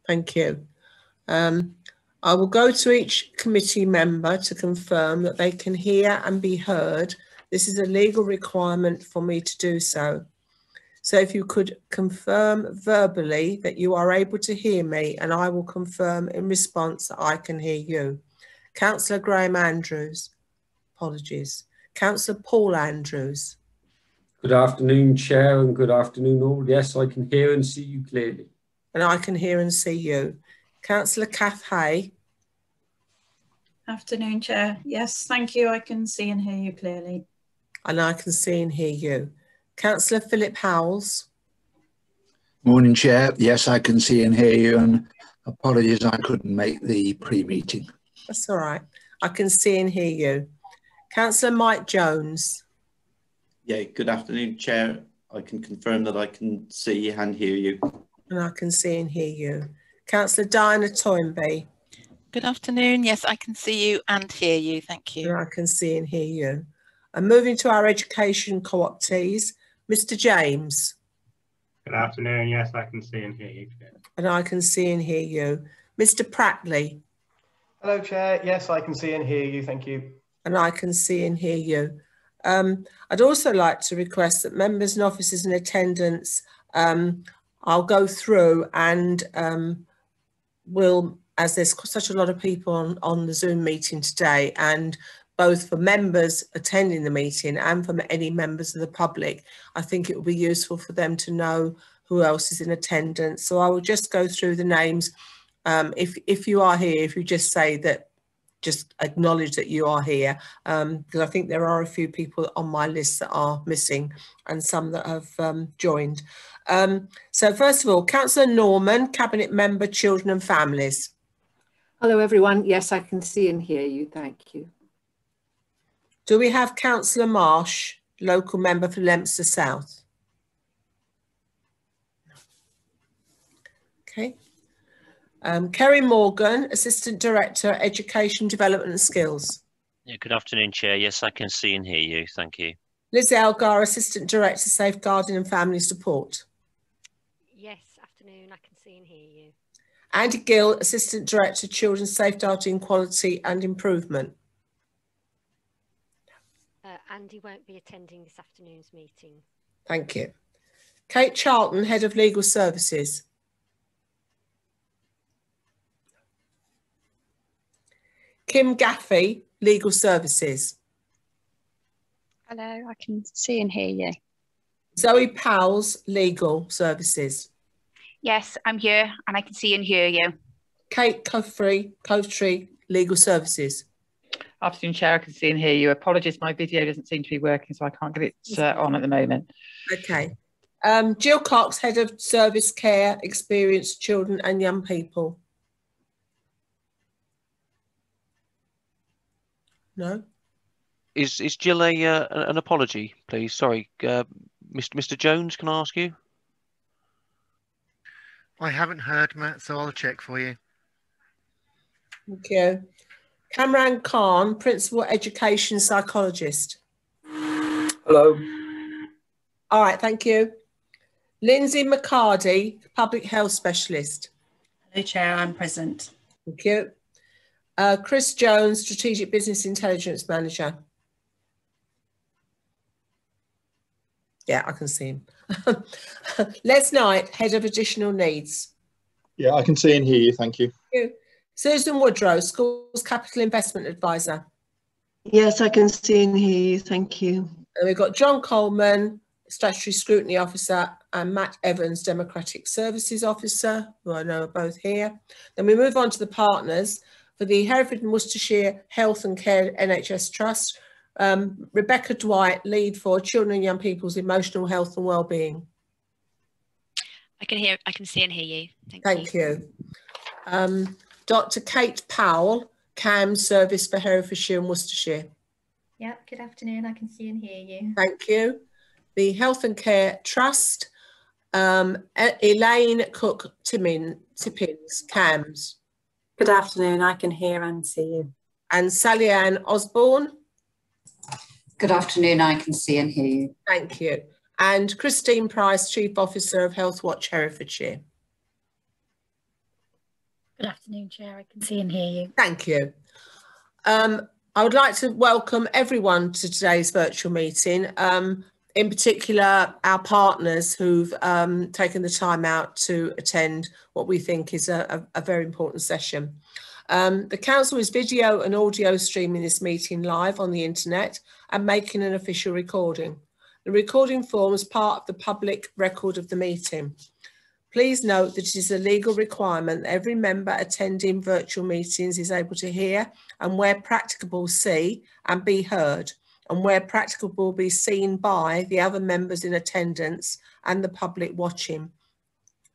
Thank you. I will go to each committee member to confirm that they can hear and be heard. This is a legal requirement for me to do so. So if you could confirm verbally that you are able to hear me, and I will confirm in response that I can hear you. Councillor Graham Andrews. Apologies. Councillor Paul Andrews. Good afternoon, Chair, and good afternoon all. Yes, I can hear and see you clearly. And I can hear and see you. Councillor Kath Hay. Afternoon, Chair. Yes, thank you. I can see and hear you clearly. And I can see and hear you. Councillor Philip Howells. Morning, Chair. Yes, I can see and hear you, and apologies I couldn't make the pre-meeting. That's all right. I can see and hear you. Councillor Mike Jones. Yeah, good afternoon, Chair. I can confirm that I can see and hear you. And I can see and hear you. Councillor Diana Toynbee. Good afternoon. Yes, I can see you and hear you. Thank you. And I can see and hear you. And moving to our education co-optees, Mr. James. Good afternoon. Yes, I can see and hear you. And I can see and hear you. Mr. Prattley. Hello, Chair. Yes, I can see and hear you. Thank you. And I can see and hear you. I'd also like to request that members and officers in attendance, I'll go through and as there's such a lot of people on the Zoom meeting today, and both for members attending the meeting and from any members of the public, I think it would be useful for them to know who else is in attendance. So I will just go through the names. If you are here, if you just say that, just acknowledge that you are here, because I think there are a few people on my list that are missing and some that have joined. So first of all, Councillor Norman, Cabinet Member, Children and Families. Hello everyone. Yes, I can see and hear you. Thank you. Do we have Councillor Marsh, Local Member for Leominster South? Okay. Kerry Morgan, Assistant Director, Education, Development and Skills. Yeah, good afternoon, Chair. Yes, I can see and hear you. Thank you. Liz Elgar, Assistant Director, Safeguarding and Family Support. Yes, afternoon. I can see and hear you. Andy Gill, Assistant Director, Children's Safeguarding, Quality and Improvement. Andy won't be attending this afternoon's meeting. Thank you. Kate Charlton, Head of Legal Services. Kim Gaffey, Legal Services. Hello, I can see and hear you. Zoe Powell's, Legal Services. Yes, I'm here and I can see and hear you. Kate Coventry, Legal Services. Afternoon, Chair, I can see and hear you. Apologies, my video doesn't seem to be working, so I can't get it on at the moment. Okay. Jill Cox, Head of Service Care, Experienced Children and Young People. No? Is Jill an apology, please? Sorry, Mr. Jones, can I ask you? I haven't heard, Matt, so I'll check for you. Thank you. Kamran Khan, Principal Education Psychologist. Hello. All right, thank you. Lindsay McCarty, Public Health Specialist. Hello, Chair, I'm present. Thank you. Chris Jones, Strategic Business Intelligence Manager. Yeah, I can see him. Les Knight, Head of Additional Needs. Yeah, I can see and hear you, thank you. Thank you. Susan Woodrow, Schools Capital Investment Advisor. Yes, I can see and hear you, thank you. And we've got John Coleman, Statutory Scrutiny Officer, and Matt Evans, Democratic Services Officer, who I know are both here. Then we move on to the partners. For the Hereford and Worcestershire Health and Care NHS Trust, Rebecca Dwight, lead for Children and Young People's Emotional Health and Wellbeing. I can see and hear you. Thank you. Dr. Kate Powell, CAM Service for Herefordshire and Worcestershire. Yeah, good afternoon. I can see and hear you. Thank you. The Health and Care Trust, Elaine Cook-Tippins, CAMS. Good afternoon. I can hear and see you. And Sally Ann Osborne. Good afternoon. I can see and hear you. Thank you. And Christine Price, Chief Officer of Healthwatch, Herefordshire. Good afternoon, Chair. I can see and hear you. Thank you. I would like to welcome everyone to today's virtual meeting, in particular our partners who've taken the time out to attend what we think is a very important session. The Council is video and audio streaming this meeting live on the internet and making an official recording. The recording forms part of the public record of the meeting. Please note that it is a legal requirement that every member attending virtual meetings is able to hear and where practicable see and be heard, and where practicable be seen by the other members in attendance and the public watching.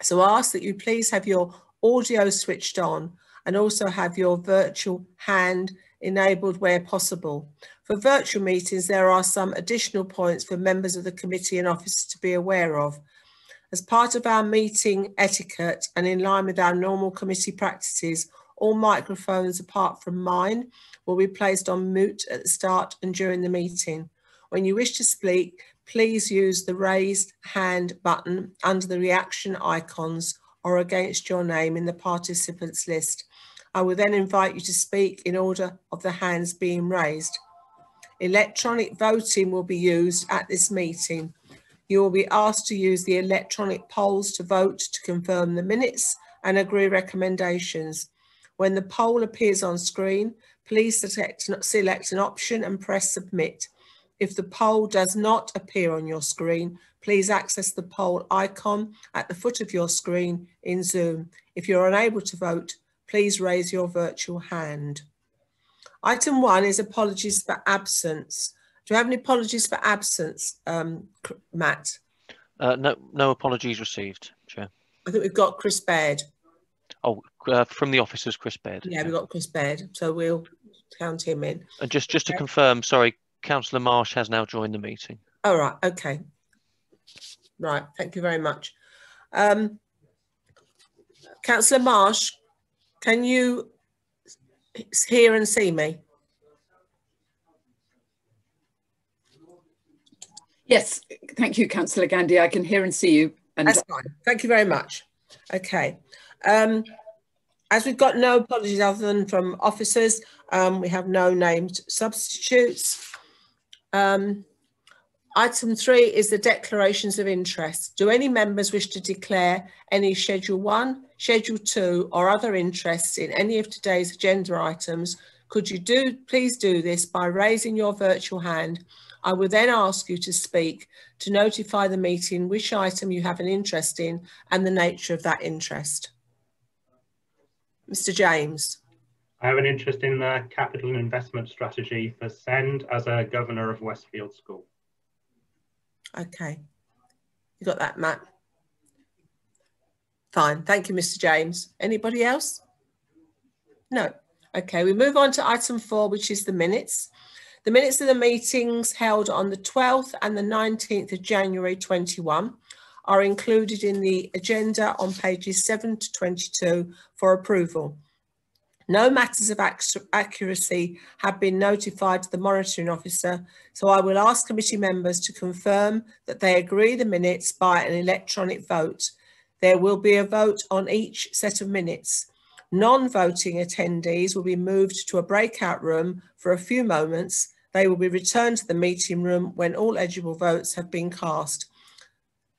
So I ask that you please have your audio switched on and also have your virtual hand enabled where possible. For virtual meetings, there are some additional points for members of the committee and officers to be aware of. As part of our meeting etiquette and in line with our normal committee practices, all microphones apart from mine will be placed on mute at the start and during the meeting. When you wish to speak, please use the raised hand button under the reaction icons or against your name in the participants list. I will then invite you to speak in order of the hands being raised. Electronic voting will be used at this meeting. You will be asked to use the electronic polls to vote to confirm the minutes and agree recommendations. When the poll appears on screen, please select an option and press submit. If the poll does not appear on your screen, please access the poll icon at the foot of your screen in Zoom. If you're unable to vote, please raise your virtual hand. Item 1 is apologies for absence. Do you have any apologies for absence, Matt? No apologies received, Chair. I think we've got Chris Baird. Oh, from the officers, Chris Baird. Yeah, we've got Chris Baird, so we'll count him in. And just to confirm, sorry, Councillor Marsh has now joined the meeting. All right, okay. Right, thank you very much. Councillor Marsh, can you hear and see me? Yes, thank you, Councillor Gandhi. I can hear and see you. And that's fine. Thank you very much. Okay. As we've got no apologies other than from officers, we have no named substitutes. Item 3 is the declarations of interest. Do any members wish to declare any Schedule 1, Schedule 2 or other interests in any of today's agenda items? Could you please do this by raising your virtual hand? I will then ask you to speak to notify the meeting which item you have an interest in and the nature of that interest. Mr. James. I have an interest in the capital and investment strategy for SEND as a governor of Westfield School. Okay. You got that, Matt? Fine. Thank you, Mr. James. Anybody else? No. Okay, we move on to item 4, which is the minutes. The minutes of the meetings held on the 12th and the 19th of January 21 are included in the agenda on pages 7 to 22 for approval. No matters of accuracy have been notified to the monitoring officer, so I will ask committee members to confirm that they agree the minutes by an electronic vote. There will be a vote on each set of minutes. Non-voting attendees will be moved to a breakout room for a few moments. They will be returned to the meeting room when all eligible votes have been cast.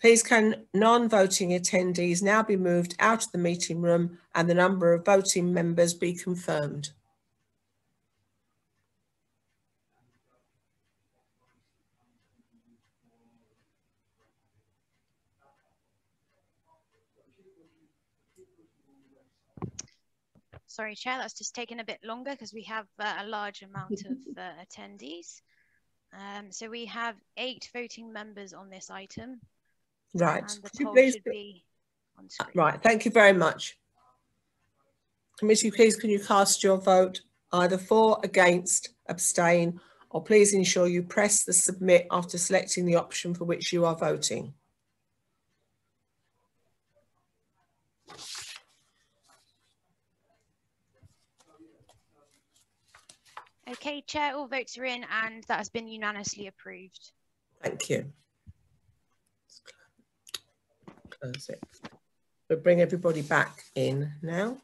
Please can non-voting attendees now be moved out of the meeting room and the number of voting members be confirmed. Sorry, Chair, that's just taken a bit longer because we have a large amount of attendees. So we have 8 voting members on this item. Right. And the poll should be on screen. Right, thank you very much. Committee, please can you cast your vote either for, against, abstain, or please ensure you press the submit after selecting the option for which you are voting. Okay, Chair, all votes are in and that has been unanimously approved. Thank you. Close it. We'll bring everybody back in now.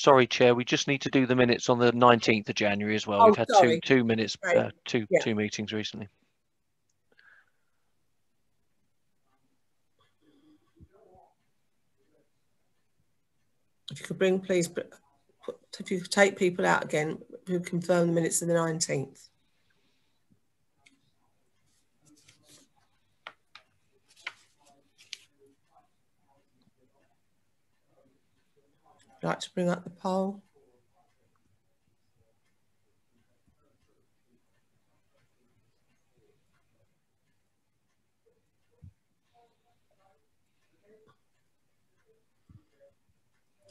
sorry, Chair, we just need to do the minutes on the 19th of January as well. Oh, We've had sorry. two minutes, Right. two Yeah. meetings recently. If you could bring, please, if you could take people out again who confirm the minutes of the 19th. I'd like to bring up the poll.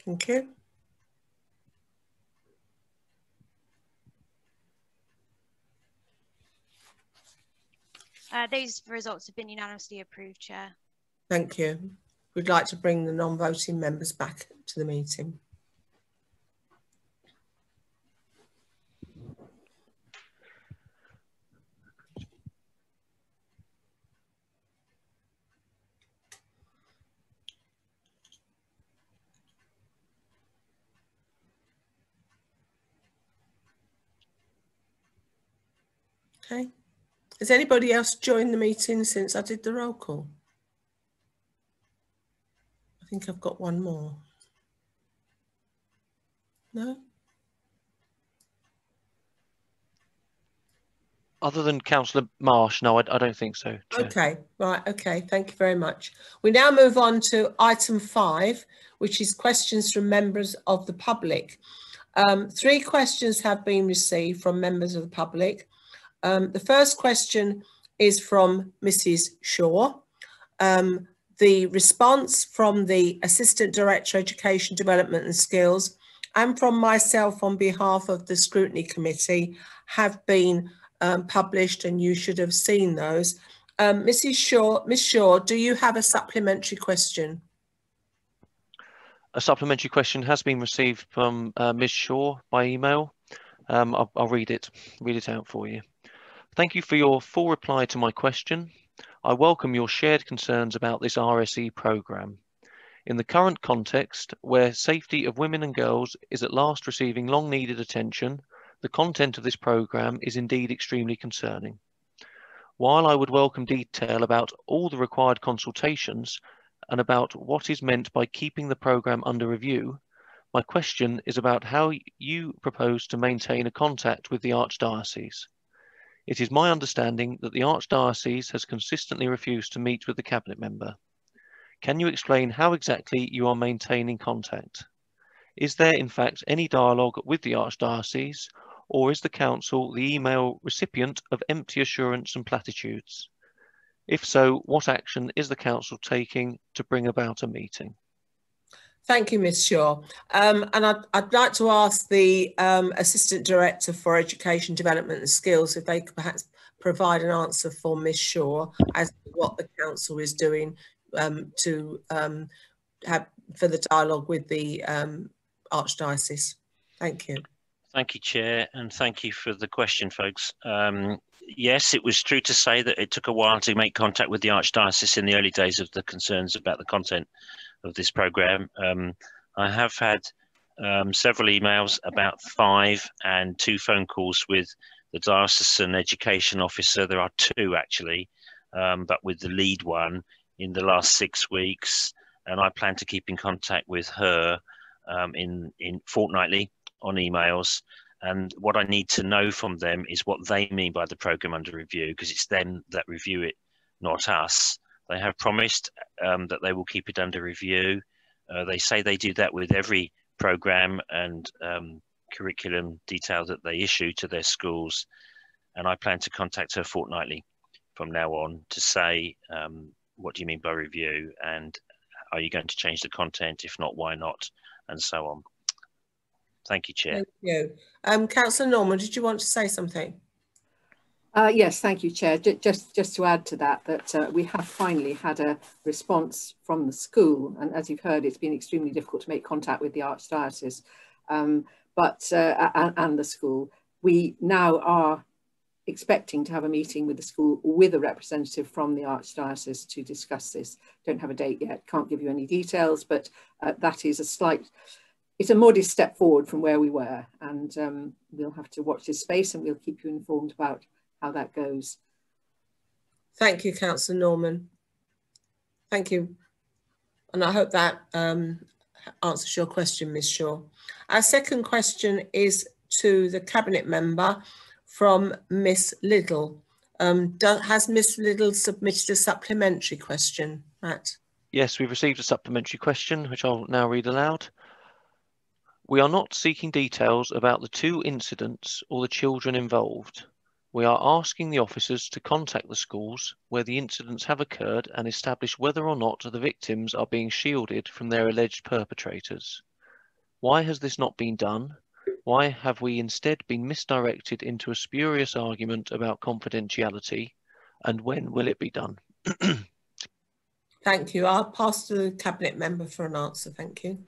Thank you. Those results have been unanimously approved, Chair. Thank you. We'd like to bring the non-voting members back to the meeting. Okay. Has anybody else joined the meeting since I did the roll call? I think I've got one more. No? Other than Councillor Marsh, no, I don't think so, Chair. Okay, right, okay, thank you very much. We now move on to item 5, which is questions from members of the public. 3 questions have been received from members of the public. The first question is from Mrs. Shaw. The response from the Assistant Director Education Development and Skills and from myself on behalf of the Scrutiny Committee have been published, and you should have seen those. Ms. Shaw, do you have a supplementary question? A supplementary question has been received from Ms. Shaw by email. I'll read it out for you. Thank you for your full reply to my question. I welcome your shared concerns about this RSE programme. In the current context, where safety of women and girls is at last receiving long-needed attention, the content of this programme is indeed extremely concerning. While I would welcome detail about all the required consultations and about what is meant by keeping the programme under review, my question is about how you propose to maintain a contact with the Archdiocese. It is my understanding that the Archdiocese has consistently refused to meet with the Cabinet member. Can you explain how exactly you are maintaining contact? Is there in fact any dialogue with the Archdiocese, or is the Council the email recipient of empty assurance and platitudes? If so, what action is the Council taking to bring about a meeting? Thank you, Ms. Shaw. And I'd like to ask the Assistant Director for Education Development and Skills if they could perhaps provide an answer for Ms. Shaw as to what the Council is doing for the dialogue with the Archdiocese. Thank you. Thank you, Chair, and thank you for the question, folks. Yes, it was true to say that it took a while to make contact with the Archdiocese in the early days of the concerns about the content of this programme. I have had several emails, about 5, and 2 phone calls with the Diocesan Education Officer. There are 2 actually, but with the lead one in the last 6 weeks, and I plan to keep in contact with her in fortnightly on emails. And what I need to know from them is what they mean by the programme under review, because it's them that review it, not us. They have promised that they will keep it under review. They say they do that with every programme and curriculum detail that they issue to their schools. And I plan to contact her fortnightly from now on to say, what do you mean by review? And are you going to change the content? If not, why not? And so on. Thank you, Chair. Thank you. Councillor Norman, did you want to say something? Yes, thank you, Chair. Just to add to that, we have finally had a response from the school, and as you've heard, it's been extremely difficult to make contact with the Archdiocese, and the school. We now are expecting to have a meeting with the school with a representative from the Archdiocese to discuss this. Don't have a date yet, can't give you any details, but that is a slight it's a modest step forward from where we were, and we'll have to watch this space, and we'll keep you informed about how that goes. Thank you, Councillor Norman. Thank you. And I hope that answers your question, Ms. Shaw. Our second question is to the Cabinet member from Miss Liddle. Has Miss Liddle submitted a supplementary question, Matt? Yes, we've received a supplementary question, which I'll now read aloud. We are not seeking details about the 2 incidents or the children involved. We are asking the officers to contact the schools where the incidents have occurred and establish whether or not the victims are being shielded from their alleged perpetrators. Why has this not been done? Why have we instead been misdirected into a spurious argument about confidentiality? And when will it be done? Thank you. I'll pass to the Cabinet member for an answer. Thank you.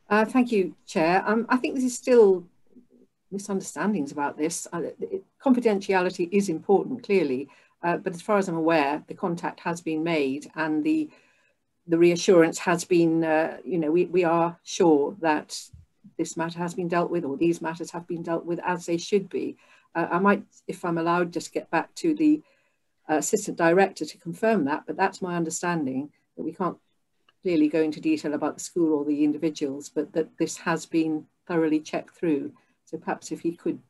Thank you, Chair. I think there's still misunderstandings about this. Confidentiality is important, clearly, but as far as I'm aware, the contact has been made, and the reassurance has been, we are sure that this matter has been dealt with, or these matters have been dealt with as they should be. I might, if I'm allowed, just get back to the Assistant Director to confirm that, but that's my understanding, that we can't clearly go into detail about the school or the individuals, but that this has been thoroughly checked through. So perhaps if he could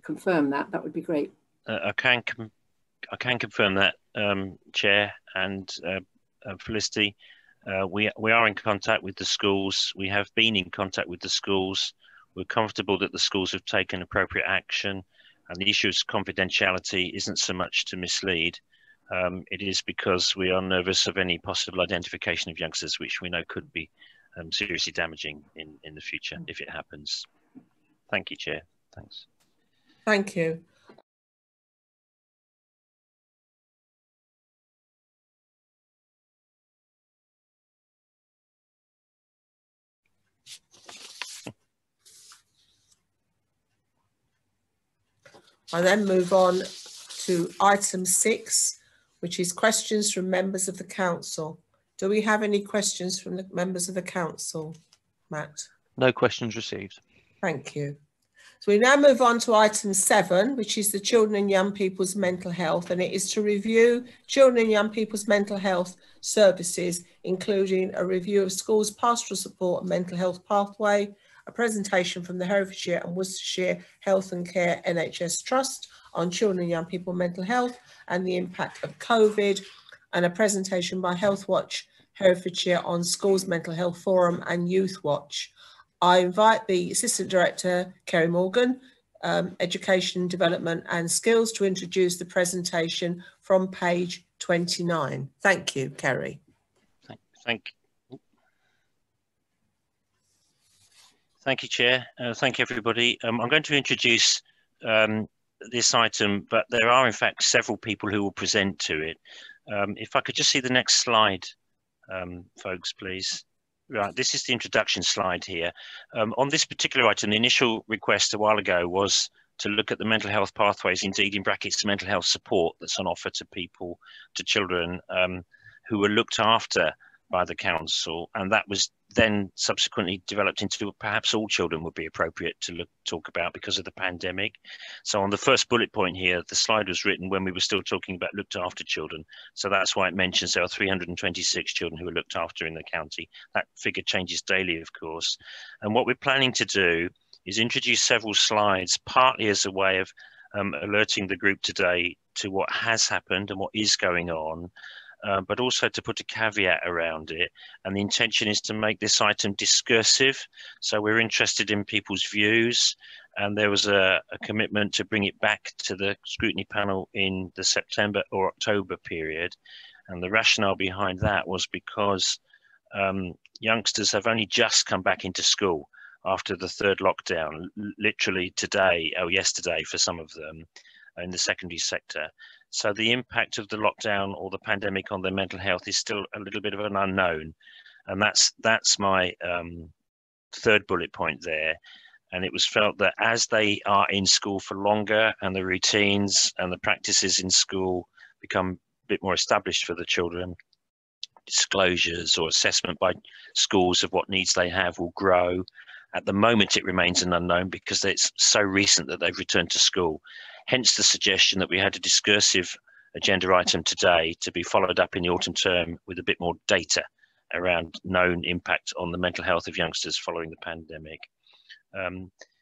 confirm that, that would be great. I can confirm that, Chair and Felicity. We are in contact with the schools. We have been in contact with the schools. We're comfortable that the schools have taken appropriate action, and the issue of confidentiality isn't so much to mislead. It is because we are nervous of any possible identification of youngsters, which we know could be seriously damaging in the future if it happens. Thank you, Chair. Thanks. Thank you. I then move on to item 6, which is questions from members of the council. Do we have any questions from the members of the council, Matt? No questions received. Thank you. So we now move on to item 7, which is the children and young people's mental health, and it is to review children and young people's mental health services, including a review of schools' pastoral support and mental health pathway, a presentation from the Herefordshire and Worcestershire Health and Care NHS Trust on children and young people mental health and the impact of COVID, and a presentation by Healthwatch Herefordshire on Schools Mental Health Forum and Youthwatch. I invite the Assistant Director, Kerry Morgan, Education, Development and Skills, to introduce the presentation from page 29. Thank you, Kerry. Thank you, Chair. Thank you, everybody. I'm going to introduce this item, but there are, in fact, several people who will present to it. If I could just see the next slide, folks, please. Right, this is the introduction slide here. On this particular item, the initial request a while ago was to look at the mental health pathways, indeed in brackets mental health support that's on offer to people, to children who were looked after by the council, and that was then subsequently developed into perhaps all children would be appropriate to talk about because of the pandemic. So on the first bullet point here, the slide was written when we were still talking about looked after children. So that's why it mentions there are 326 children who are looked after in the county. That figure changes daily, of course. And what we're planning to do is introduce several slides, partly as a way of alerting the group today to what has happened and what is going on, but also to put a caveat around it. And the intention is to make this item discursive. So we're interested in people's views. And there was a commitment to bring it back to the scrutiny panel in the September or October period. And the rationale behind that was because youngsters have only just come back into school after the third lockdown, literally today or yesterday for some of them in the secondary sector. So the impact of the lockdown or the pandemic on their mental health is still a little bit of an unknown. And that's my third bullet point there. And it was felt that as they are in school for longer and the routines and the practices in school become a bit more established for the children, disclosures or assessment by schools of what needs they have will grow. At the moment, it remains an unknown because it's so recent that they've returned to school. Hence the suggestion that we had a discursive agenda item today to be followed up in the autumn term with a bit more data around known impact on the mental health of youngsters following the pandemic.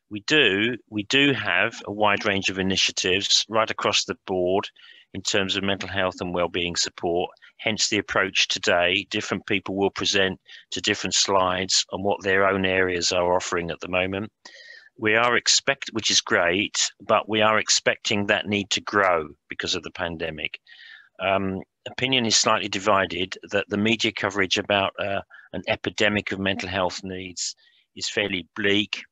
We do have a wide range of initiatives right across the board in terms of mental health and wellbeing support. Hence the approach today. Different people will present to different slides on what their own areas are offering at the moment. We are which is great, but we are expecting that need to grow because of the pandemic. Opinion is slightly divided that the media coverage about an epidemic of mental health needs is fairly bleak.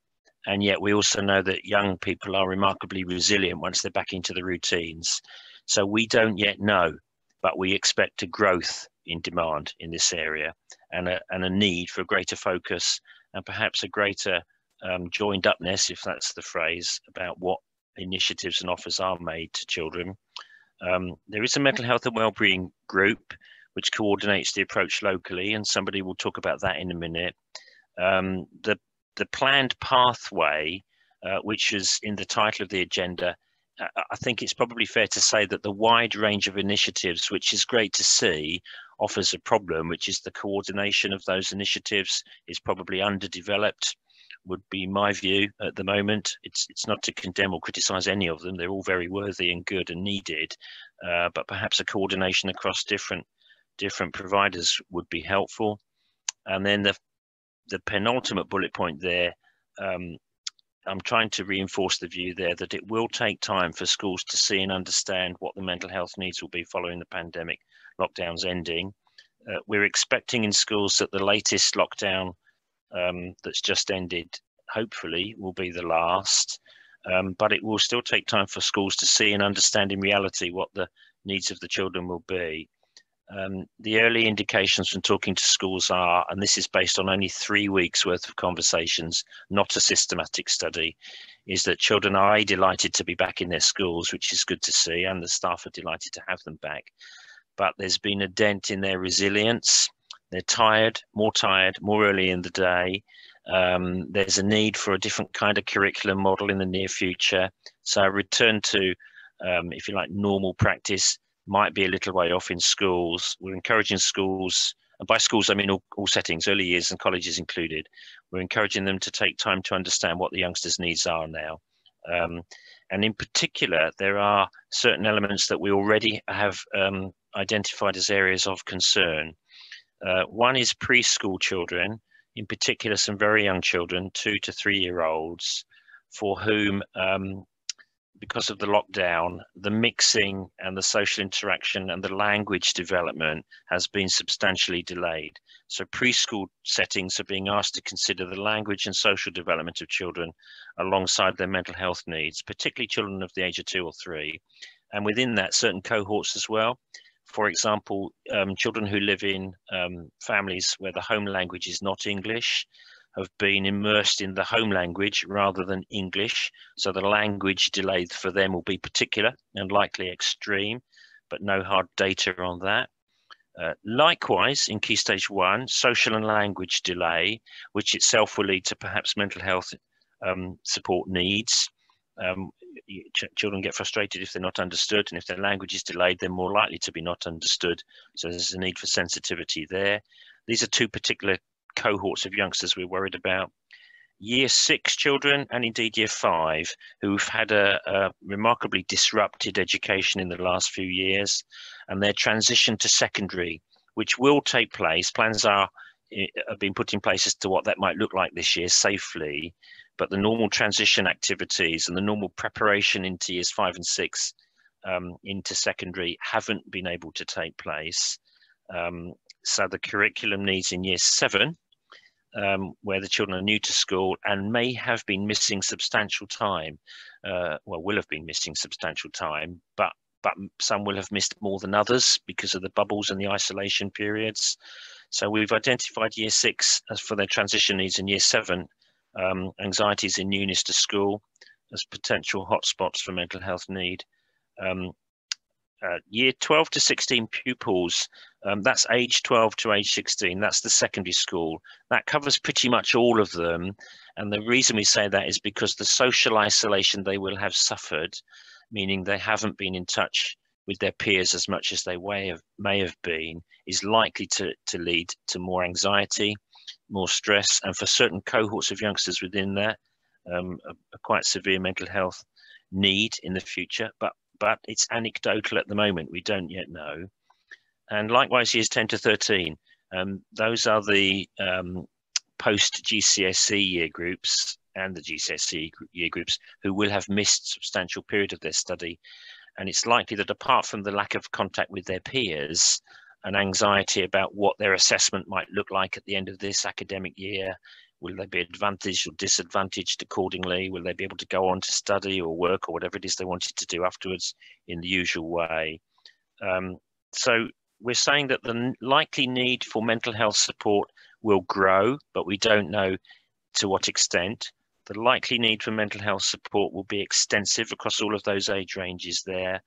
And yet we also know that young people are remarkably resilient once they're back into the routines. So we don't yet know, but we expect a growth in demand in this area and a need for a greater focus and perhaps a greater joined upness, if that's the phrase, about what initiatives and offers are made to children. There is a mental health and wellbeing group which coordinates the approach locally, and somebody will talk about that in a minute. The planned pathway, which is in the title of the agenda, I think it's probably fair to say that the wide range of initiatives, which is great to see, offers a problem, which is the coordination of those initiatives is probably underdeveloped, would be my view at the moment. It's not to condemn or criticise any of them. They're all very worthy and good and needed, but perhaps a coordination across different providers would be helpful. And then the penultimate bullet point there, I'm trying to reinforce the view there that it will take time for schools to see and understand what the mental health needs will be following the pandemic lockdowns ending. We're expecting in schools that the latest lockdown that's just ended, hopefully, will be the last, but it will still take time for schools to see and understand in reality what the needs of the children will be. The early indications from talking to schools are, and this is based on only 3 weeks worth of conversations, not a systematic study, is that children are delighted to be back in their schools, which is good to see, and the staff are delighted to have them back. But there's been a dent in their resilience. They're tired, more early in the day. There's a need for a different kind of curriculum model in the near future. So a return to, if you like, normal practice might be a little way off in schools. We're encouraging schools, and by schools I mean all settings, early years and colleges included. We're encouraging them to take time to understand what the youngsters' needs are now. And in particular, there are certain elements that we already have identified as areas of concern. One is preschool children, in particular some very young children, 2 to 3 year olds, for whom because of the lockdown, the mixing and the social interaction and the language development has been substantially delayed. So preschool settings are being asked to consider the language and social development of children alongside their mental health needs, particularly children of the age of 2 or 3. And within that, certain cohorts as well. For example, children who live in families where the home language is not English have been immersed in the home language rather than English. So the language delay for them will be particular and likely extreme, but no hard data on that. Likewise, in Key Stage 1, social and language delay, which itself will lead to perhaps mental health support needs. Children get frustrated if they're not understood, and if their language is delayed, they're more likely to be not understood. So there's a need for sensitivity there. These are 2 particular cohorts of youngsters we're worried about. Year 6 children and indeed Year 5 who've had a remarkably disrupted education in the last few years, and their transition to secondary, which will take place. Plans have been put in place as to what that might look like this year safely, but the normal transition activities and the normal preparation into Years 5 and 6 into secondary haven't been able to take place. So the curriculum needs in Year 7, where the children are new to school and may have been missing substantial time, will have been missing substantial time, but some will have missed more than others because of the bubbles and the isolation periods. So we've identified Year 6 as for their transition needs, and Year 7 anxieties in newness to school as potential hotspots for mental health need. year 12 to 16 pupils, that's age 12 to age 16, that's the secondary school. That covers pretty much all of them. And the reason we say that is because the social isolation they will have suffered, meaning they haven't been in touch with their peers as much as they may have been, is likely to lead to more anxiety, more stress, and for certain cohorts of youngsters within that, a quite severe mental health need in the future. But it's anecdotal at the moment. We don't yet know. And likewise, years 10 to 13, those are the post-GCSE year groups and the GCSE year groups who will have missed substantial period of their study. And it's likely that apart from the lack of contact with their peers and anxiety about what their assessment might look like at the end of this academic year, will they be advantaged or disadvantaged accordingly? Will they be able to go on to study or work or whatever it is they wanted to do afterwards in the usual way? So we're saying that the likely need for mental health support will grow, but we don't know to what extent. The likely need for mental health support will be extensive across all of those age ranges there,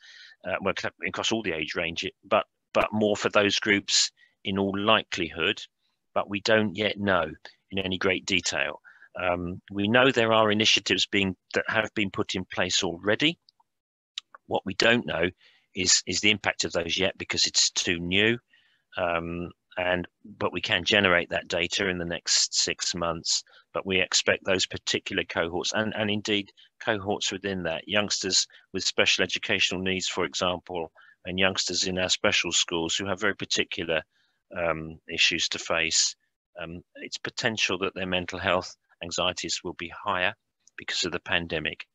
well, across all the age range, but more for those groups in all likelihood, but we don't yet know in any great detail. We know there are initiatives that have been put in place already. What we don't know is the impact of those yet, because it's too new. But we can generate that data in the next 6 months. But we expect those particular cohorts and indeed cohorts within that, youngsters with special educational needs, for example, and youngsters in our special schools who have very particular issues to face. It's potential that their mental health anxieties will be higher because of the pandemic.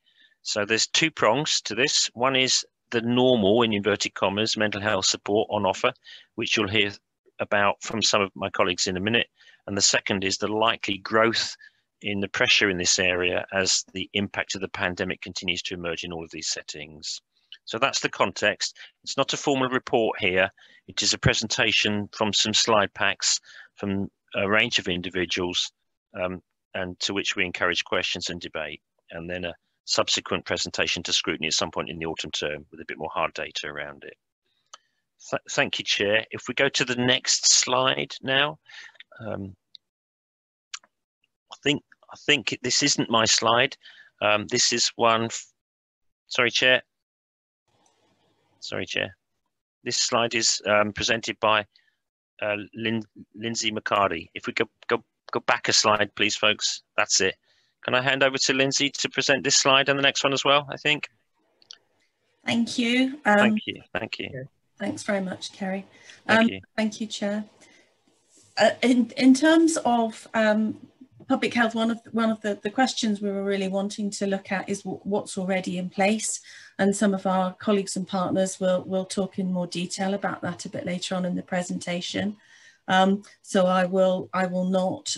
So there's two prongs to this. One is the normal, in inverted commas, mental health support on offer, which you'll hear about from some of my colleagues in a minute. And the second is the likely growth in the pressure in this area as the impact of the pandemic continues to emerge in all of these settings. So that's the context. It's not a formal report here. It is a presentation from some slide packs from a range of individuals, and to which we encourage questions and debate, and then a subsequent presentation to scrutiny at some point in the autumn term with a bit more hard data around it. Thank you, Chair. If we go to the next slide now, I think this isn't my slide. This is one. Sorry, Chair. Sorry, Chair. This slide is presented by Lindsay McCarty. If we go back a slide, please, folks. That's it. Can I hand over to Lindsay to present this slide and the next one as well, I think? Thank you. Thank you. Thank you. Thanks very much, Kerry. Thank you, Chair. In terms of public health, one of the questions we were really wanting to look at is what's already in place, and some of our colleagues and partners will talk in more detail about that a bit later on in the presentation. So I will not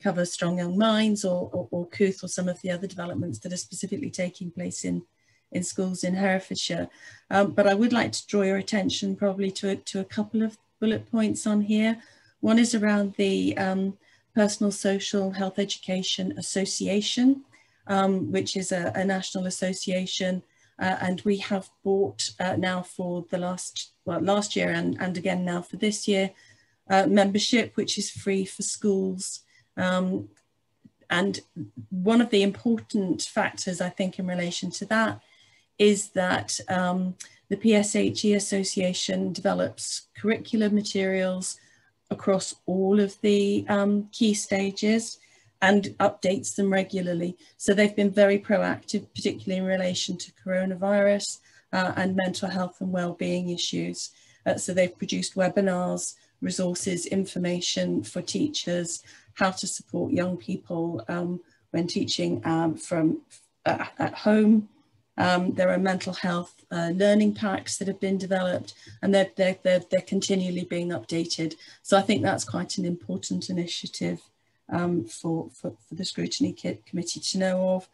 cover Strong Young Minds or Couth or some of the other developments that are specifically taking place in schools in Herefordshire. But I would like to draw your attention probably to a couple of bullet points on here. One is around the Personal Social Health Education Association, which is a national association, and we have bought now for the last year and again now for this year, membership, which is free for schools. And one of the important factors, I think, in relation to that is that the PSHE Association develops curriculum materials across all of the key stages and updates them regularly. So they've been very proactive, particularly in relation to coronavirus and mental health and wellbeing issues. So they've produced webinars, resources, information for teachers, how to support young people when teaching from at home. There are mental health learning packs that have been developed, and they're continually being updated. So I think that's quite an important initiative for the Scrutiny Committee to know of.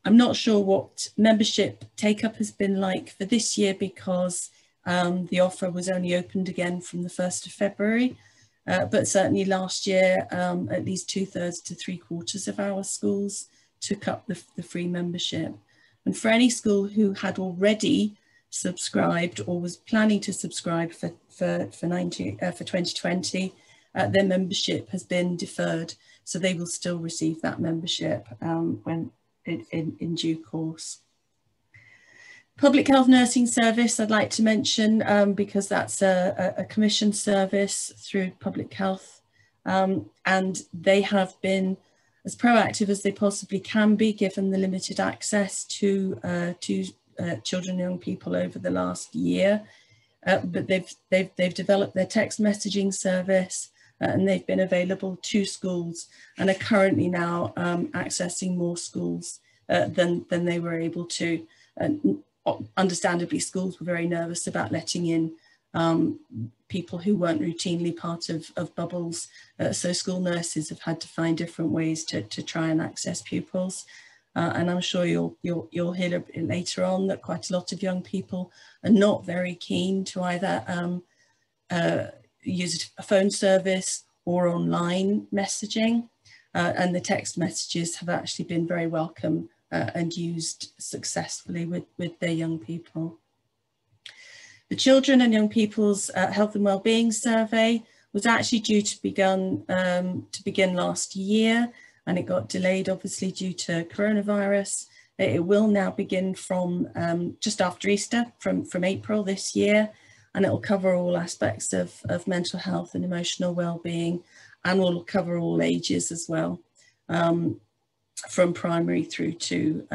I'm not sure what membership take-up has been like for this year, because the offer was only opened again from the 1st of February. But certainly last year, at least 2/3 to 3/4 of our schools took up the free membership. And for any school who had already subscribed or was planning to subscribe for 2020, their membership has been deferred, so they will still receive that membership when in due course. Public Health Nursing Service I'd like to mention because that's a commissioned service through Public Health, and they have been as proactive as they possibly can be given the limited access to children and young people over the last year. But they've developed their text messaging service and they've been available to schools and are currently now accessing more schools than they were able to. Understandably, schools were very nervous about letting in people who weren't routinely part of bubbles. So school nurses have had to find different ways to try and access pupils. And I'm sure you'll hear later on that quite a lot of young people are not very keen to either use a phone service or online messaging. And the text messages have actually been very welcome and used successfully with their young people. The Children and Young People's Health and Wellbeing Survey was actually due to begin last year, and it got delayed obviously due to coronavirus. It will now begin from just after Easter, from April this year, and it will cover all aspects of mental health and emotional well-being, and will cover all ages as well, from primary through to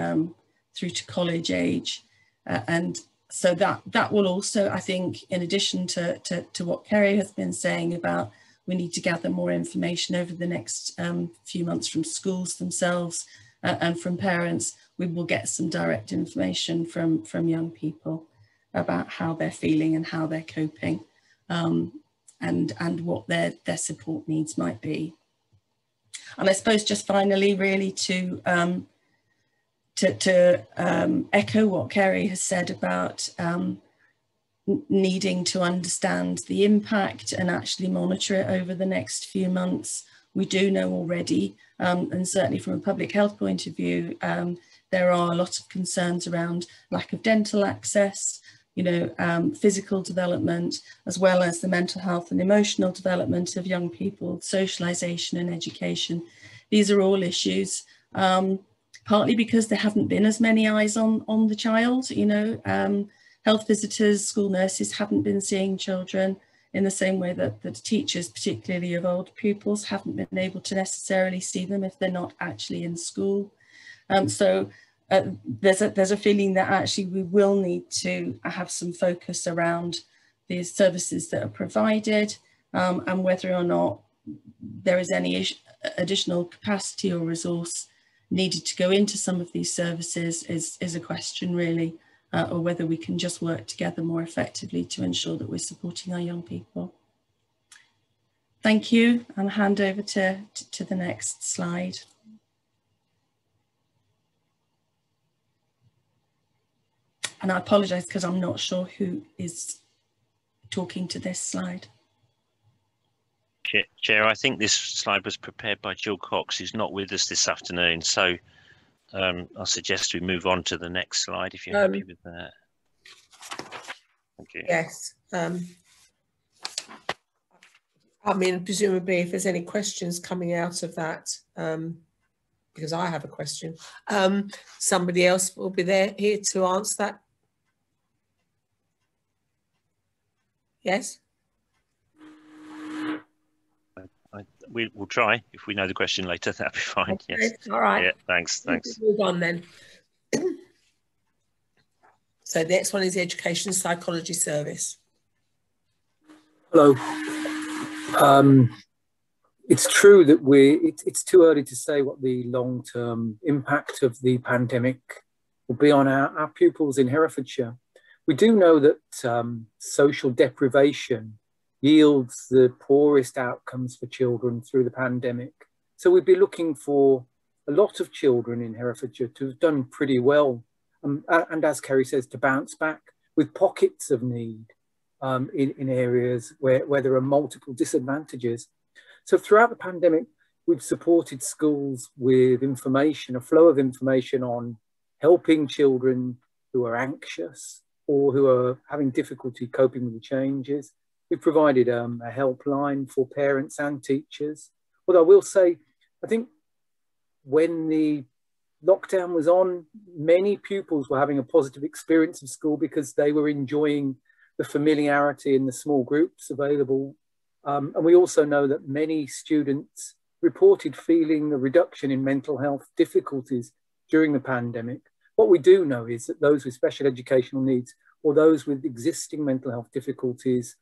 college age. And so that will also, I think, in addition to what Kerry has been saying about we need to gather more information over the next few months from schools themselves and from parents, we will get some direct information from young people about how they're feeling and how they're coping, and what their support needs might be. And I suppose just finally really to echo what Kerry has said about needing to understand the impact and actually monitor it over the next few months. We do know already, and certainly from a public health point of view, there are a lot of concerns around lack of dental access, physical development, as well as the mental health and emotional development of young people, socialisation and education. These are all issues, partly because there haven't been as many eyes on the child. Health visitors, school nurses haven't been seeing children in the same way that the teachers, particularly of older pupils, haven't been able to necessarily see them if they're not actually in school. So there's a feeling that actually we will need to have some focus around the services that are provided, and whether or not there is any additional capacity or resource needed to go into some of these services is a question really, or whether we can just work together more effectively to ensure that we're supporting our young people. Thank you, and hand over to the next slide. And I apologise because I'm not sure who is talking to this slide. Chair, I think this slide was prepared by Jill Cox, who's not with us this afternoon. So I'll suggest we move on to the next slide if you're happy with that. Thank you. Yes. I mean, presumably if there's any questions coming out of that, because I have a question, somebody else will be here to answer that. Yes? We will try. If we know the question later, that'd be fine. Okay, yes. All right. Yeah, thanks. Move on then. So the next one is the Education Psychology Service. Hello. It's true that it's too early to say what the long-term impact of the pandemic will be on our pupils in Herefordshire. We do know that social deprivation yields the poorest outcomes for children through the pandemic. So we'd be looking for a lot of children in Herefordshire to have done pretty well, and as Kerry says, to bounce back with pockets of need in areas where there are multiple disadvantages. So throughout the pandemic, we've supported schools with information, a flow of information on helping children who are anxious, or who are having difficulty coping with the changes. We've provided a helpline for parents and teachers. Although I will say, I think when the lockdown was on, many pupils were having a positive experience of school because they were enjoying the familiarity in the small groups available. And we also know that many students reported feeling a reduction in mental health difficulties during the pandemic. What we do know is that those with special educational needs or those with existing mental health difficulties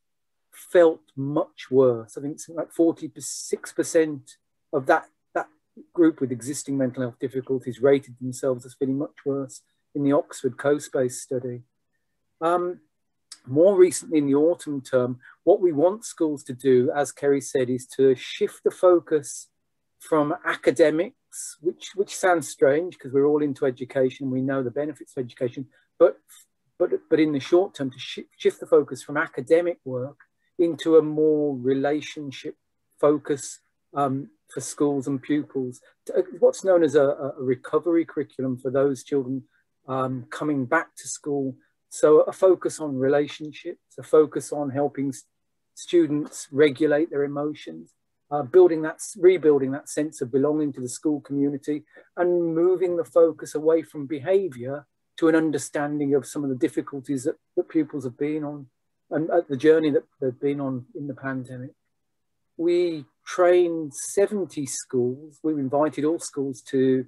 felt much worse. I think something like 46% of that group with existing mental health difficulties rated themselves as feeling much worse in the Oxford CoSpace study. More recently in the autumn term, what we want schools to do, as Kerry said, is to shift the focus from academics, which sounds strange because we're all into education, we know the benefits of education, but in the short term to shift the focus from academic work into a more relationship focus for schools and pupils, what's known as a recovery curriculum for those children coming back to school. So a focus on relationships, a focus on helping students regulate their emotions, rebuilding that sense of belonging to the school community, and moving the focus away from behaviour to an understanding of some of the difficulties that pupils have been on and the journey that they've been on in the pandemic. We trained 70 schools. We invited all schools to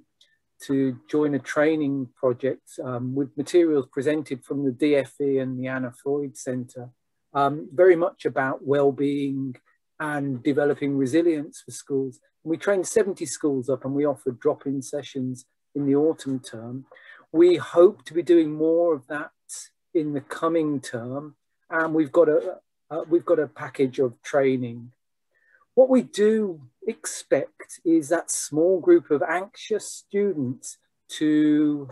join a training project with materials presented from the DFE and the Anna Freud Centre, very much about well-being and developing resilience for schools. And we trained 70 schools up and we offered drop-in sessions in the autumn term. We hope to be doing more of that in the coming term, and we've got a package of training. What we do expect is that small group of anxious students to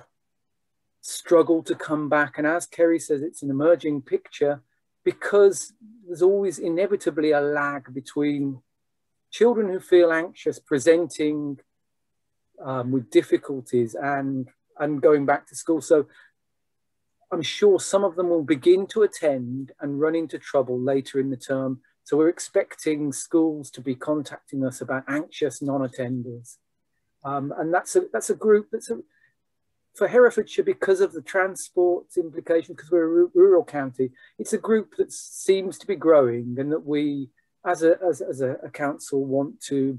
struggle to come back. And as Kerry says, it's an emerging picture because there's always inevitably a lag between children who feel anxious presenting with difficulties and going back to school. So I'm sure some of them will begin to attend and run into trouble later in the term. So we're expecting schools to be contacting us about anxious non-attenders. And that's a group that's for Herefordshire, because of the transport implications, because we're a rural county, it's a group that seems to be growing and that we, as a council, want to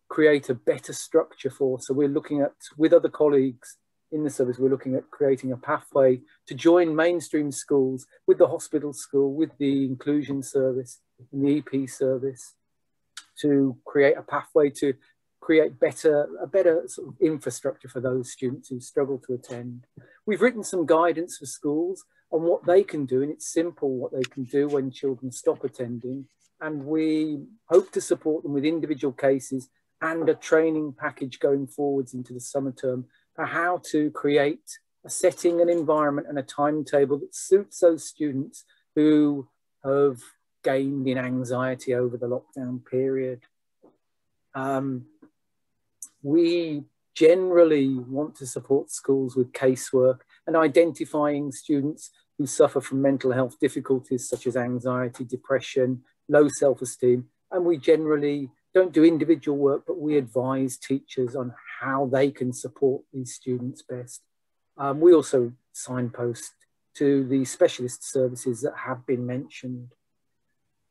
create a better structure for. So we're looking at, with other colleagues in the service, we're looking at creating a pathway to join mainstream schools with the hospital school, with the inclusion service and the EP service, to create a pathway to create a better sort of infrastructure for those students who struggle to attend. We've written some guidance for schools on what they can do, and it's simple what they can do when children stop attending. And we hope to support them with individual cases and a training package going forwards into the summer term for how to create a setting, an environment and a timetable that suits those students who have gained in anxiety over the lockdown period. We generally want to support schools with casework and identifying students who suffer from mental health difficulties such as anxiety, depression, low self-esteem. And we generally don't do individual work, but we advise teachers on how they can support these students best. We also signpost to the specialist services that have been mentioned.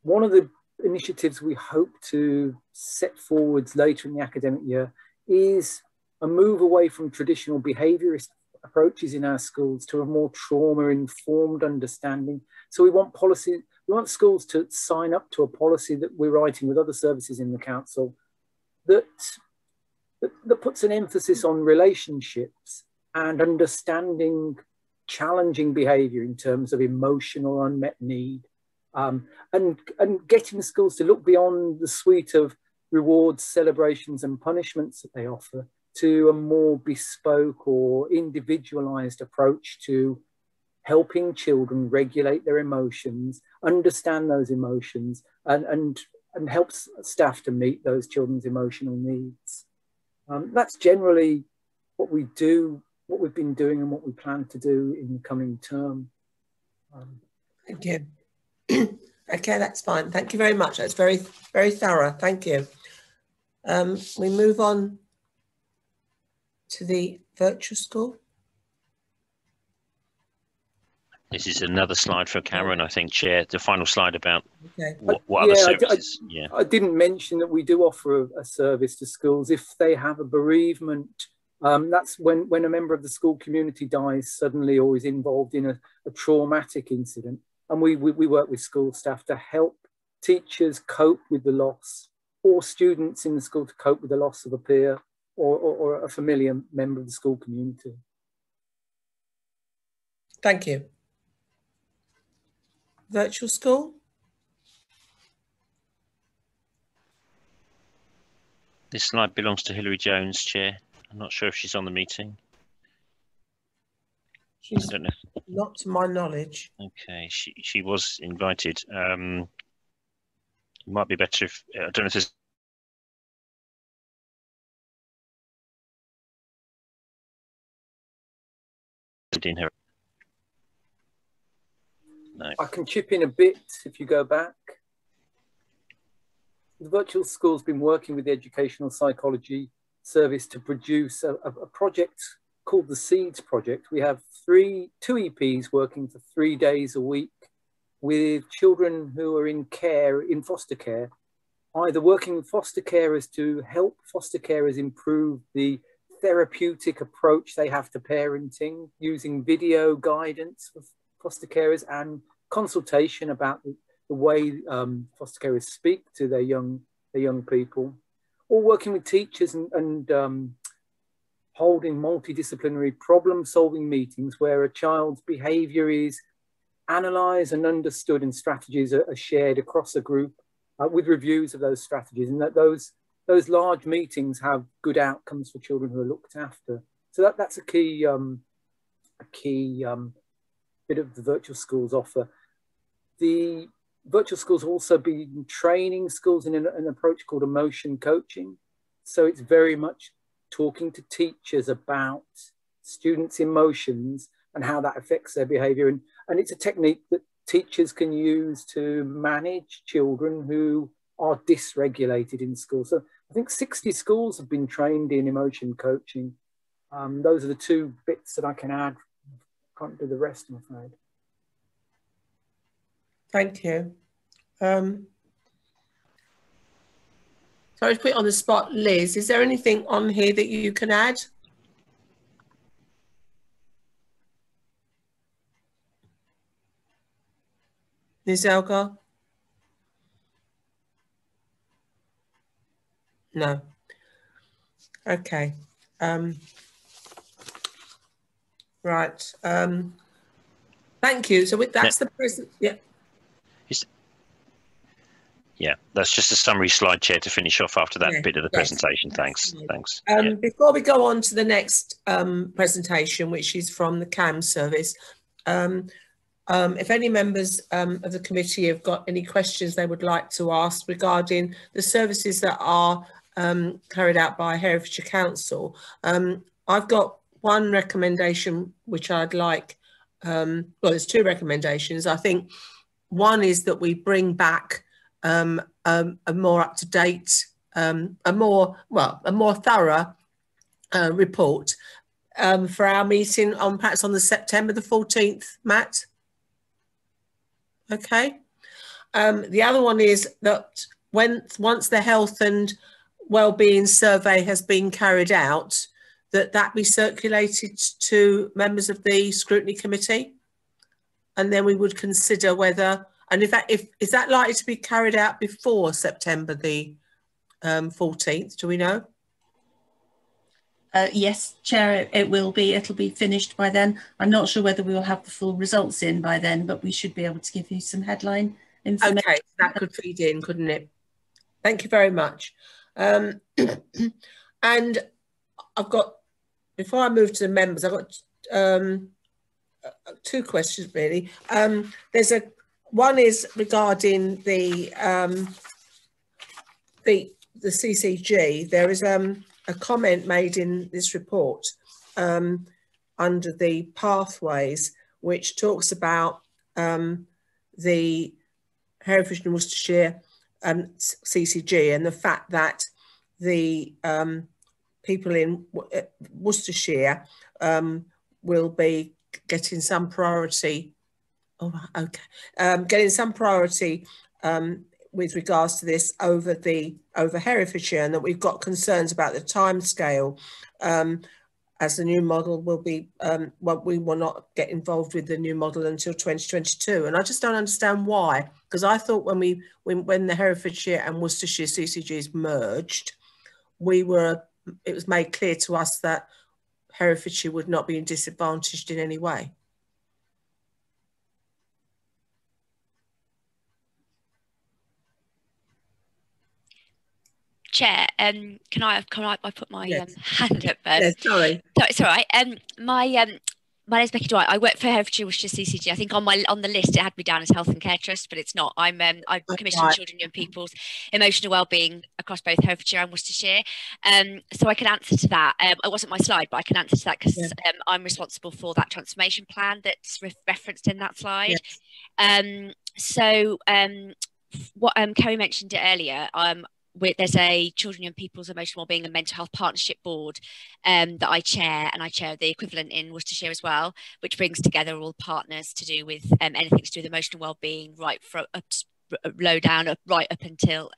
One of the initiatives we hope to set forwards later in the academic year is a move away from traditional behaviourist approaches in our schools to a more trauma-informed understanding. So we want schools to sign up to a policy that we're writing with other services in the council that puts an emphasis on relationships and understanding challenging behaviour in terms of emotional unmet need, and getting schools to look beyond the suite of rewards, celebrations and punishments that they offer to a more bespoke or individualised approach to helping children regulate their emotions, understand those emotions and helps staff to meet those children's emotional needs. That's generally what we do, what we've been doing and what we plan to do in the coming term. Thank you. Okay, that's fine. Thank you very much. That's very, very thorough. Thank you. We move on to the virtual school. This is another slide for Cameron, I think, Chair. The final slide about what yeah, other services. I didn't mention that we do offer a service to schools if they have a bereavement. That's when a member of the school community dies suddenly or is involved in a traumatic incident. And we work with school staff to help teachers cope with the loss, or students in the school to cope with the loss of a peer or a familiar member of the school community. Thank you. Virtual school? This slide belongs to Hilary Jones, Chair. I'm not sure if she's on the meeting. She's I don't know. Not to my knowledge. Okay, she was invited. It might be better if, I don't know if there's in her. No. I can chip in a bit if you go back. The virtual school's been working with the Educational Psychology Service to produce a project called the Seeds Project. We have two EPs working for 3 days a week with children who are in foster care, either working with foster carers to help foster carers improve the therapeutic approach they have to parenting, using video guidance for foster carers and consultation about the way foster carers speak to their young people, or working with teachers and holding multidisciplinary problem-solving meetings where a child's behaviour is analysed and understood and strategies are shared across a group with reviews of those strategies, and that those large meetings have good outcomes for children who are looked after. So that's a key bit of the virtual schools offer. The virtual schools also been training schools in an approach called emotion coaching. So it's very much talking to teachers about students' emotions and how that affects their behaviour. And it's a technique that teachers can use to manage children who are dysregulated in school. So I think 60 schools have been trained in emotion coaching. Those are the two bits that I can add. Can't do the rest, I'm afraid. Thank you. Sorry to put it on the spot, Liz. Is there anything on here that you can add? Liz Elgar? No. Okay. Right. Thank you. So that's the present. Yeah. Yeah, that's just a summary slide, Chair, to finish off after that bit of the presentation. Thanks. Thanks. Before we go on to the next presentation, which is from the CAM service, if any members of the committee have got any questions they would like to ask regarding the services that are carried out by Herefordshire Council, I've got one recommendation which I'd like, well, there's two recommendations. I think one is that we bring back a more up-to-date, a more thorough report for our meeting on perhaps on the September the 14th, Matt. Okay. The other one is that once the health and wellbeing survey has been carried out, that be circulated to members of the scrutiny committee, and then we would consider whether. And is that likely to be carried out before September the 14th? Do we know? Yes, Chair, it will be. It'll be finished by then. I'm not sure whether we will have the full results in by then, but we should be able to give you some headline information. Okay, that could feed in, couldn't it? Thank you very much. And I've got, before I move to the members, I've got two questions really. One is regarding the CCG. There is a comment made in this report under the pathways, which talks about the Herefordshire and Worcestershire CCG, and the fact that the people in Worcestershire will be getting some priority. Oh, okay, getting some priority with regards to this over Herefordshire, and that we've got concerns about the timescale, as the new model will be. Well, we will not get involved with the new model until 2022, and I just don't understand why. Because I thought when the Herefordshire and Worcestershire CCGs merged, it was made clear to us that Herefordshire would not be disadvantaged in any way. Chair, can I put my Yes. hand up? Yes, sorry. No, it's all right. My name's Becky Dwight. I work for Herefordshire Worcestershire CCG. I think on the list it had me down as Health and Care Trust, but it's not. I commission children and young people's emotional wellbeing across both Herefordshire and Worcestershire. So I can answer to that. It wasn't my slide, but I can answer to that because I'm responsible for that transformation plan that's referenced in that slide. What Kerry mentioned it earlier. There's a Children and Young People's Emotional Wellbeing and Mental Health Partnership Board that I chair, and I chair the equivalent in Worcestershire as well, which brings together all partners to do with anything to do with emotional wellbeing, right from low down, right up until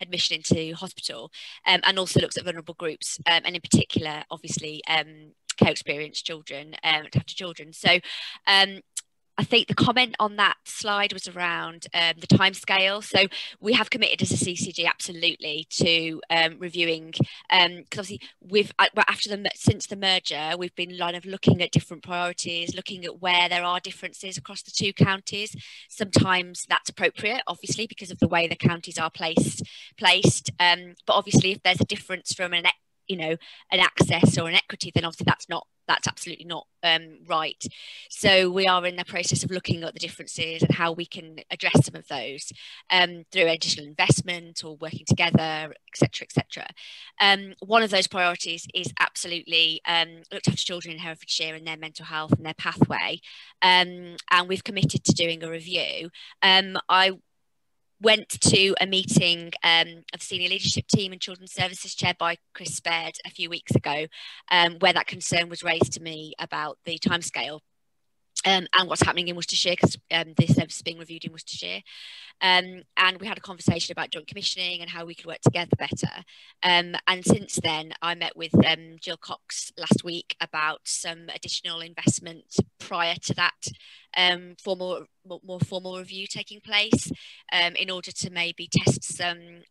admission into hospital, and also looks at vulnerable groups, and in particular, obviously, care experienced children, after children. So I think the comment on that slide was around the timescale. So we have committed as a CCG absolutely to reviewing, because obviously since the merger, we've been kind of looking at different priorities, looking at where there are differences across the two counties. Sometimes that's appropriate, obviously, because of the way the counties are placed. But obviously, if there's a difference from an access or an equity, then obviously that's absolutely not right. So we are in the process of looking at the differences and how we can address some of those through additional investment or working together, etc., etc. One of those priorities is absolutely looked after children in Herefordshire and their mental health and their pathway, and we've committed to doing a review. I went to a meeting of the senior leadership team and children's services chaired by Chris Spared a few weeks ago, where that concern was raised to me about the timescale and what's happening in Worcestershire, because the service is being reviewed in Worcestershire. And we had a conversation about joint commissioning and how we could work together better. And since then, I met with Jill Cox last week about some additional investment prior to that more formal review taking place, in order to maybe test some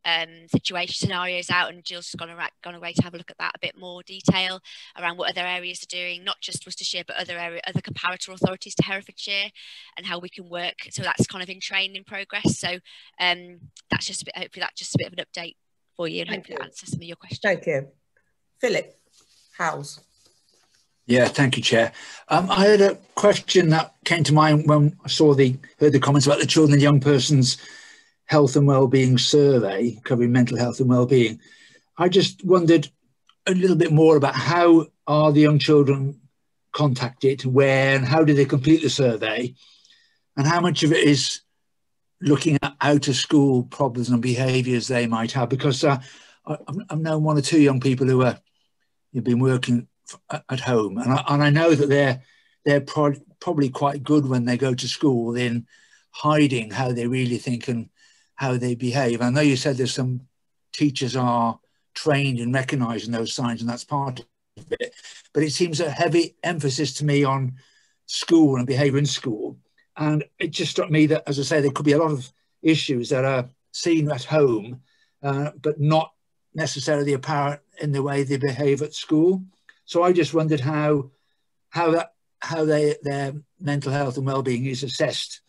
situation scenarios out. And Jill's gone away to have a look at that a bit more detail around what other areas are doing, not just Worcestershire, but other comparator authorities to Herefordshire, and how we can work. So that's kind of in training progress. So that's just a bit. Hopefully, that's just a bit of an update for you, and hopefully that answers some of your questions. Thank you, Philip Howes. Yeah, thank you, Chair. I had a question that came to mind when I heard the comments about the Children and Young Persons Health and Wellbeing Survey covering mental health and wellbeing. I just wondered a little bit more about how are the young children contacted, where, and how do they complete the survey, and how much of it is looking at out of school problems and behaviours they might have, because I've known one or two young people who have been working at home, and I know that they're probably quite good when they go to school in hiding how they really think and how they behave. I know you said there's some teachers are trained in recognising those signs, and that's part of it, but it seems a heavy emphasis to me on school and behaviour in school. And it just struck me that, as I say, there could be a lot of issues that are seen at home, but not necessarily apparent in the way they behave at school. So I just wondered how their mental health and well-being is assessed,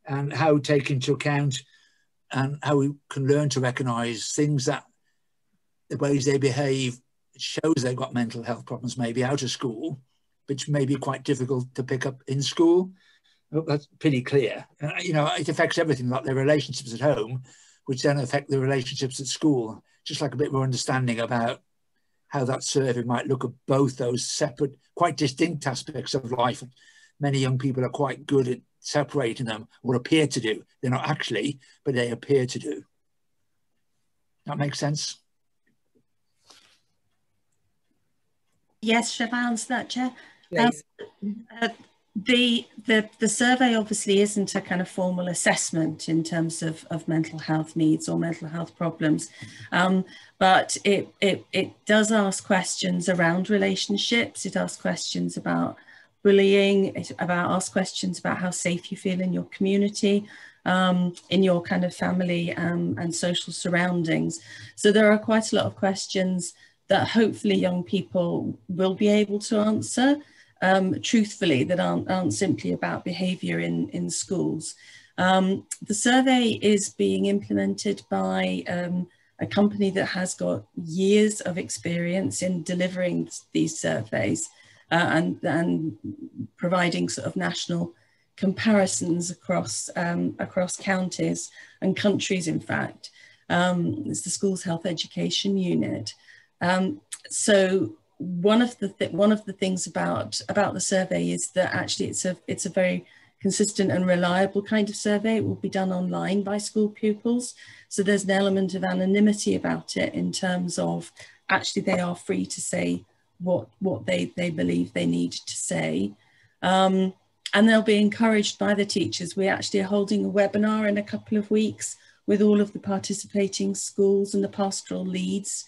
and how take into account, and how we can learn to recognise things that the ways they behave shows they've got mental health problems, maybe out of school, which may be quite difficult to pick up in school. I hope that's pretty clear. It affects everything, like their relationships at home, which then affect the relationships at school. Just like a bit more understanding about how that survey might look at both those separate, quite distinct aspects of life. Many young people are quite good at separating them, or appear to do. They're not actually, but they appear to do. That makes sense? Yes, shall I answer that, Chair? Please. The survey obviously isn't a kind of formal assessment in terms of mental health needs or mental health problems, but it does ask questions around relationships. It asks questions about bullying. It asks questions about how safe you feel in your community, in your kind of family and social surroundings. So there are quite a lot of questions that hopefully young people will be able to answer truthfully, that aren't simply about behaviour in schools. The survey is being implemented by a company that has got years of experience in delivering these surveys and providing sort of national comparisons across counties and countries, in fact. It's the Schools Health Education Unit. So one of the things about the survey is that actually it's a very consistent and reliable kind of survey. It will be done online by school pupils. So there's an element of anonymity about it in terms of actually they are free to say what they believe they need to say. And they'll be encouraged by the teachers. We actually are holding a webinar in a couple of weeks with all of the participating schools and the pastoral leads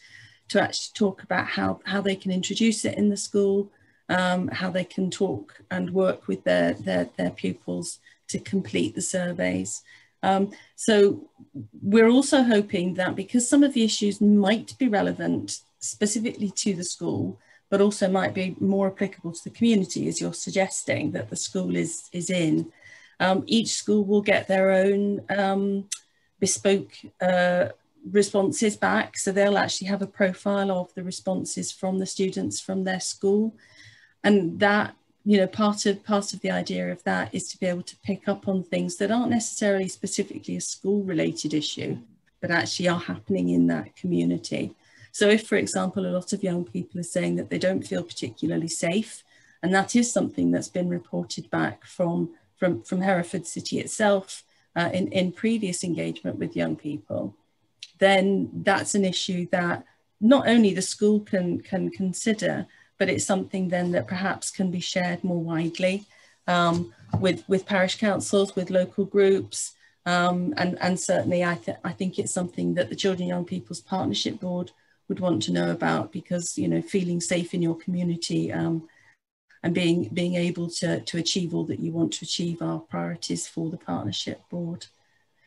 to actually talk about how they can introduce it in the school, how they can talk and work with their pupils to complete the surveys. So we're also hoping that because some of the issues might be relevant specifically to the school, but also might be more applicable to the community, as you're suggesting that the school is in, each school will get their own bespoke responses back. So they'll actually have a profile of the responses from the students from their school. And that, you know, part of the idea of that is to be able to pick up on things that aren't necessarily specifically a school related issue, but actually are happening in that community. So if, for example, a lot of young people are saying that they don't feel particularly safe, and that is something that's been reported back from Hereford City itself in previous engagement with young people, then that's an issue that not only the school can consider, but it's something then that perhaps can be shared more widely with parish councils, with local groups, and certainly I think it's something that the Children and Young People's Partnership Board would want to know about, because, you know, feeling safe in your community and being able to achieve all that you want to achieve are priorities for the Partnership Board.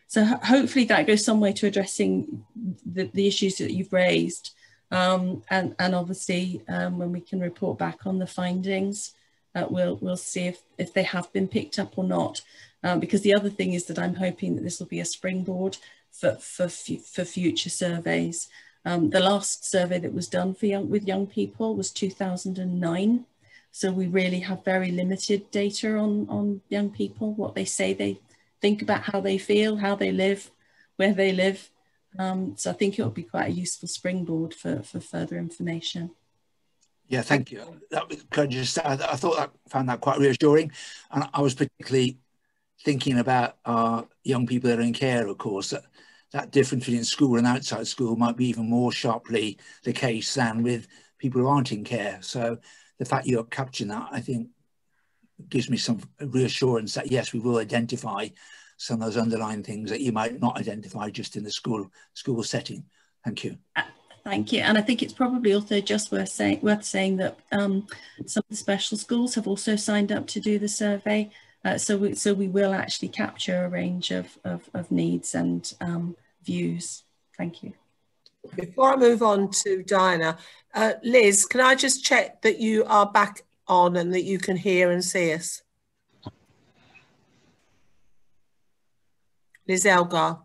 So hopefully that goes some way to addressing the issues that you've raised. And obviously when we can report back on the findings, we'll see if they have been picked up or not. Because the other thing is that I'm hoping that this will be a springboard for future surveys. The last survey that was done with young people was 2009. So we really have very limited data on young people, what they say they think about, how they feel, how they live, where they live. So I think it will be quite a useful springboard for further information. Yeah, thank you. I found that quite reassuring. And I was particularly thinking about young people that are in care, of course, that difference between school and outside school might be even more sharply the case than with people who aren't in care. So the fact you're capturing that, I think, gives me some reassurance that yes, we will identify some of those underlying things that you might not identify just in the school setting. Thank you. Thank you. And I think it's probably also just worth saying that some of the special schools have also signed up to do the survey. So we will actually capture a range of needs and views. Thank you. Before I move on to Diana, Liz, can I just check that you are back on and that you can hear and see us? Liz Elgar.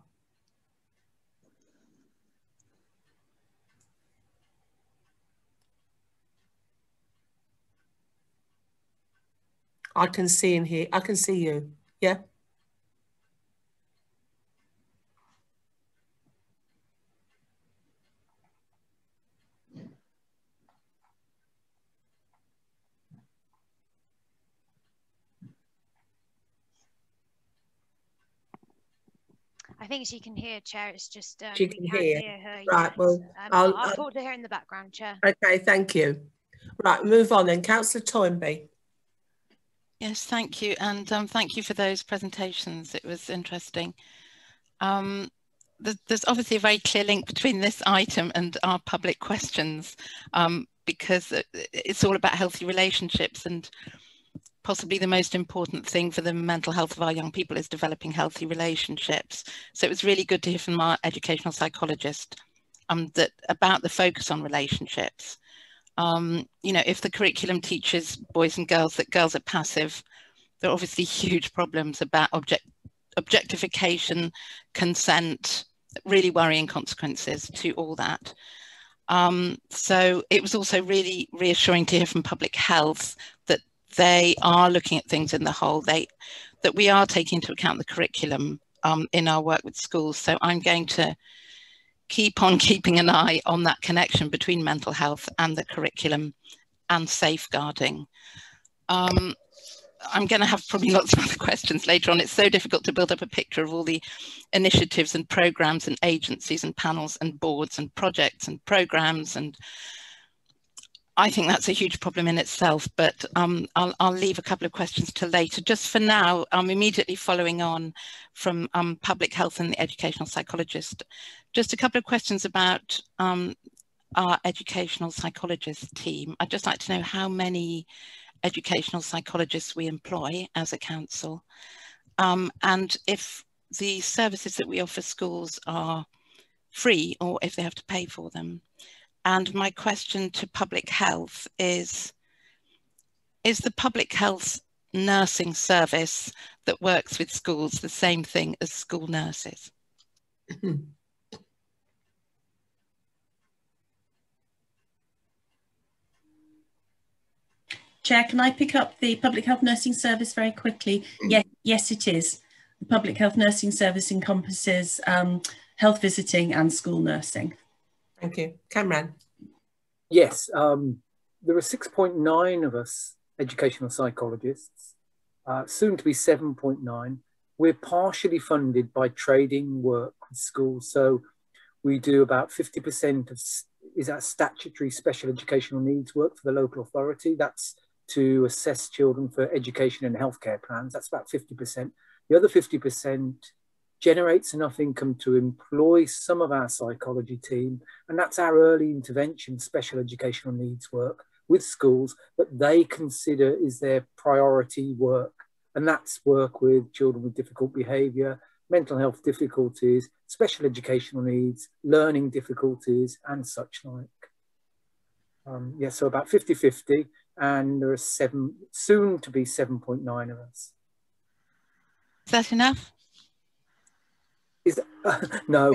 I can see and hear. I can see you. Yeah. I think she can hear, Chair. It's just She we can can't hear. hear her Right, yet. well, I'll talk to her in the background, Chair. Okay, thank you. Right, move on then. Councillor Toynbee. Yes, thank you. And thank you for those presentations. It was interesting. There's obviously a very clear link between this item and our public questions, because it's all about healthy relationships, and possibly the most important thing for the mental health of our young people is developing healthy relationships. So it was really good to hear from our educational psychologist that about the focus on relationships. You know, if the curriculum teaches boys and girls that girls are passive, there are obviously huge problems about objectification, consent, really worrying consequences to all that. So it was also really reassuring to hear from public health that they are looking at things in the whole, that we are taking into account the curriculum in our work with schools. So I'm going to keep on keeping an eye on that connection between mental health and the curriculum and safeguarding. I'm going to have probably lots of other questions later on. It's so difficult to build up a picture of all the initiatives and programs and agencies and panels and boards and projects and programs, and I think that's a huge problem in itself, but I'll leave a couple of questions till later. Just for now, immediately following on from public health and the educational psychologist, just a couple of questions about our educational psychologist team. I'd just like to know how many educational psychologists we employ as a council, and if the services that we offer schools are free or if they have to pay for them. And my question to public health is the public health nursing service that works with schools the same thing as school nurses? Chair, can I pick up the public health nursing service very quickly? Yes, it is. The public health nursing service encompasses health visiting and school nursing. Thank you. Cameron. Yes, there are 6.9 of us educational psychologists, soon to be 7.9. We're partially funded by trading work with schools. So we do about 50% of that statutory special educational needs work for the local authority. That's to assess children for education and healthcare plans. That's about 50%. The other 50% generates enough income to employ some of our psychology team, and that's our early intervention special educational needs work with schools that they consider is their priority work, and that's work with children with difficult behaviour, mental health difficulties, special educational needs, learning difficulties and such like. Yeah, so about 50-50, and there are soon to be 7.9 of us. Is that enough? No.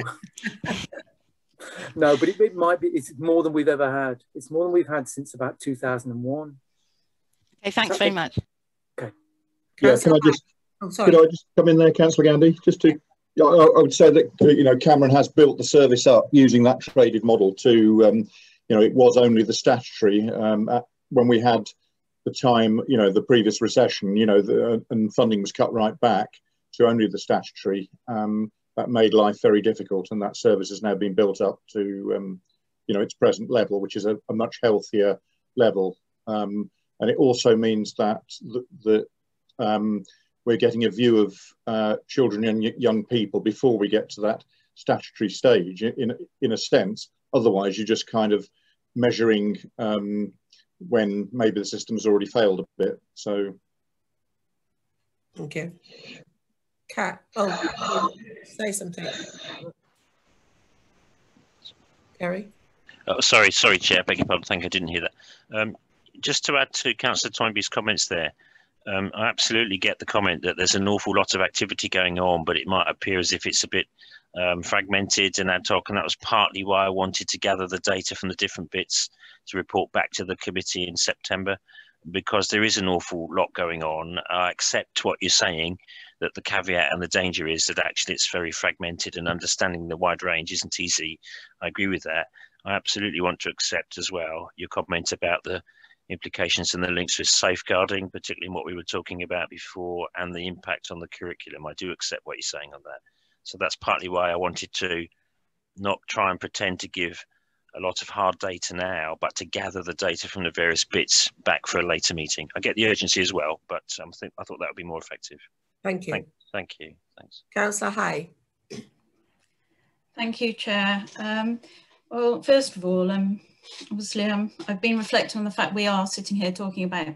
No, but it might be. It's more than we've ever had. It's more than we've had since about 2001. Okay, thanks very much. Okay. Yeah, can I just come in there, Councillor Gandy? Just to, I would say that, you know, Cameron has built the service up using that traded model to, you know, it was only the statutory when we had the time, you know, the previous recession, you know, and funding was cut right back to only the statutory. That made life very difficult, and that service has now been built up to, you know, its present level, which is a much healthier level. And it also means that we're getting a view of children and young people before we get to that statutory stage, in a sense. Otherwise, you're just kind of measuring when maybe the system's already failed a bit. So, okay. Kat, say something. Gary? Oh, sorry, Chair, beg your pardon. Thank you, I didn't hear that. Just to add to Councillor Toynbee's comments there, I absolutely get the comment that there's an awful lot of activity going on, but it might appear as if it's a bit fragmented and ad hoc, and that was partly why I wanted to gather the data from the different bits to report back to the committee in September, because there is an awful lot going on. I accept what you're saying, that the caveat and the danger is that actually it's very fragmented and understanding the wide range isn't easy. I agree with that. I absolutely want to accept as well your comment about the implications and the links with safeguarding, particularly what we were talking about before, and the impact on the curriculum. I do accept what you're saying on that. So that's partly why I wanted to not try and pretend to give a lot of hard data now, but to gather the data from the various bits back for a later meeting. I get the urgency as well, but I thought that would be more effective. Thank you. Thank you. Thanks. Councillor Hay. Thank you, Chair. Well, first of all, obviously I've been reflecting on the fact we are sitting here talking about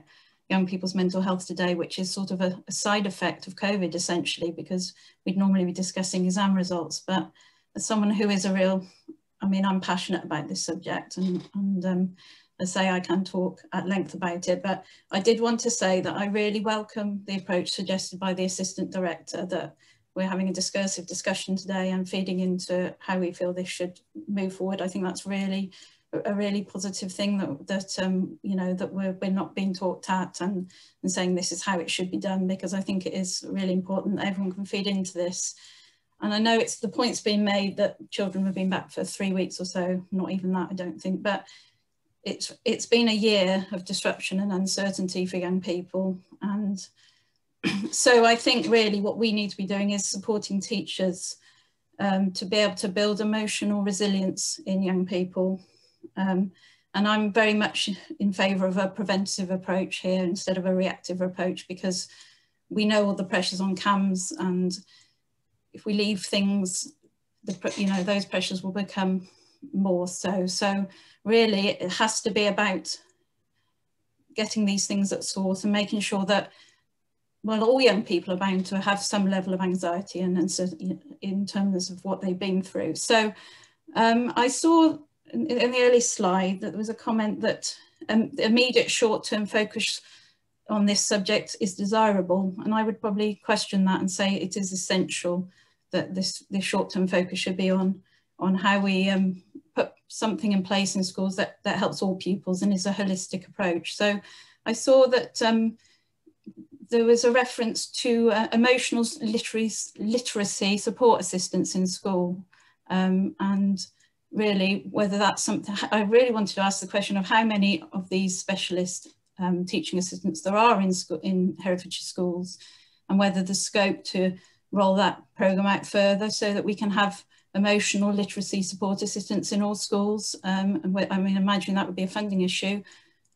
young people's mental health today, which is sort of a side effect of COVID, essentially, because we'd normally be discussing exam results. But as someone who is I'm passionate about this subject, and I say I can talk at length about it, but I did want to say that I really welcome the approach suggested by the Assistant Director, that we're having a discursive discussion today and feeding into how we feel this should move forward. I think that's really a really positive thing, that we're not being talked at and saying this is how it should be done, because I think it is really important that everyone can feed into this. And I know the point's been made that children have been back for 3 weeks or so, not even that, I don't think, but it's been a year of disruption and uncertainty for young people. And so I think really what we need to be doing is supporting teachers to be able to build emotional resilience in young people. And I'm very much in favour of a preventative approach here instead of a reactive approach, because we know all the pressures on CAMS, and if we leave things, those pressures will become more so. So really it has to be about getting these things at source and making sure that, well, all young people are bound to have some level of anxiety and uncertainty in terms of what they've been through. So I saw in the early slide that there was a comment that the immediate short-term focus on this subject is desirable, and I would probably question that and say it is essential that this short-term focus should be on how we put something in place in schools that helps all pupils and is a holistic approach. So I saw that there was a reference to emotional literacy support assistance in school, and really whether that's something, I really wanted to ask the question of how many of these specialist teaching assistants there are in Herefordshire schools, and whether there's scope to roll that programme out further so that we can have emotional literacy support assistance in all schools. Imagine that would be a funding issue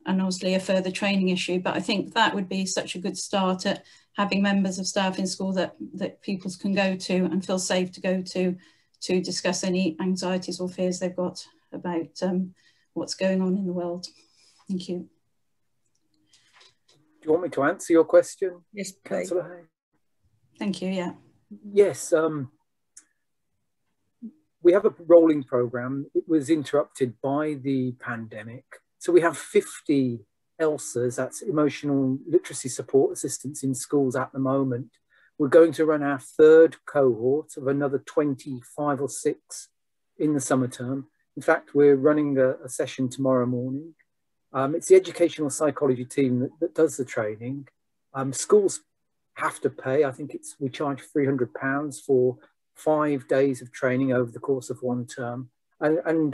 and obviously a further training issue, but I think that would be such a good start at having members of staff in school that pupils can go to and feel safe to go to discuss any anxieties or fears they've got about what's going on in the world. Thank you. Do you want me to answer your question? Yes, please. Councillor Hay? Thank you, yeah. Yes, we have a rolling programme. It was interrupted by the pandemic. So we have 50 ELSAs, that's emotional literacy support assistants in schools at the moment. We're going to run our third cohort of another 25 or 6 in the summer term. In fact, we're running a session tomorrow morning. It's the educational psychology team that does the training. Schools have to pay. I think we charge £300 for 5 days of training over the course of one term. And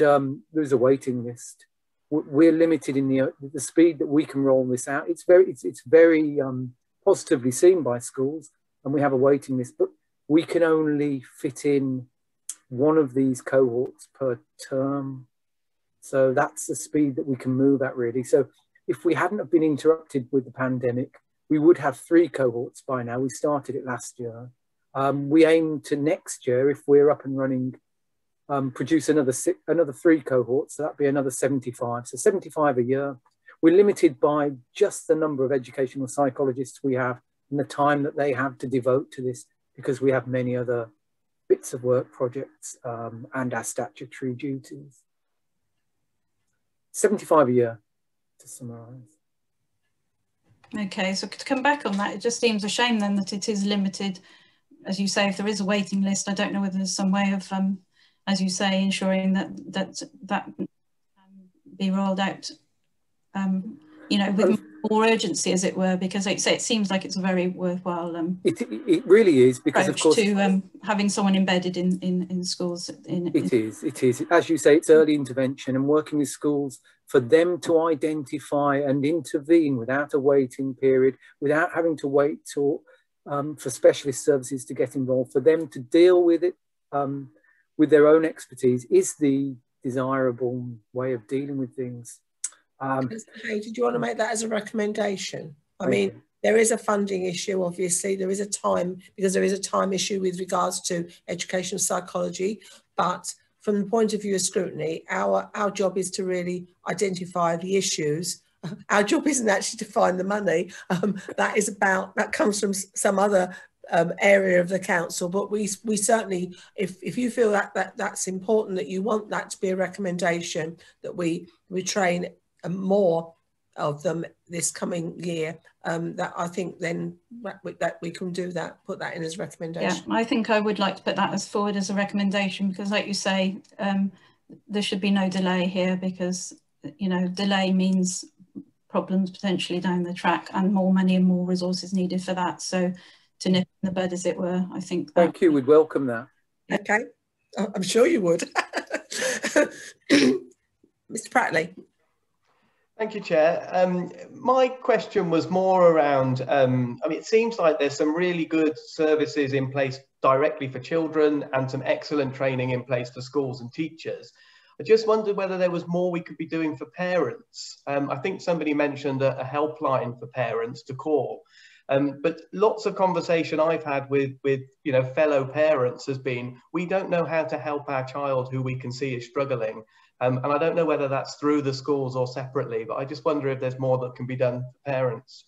there's a waiting list. We're limited in the speed that we can roll this out. It's very positively seen by schools, and we have a waiting list, but we can only fit in one of these cohorts per term. So that's the speed that we can move at, really. So if we hadn't have been interrupted with the pandemic, we would have 3 cohorts by now. We started it last year. We aim to next year, if we're up and running, produce another 3 cohorts. So that'd be another 75. So 75 a year. We're limited by just the number of educational psychologists we have and the time that they have to devote to this, because we have many other bits of work projects and our statutory duties. 75 a year, to summarise. Okay, so to come back on that, it just seems a shame then that it is limited. As you say, if there is a waiting list, I don't know whether there's some way of, as you say, ensuring that be rolled out, with more urgency, as it were, because it seems like it's a very worthwhile. It really is, because of course to having someone embedded in schools. It is. As you say, it's early intervention and working with schools for them to identify and intervene without a waiting period, without having to wait till for specialist services to get involved, for them to deal with it with their own expertise is the desirable way of dealing with things. Hey, did you want to make that as a recommendation? I mean, there is a funding issue, obviously. There is a time, because there is a time issue with regards to educational psychology. But from the point of view of scrutiny, our job is to really identify the issues. Our job isn't actually to find the money. That comes from some other area of the council. But we certainly, if you feel that's important, that you want that to be a recommendation, that we train more of them this coming year, that I think then that we can do that, put that in as recommendation. Yeah, I think I would like to put that forward as a recommendation, because like you say, there should be no delay here, because, you know, delay means problems potentially down the track and more money and more resources needed for that. So to nip in the bud, as it were, I think. Thank you, we'd welcome that. Okay, I'm sure you would. Mr. Prattley. Thank you, Chair. My question was more around, I mean, it seems like there's some really good services in place directly for children and some excellent training in place for schools and teachers. I just wondered whether there was more we could be doing for parents. I think somebody mentioned a helpline for parents to call. But lots of conversation I've had with you know, fellow parents has been, we don't know how to help our child who we can see is struggling. And I don't know whether that's through the schools or separately, but I just wonder if there's more that can be done for parents.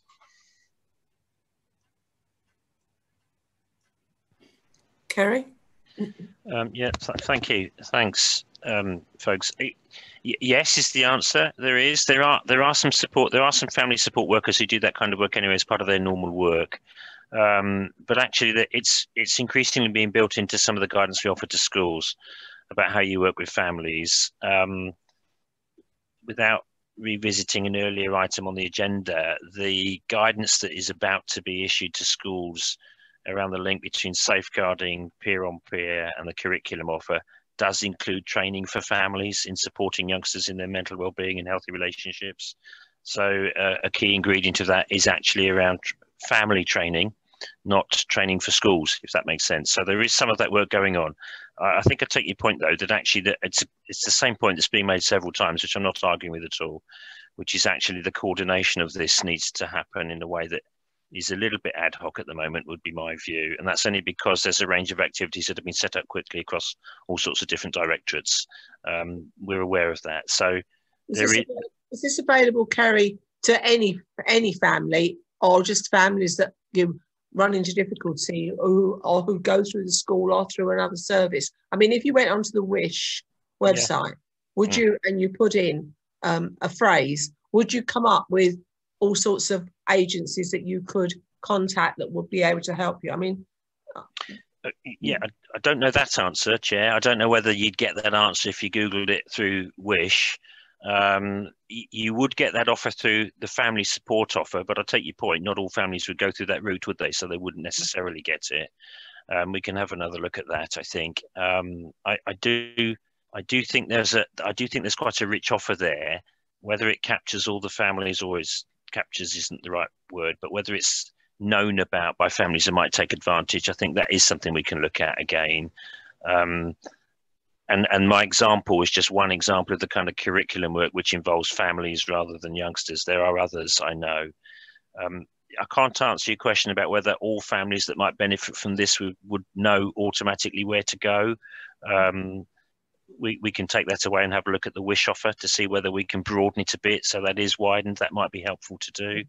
Kerry? Yeah, thank you. Thanks, folks. Yes is the answer. There are some support. There are some family support workers who do that kind of work anyway as part of their normal work. But actually, it's increasingly being built into some of the guidance we offer to schools about how you work with families. Without revisiting an earlier item on the agenda, the guidance that is about to be issued to schools around the link between safeguarding peer-on-peer and the curriculum offer does include training for families in supporting youngsters in their mental well-being and healthy relationships. So a key ingredient of that is actually around family training, not training for schools, if that makes sense. So there is some of that work going on. I think I take your point, though, that actually it's the same point that's being made several times, which I'm not arguing with at all, which is actually the coordination of this needs to happen in a way that is a little bit ad hoc at the moment, would be my view. And that's only because there's a range of activities that have been set up quickly across all sorts of different directorates. We're aware of that. So is this available, Kerry, to any family, or just families that run into difficulty or who go through the school or through another service? I mean, if you went onto the Wish website, would you, and you put in a phrase, would you come up with all sorts of agencies that you could contact that would be able to help you? I mean, yeah, I don't know that answer, Chair. I don't know whether you'd get that answer if you Googled it through Wish. You would get that offer through the family support offer, but I take your point, not all families would go through that route, would they? So they wouldn't necessarily get it. We can have another look at that, I think. I do think there's quite a rich offer there. Whether it captures all the families, or captures isn't the right word, but whether it's known about by families that might take advantage, I think that is something we can look at again. And my example is just one example of the kind of curriculum work which involves families rather than youngsters. There are others, I know. I can't answer your question about whether all families that might benefit from this would know automatically where to go. We can take that away and have a look at the Wish offer to see whether we can broaden it a bit so that is widened. That might be helpful to do.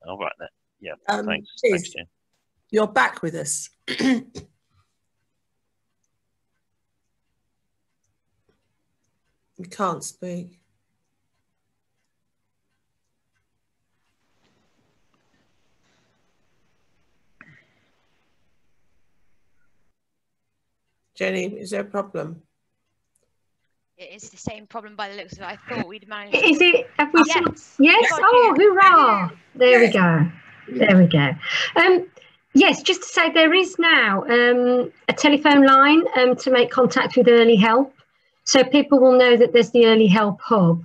I'll write that. Yeah, thanks. Thanks, Jen. You're back with us. You can't speak. Jenny, is there a problem? It is the same problem by the looks of it. I thought we'd managed. Is it? Have we yes. Yes. Oh, hurrah! There we go. There we go. Yes, just to say there is now a telephone line to make contact with early help. So people will know that there's the early help hub.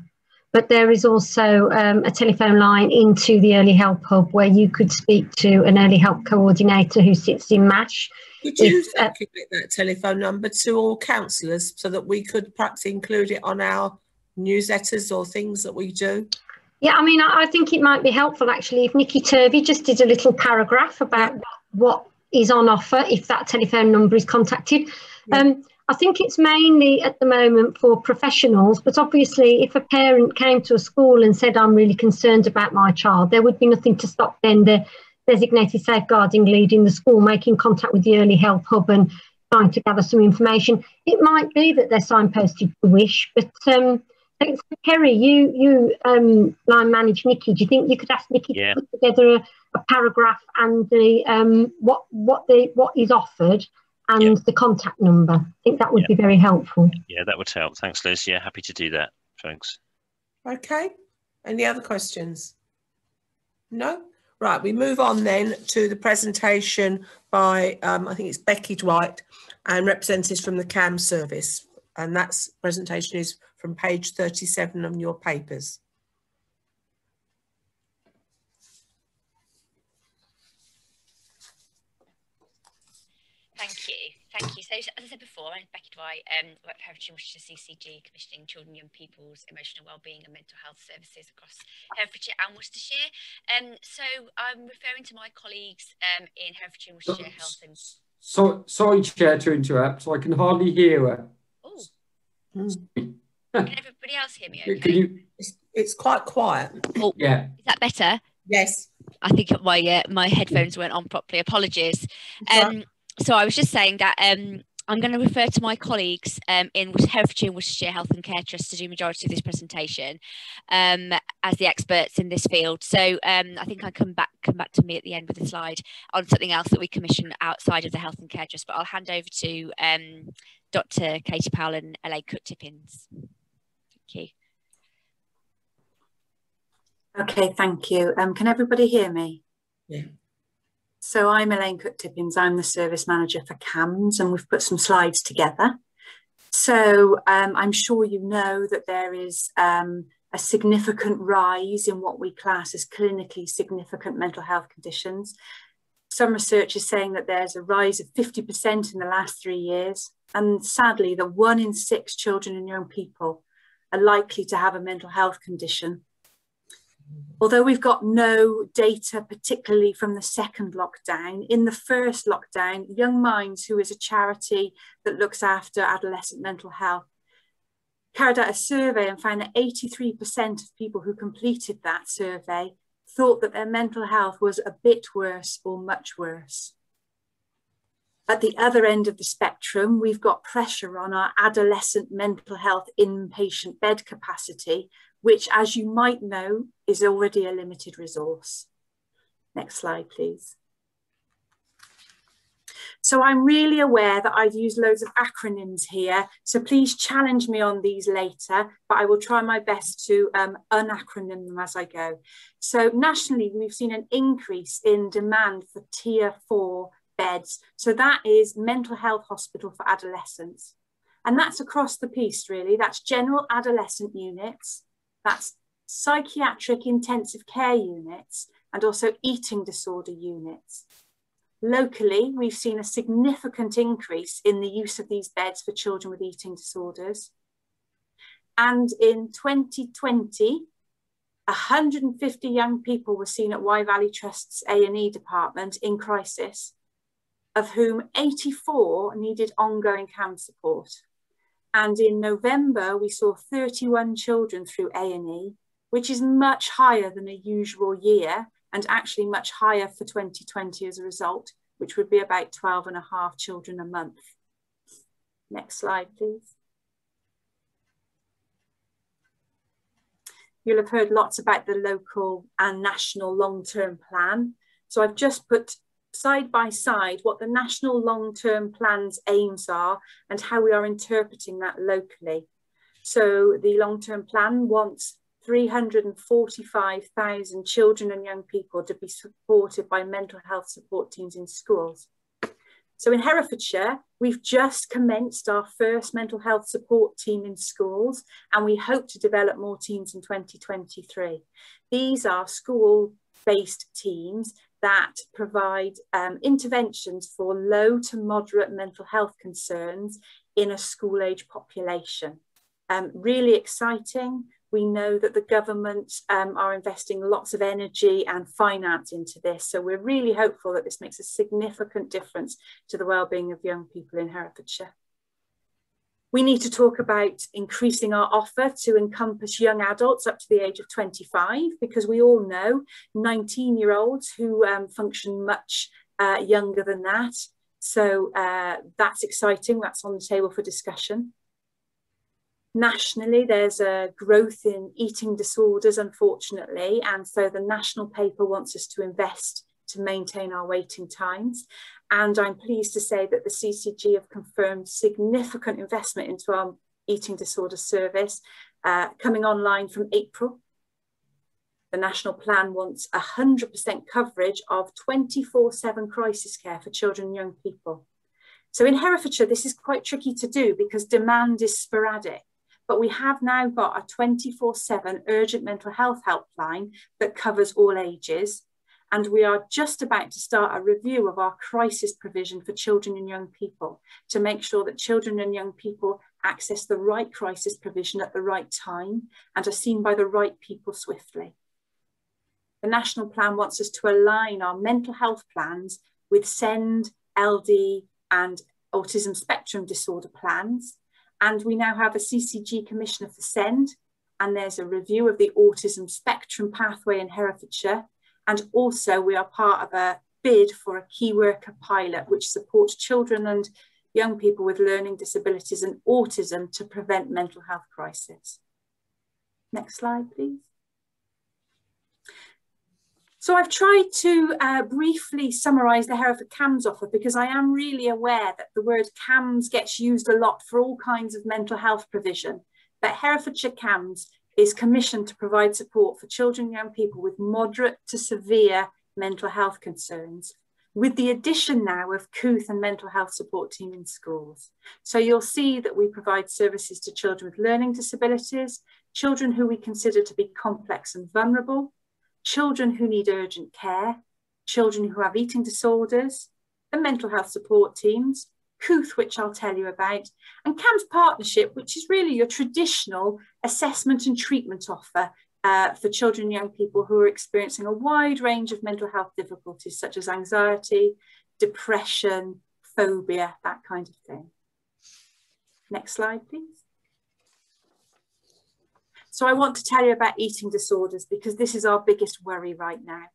but there is also a telephone line into the Early Help Hub where you could speak to an Early Help coordinator who sits in MASH. Could you circulate that telephone number to all councillors so that we could perhaps include it on our newsletters or things that we do? Yeah, I mean, I think it might be helpful actually if Nikki Turvey just did a little paragraph about what is on offer if that telephone number is contacted. I think it's mainly at the moment for professionals, but obviously if a parent came to a school and said, I'm really concerned about my child, there would be nothing to stop then the designated safeguarding lead in the school making contact with the Early Help Hub and trying to gather some information. It might be that they're signposted to WISH, but Kerry, you line manage Nikki. Do you think you could ask Nikki to put together a paragraph and the what is offered and the contact number? I think that would be very helpful. Yeah, that would help. Thanks, Liz. Yeah, happy to do that. Thanks. Okay. Any other questions? No? Right, we move on then to the presentation by, I think it's Becky Dwight and representatives from the CAM service. And that presentation is from page 37 on your papers. Thank you. Thank you. So, as I said before, I'm Becky Dwight, work for Herefordshire CCG, commissioning children and young people's emotional wellbeing and mental health services across Herefordshire and Worcestershire. So, I'm referring to my colleagues in Herefordshire and Worcestershire Health and... Sorry, Chair, to interrupt. So I can hardly hear her. Oh. Can everybody else hear me okay? Can you... It's quite quiet. Oh, yeah. Is that better? Yes. I think my headphones weren't on properly. Apologies. So I was just saying that I'm going to refer to my colleagues in Herefordshire and Worcestershire Health and Care Trust to do the majority of this presentation as the experts in this field. So I think I come back to me at the end with a slide on something else that we commission outside of the Health and Care Trust. But I'll hand over to Dr. Katie Powell and Elaine Cook-Tippins. Thank you. Okay, thank you. Can everybody hear me? Yeah. So I'm Elaine Cook-Tippins, I'm the service manager for CAMS, and we've put some slides together. So I'm sure you know that there is a significant rise in what we class as clinically significant mental health conditions. Some research is saying that there's a rise of 50% in the last 3 years, and sadly that 1 in 6 children and young people are likely to have a mental health condition. Although we've got no data, particularly from the second lockdown, in the first lockdown, Young Minds, who is a charity that looks after adolescent mental health, carried out a survey and found that 83% of people who completed that survey thought that their mental health was a bit worse or much worse. At the other end of the spectrum, we've got pressure on our adolescent mental health inpatient bed capacity, which, as you might know, is already a limited resource. Next slide, please. So I'm really aware that I've used loads of acronyms here, so please challenge me on these later, but I will try my best to unacronym them as I go. So nationally, we've seen an increase in demand for Tier 4 beds. So that is mental health hospital for adolescents. And that's across the piece, really. That's general adolescent units, that's psychiatric intensive care units, and also eating disorder units. Locally, we've seen a significant increase in the use of these beds for children with eating disorders. And in 2020, 150 young people were seen at Wye Valley Trust's A&E department in crisis, of whom 84 needed ongoing CAM support. And in November, we saw 31 children through A&E, which is much higher than a usual year, and actually much higher for 2020 as a result, which would be about 12.5 children a month. Next slide, please. You'll have heard lots about the local and national long-term plan. So I've just put side by side what the national long-term plan's aims are and how we are interpreting that locally. So the long-term plan wants 345,000 children and young people to be supported by mental health support teams in schools. So in Herefordshire, we've just commenced our first mental health support team in schools, and we hope to develop more teams in 2023. These are school-based teams that provide interventions for low to moderate mental health concerns in a school-age population. Really exciting. We know that the government are investing lots of energy and finance into this. So we're really hopeful that this makes a significant difference to the wellbeing of young people in Herefordshire. We need to talk about increasing our offer to encompass young adults up to the age of 25, because we all know 19-year-olds who function much younger than that. So that's exciting. That's on the table for discussion. Nationally, there's a growth in eating disorders, unfortunately, and so the national paper wants us to invest to maintain our waiting times. And I'm pleased to say that the CCG have confirmed significant investment into our eating disorder service coming online from April. The national plan wants 100% coverage of 24/7 crisis care for children and young people. So in Herefordshire, this is quite tricky to do because demand is sporadic. But we have now got a 24/7 urgent mental health helpline that covers all ages. And we are just about to start a review of our crisis provision for children and young people to make sure that children and young people access the right crisis provision at the right time and are seen by the right people swiftly. The national plan wants us to align our mental health plans with SEND, LD and autism spectrum disorder plans. And we now have a CCG commissioner for SEND, and there's a review of the autism spectrum pathway in Herefordshire. And also we are part of a bid for a key worker pilot, which supports children and young people with learning disabilities and autism to prevent mental health crisis. Next slide, please. So I've tried to briefly summarise the Hereford CAMHS offer because I am really aware that the word CAMHS gets used a lot for all kinds of mental health provision. But Herefordshire CAMHS is commissioned to provide support for children and young people with moderate to severe mental health concerns, with the addition now of COOTH and mental health support team in schools. So you'll see that we provide services to children with learning disabilities, children who we consider to be complex and vulnerable, children who need urgent care, children who have eating disorders, the mental health support teams, COOTH, which I'll tell you about, and CAMHS Partnership, which is really your traditional assessment and treatment offer for children and young people who are experiencing a wide range of mental health difficulties, such as anxiety, depression, phobia, that kind of thing. Next slide, please. So I want to tell you about eating disorders because this is our biggest worry right now.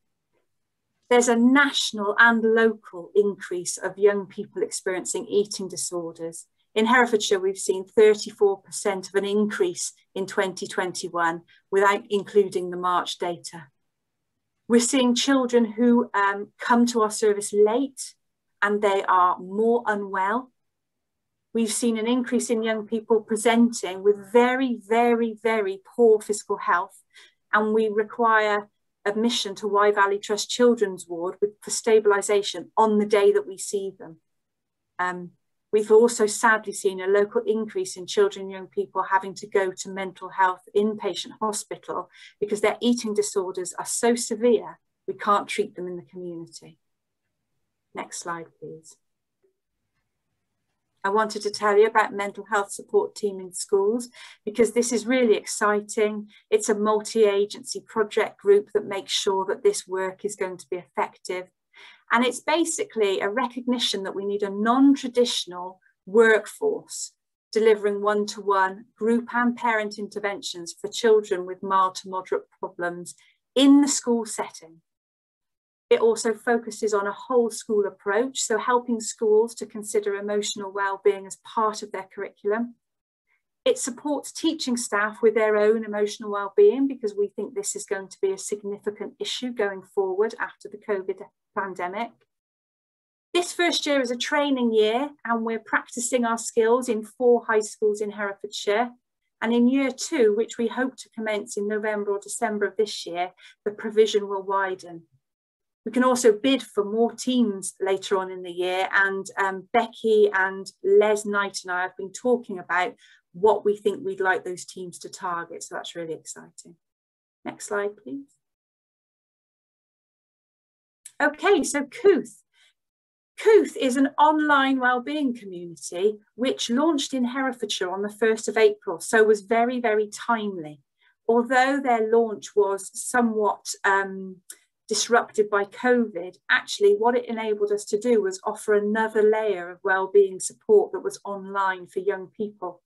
There's a national and local increase of young people experiencing eating disorders. In Herefordshire, we've seen 34% of an increase in 2021 without including the March data. We're seeing children who come to our service late and they are more unwell. We've seen an increase in young people presenting with very, very, very poor physical health, and we require admission to Wye Valley Trust Children's Ward for stabilisation on the day that we see them. We've also sadly seen a local increase in children and young people having to go to mental health inpatient hospital because their eating disorders are so severe we can't treat them in the community. Next slide, please. I wanted to tell you about mental health support team in schools because this is really exciting. It's a multi-agency project group that makes sure that this work is going to be effective. And it's basically a recognition that we need a non-traditional workforce delivering one-to-one group and parent interventions for children with mild to moderate problems in the school setting. It also focuses on a whole school approach, so helping schools to consider emotional well-being as part of their curriculum. It supports teaching staff with their own emotional well-being because we think this is going to be a significant issue going forward after the COVID pandemic. This first year is a training year and we're practicing our skills in 4 high schools in Herefordshire. And in year 2, which we hope to commence in November or December of this year, the provision will widen. We can also bid for more teams later on in the year, and Becky and Les Knight and I have been talking about what we think we'd like those teams to target, so that's really exciting. Next slide, please. Okay, so Cooth. Cooth is an online wellbeing community which launched in Herefordshire on the 1st of April, so was very, very timely. Although their launch was somewhat disrupted by COVID, actually what it enabled us to do was offer another layer of wellbeing support that was online for young people.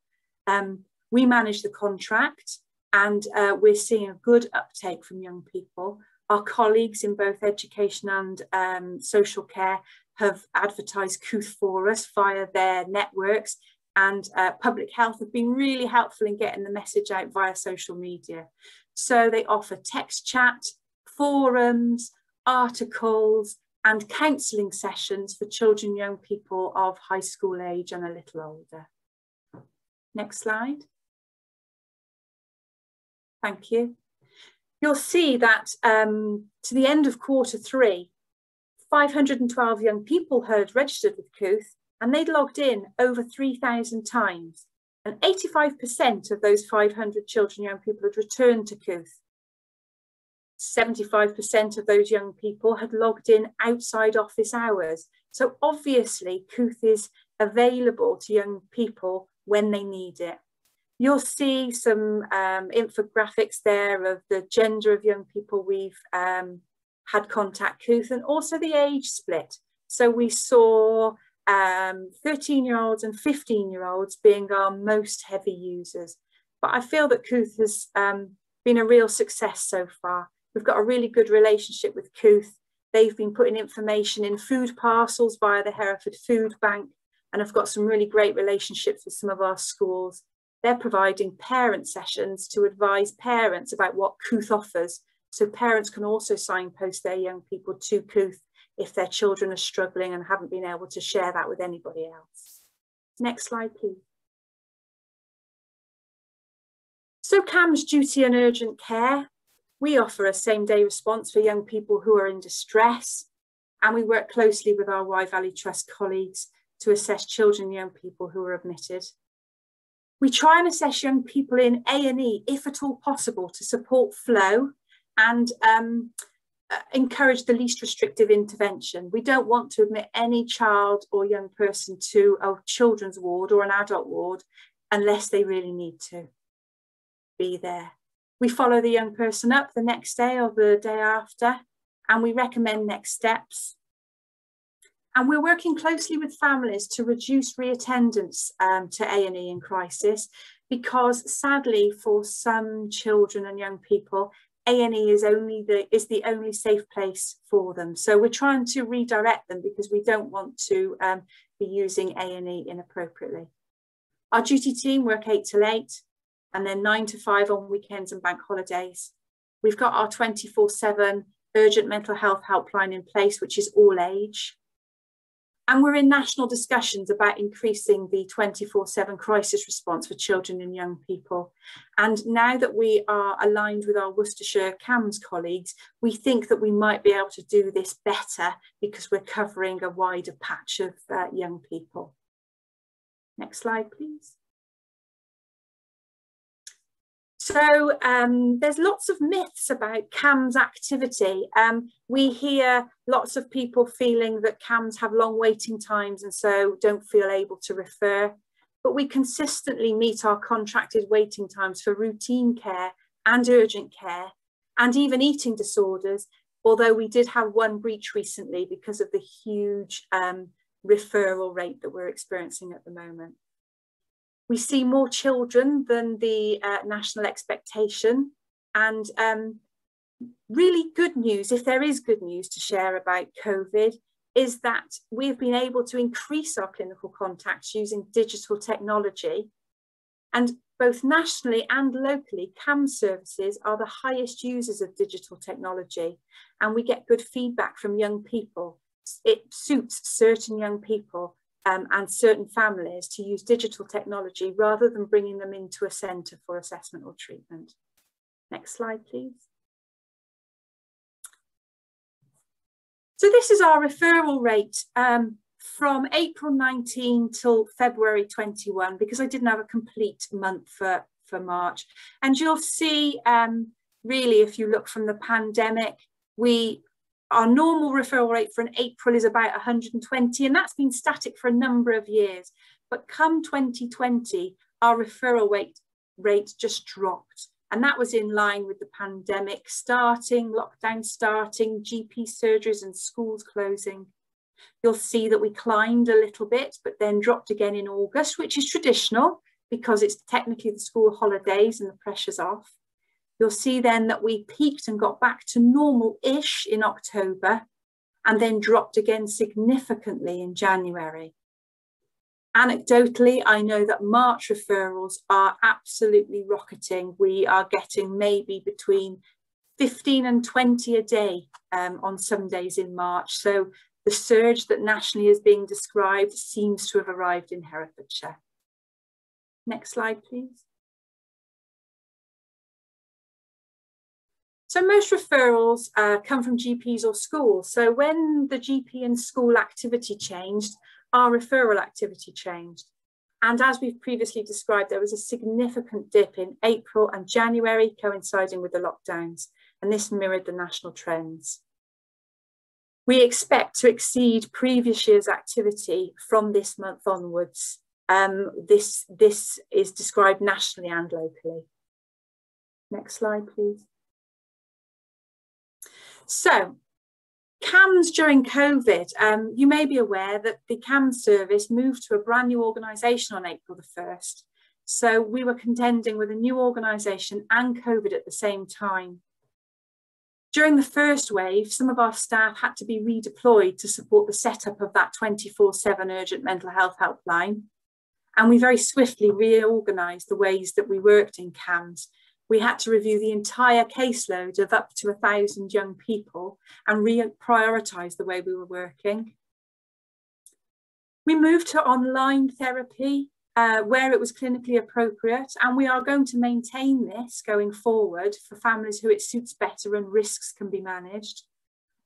We manage the contract, and we're seeing a good uptake from young people. Our colleagues in both education and social care have advertised Cooth for us via their networks, and public health have been really helpful in getting the message out via social media. So they offer text chat, forums, articles, and counselling sessions for children and young people of high school age and a little older. Next slide. Thank you. You'll see that to the end of Q3, 512 young people had registered with Cooth, and they'd logged in over 3,000 times. And 85% of those 500 children and young people had returned to Cooth. 75% of those young people had logged in outside office hours. So obviously Cooth is available to young people when they need it. You'll see some infographics there of the gender of young people we've had contact Cooth, and also the age split. So we saw 13-year-olds and 15-year-olds being our most heavy users. But I feel that Cooth has been a real success so far. We've got a really good relationship with Cooth. They've been putting information in food parcels via the Hereford Food Bank, and have got some really great relationships with some of our schools. They're providing parent sessions to advise parents about what Cooth offers, so parents can also signpost their young people to Cooth if their children are struggling and haven't been able to share that with anybody else. Next slide, please. So CAM's duty and urgent care. We offer a same-day response for young people who are in distress, and we work closely with our Wye Valley Trust colleagues to assess children and young people who are admitted. We try and assess young people in A&E, if at all possible, to support flow and encourage the least restrictive intervention. We don't want to admit any child or young person to a children's ward or an adult ward unless they really need to be there. We follow the young person up the next day or the day after, and we recommend next steps. And we're working closely with families to reduce reattendance to A&E in crisis, because sadly for some children and young people, A&E is the only safe place for them. So we're trying to redirect them, because we don't want to be using A&E inappropriately. Our duty team work 8 till 8, and then 9 to 5 on weekends and bank holidays. We've got our 24/7 urgent mental health helpline in place, which is all age. And we're in national discussions about increasing the 24/7 crisis response for children and young people. And now that we are aligned with our Worcestershire CAMS colleagues, we think that we might be able to do this better, because we're covering a wider patch of young people. Next slide, please. So there's lots of myths about CAMS activity. We hear lots of people feeling that CAMS have long waiting times and so don't feel able to refer. But we consistently meet our contracted waiting times for routine care and urgent care, and even eating disorders, although we did have one breach recently because of the huge referral rate that we're experiencing at the moment. We see more children than the national expectation, and really good news, if there is good news to share about COVID, is that we've been able to increase our clinical contacts using digital technology. And both nationally and locally, CAMS services are the highest users of digital technology, and we get good feedback from young people. It suits certain young people and certain families to use digital technology rather than bringing them into a centre for assessment or treatment. Next slide, please. So this is our referral rate from April 19 till February 21, because I didn't have a complete month for March. And you'll see, really, if you look from the pandemic, our normal referral rate for an April is about 120, and that's been static for a number of years. But come 2020, our referral rate just dropped. And that was in line with the pandemic starting, lockdown starting, GP surgeries and schools closing. You'll see that we climbed a little bit, but then dropped again in August, which is traditional because it's technically the school holidays and the pressure's off. You'll see then that we peaked and got back to normal-ish in October and then dropped again significantly in January. Anecdotally, I know that March referrals are absolutely rocketing. We are getting maybe between 15 and 20 a day on some days in March. So the surge that nationally is being described seems to have arrived in Herefordshire. Next slide, please. So most referrals come from GPs or schools. So when the GP and school activity changed, our referral activity changed. And as we've previously described, there was a significant dip in April and January coinciding with the lockdowns, and this mirrored the national trends. We expect to exceed previous year's activity from this month onwards. This is described nationally and locally. Next slide, please. So, CAMS during COVID, you may be aware that the CAMS service moved to a brand new organisation on April the 1st. So we were contending with a new organisation and COVID at the same time. During the first wave, some of our staff had to be redeployed to support the setup of that 24/7 urgent mental health helpline. And we very swiftly reorganised the ways that we worked in CAMS. We had to review the entire caseload of up to 1,000 young people and reprioritise the way we were working. We moved to online therapy where it was clinically appropriate, and we are going to maintain this going forward for families who it suits better and risks can be managed.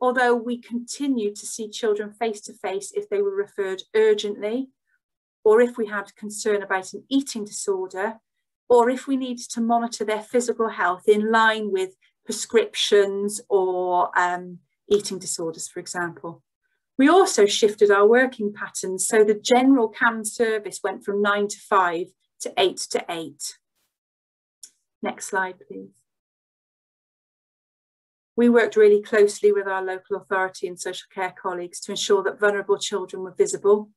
Although we continue to see children face-to-face if they were referred urgently, or if we had concern about an eating disorder, or if we needed to monitor their physical health in line with prescriptions or eating disorders, for example. We also shifted our working patterns, so the general CAMS service went from 9 to 5 to 8 to 8. Next slide, please. We worked really closely with our local authority and social care colleagues to ensure that vulnerable children were visible.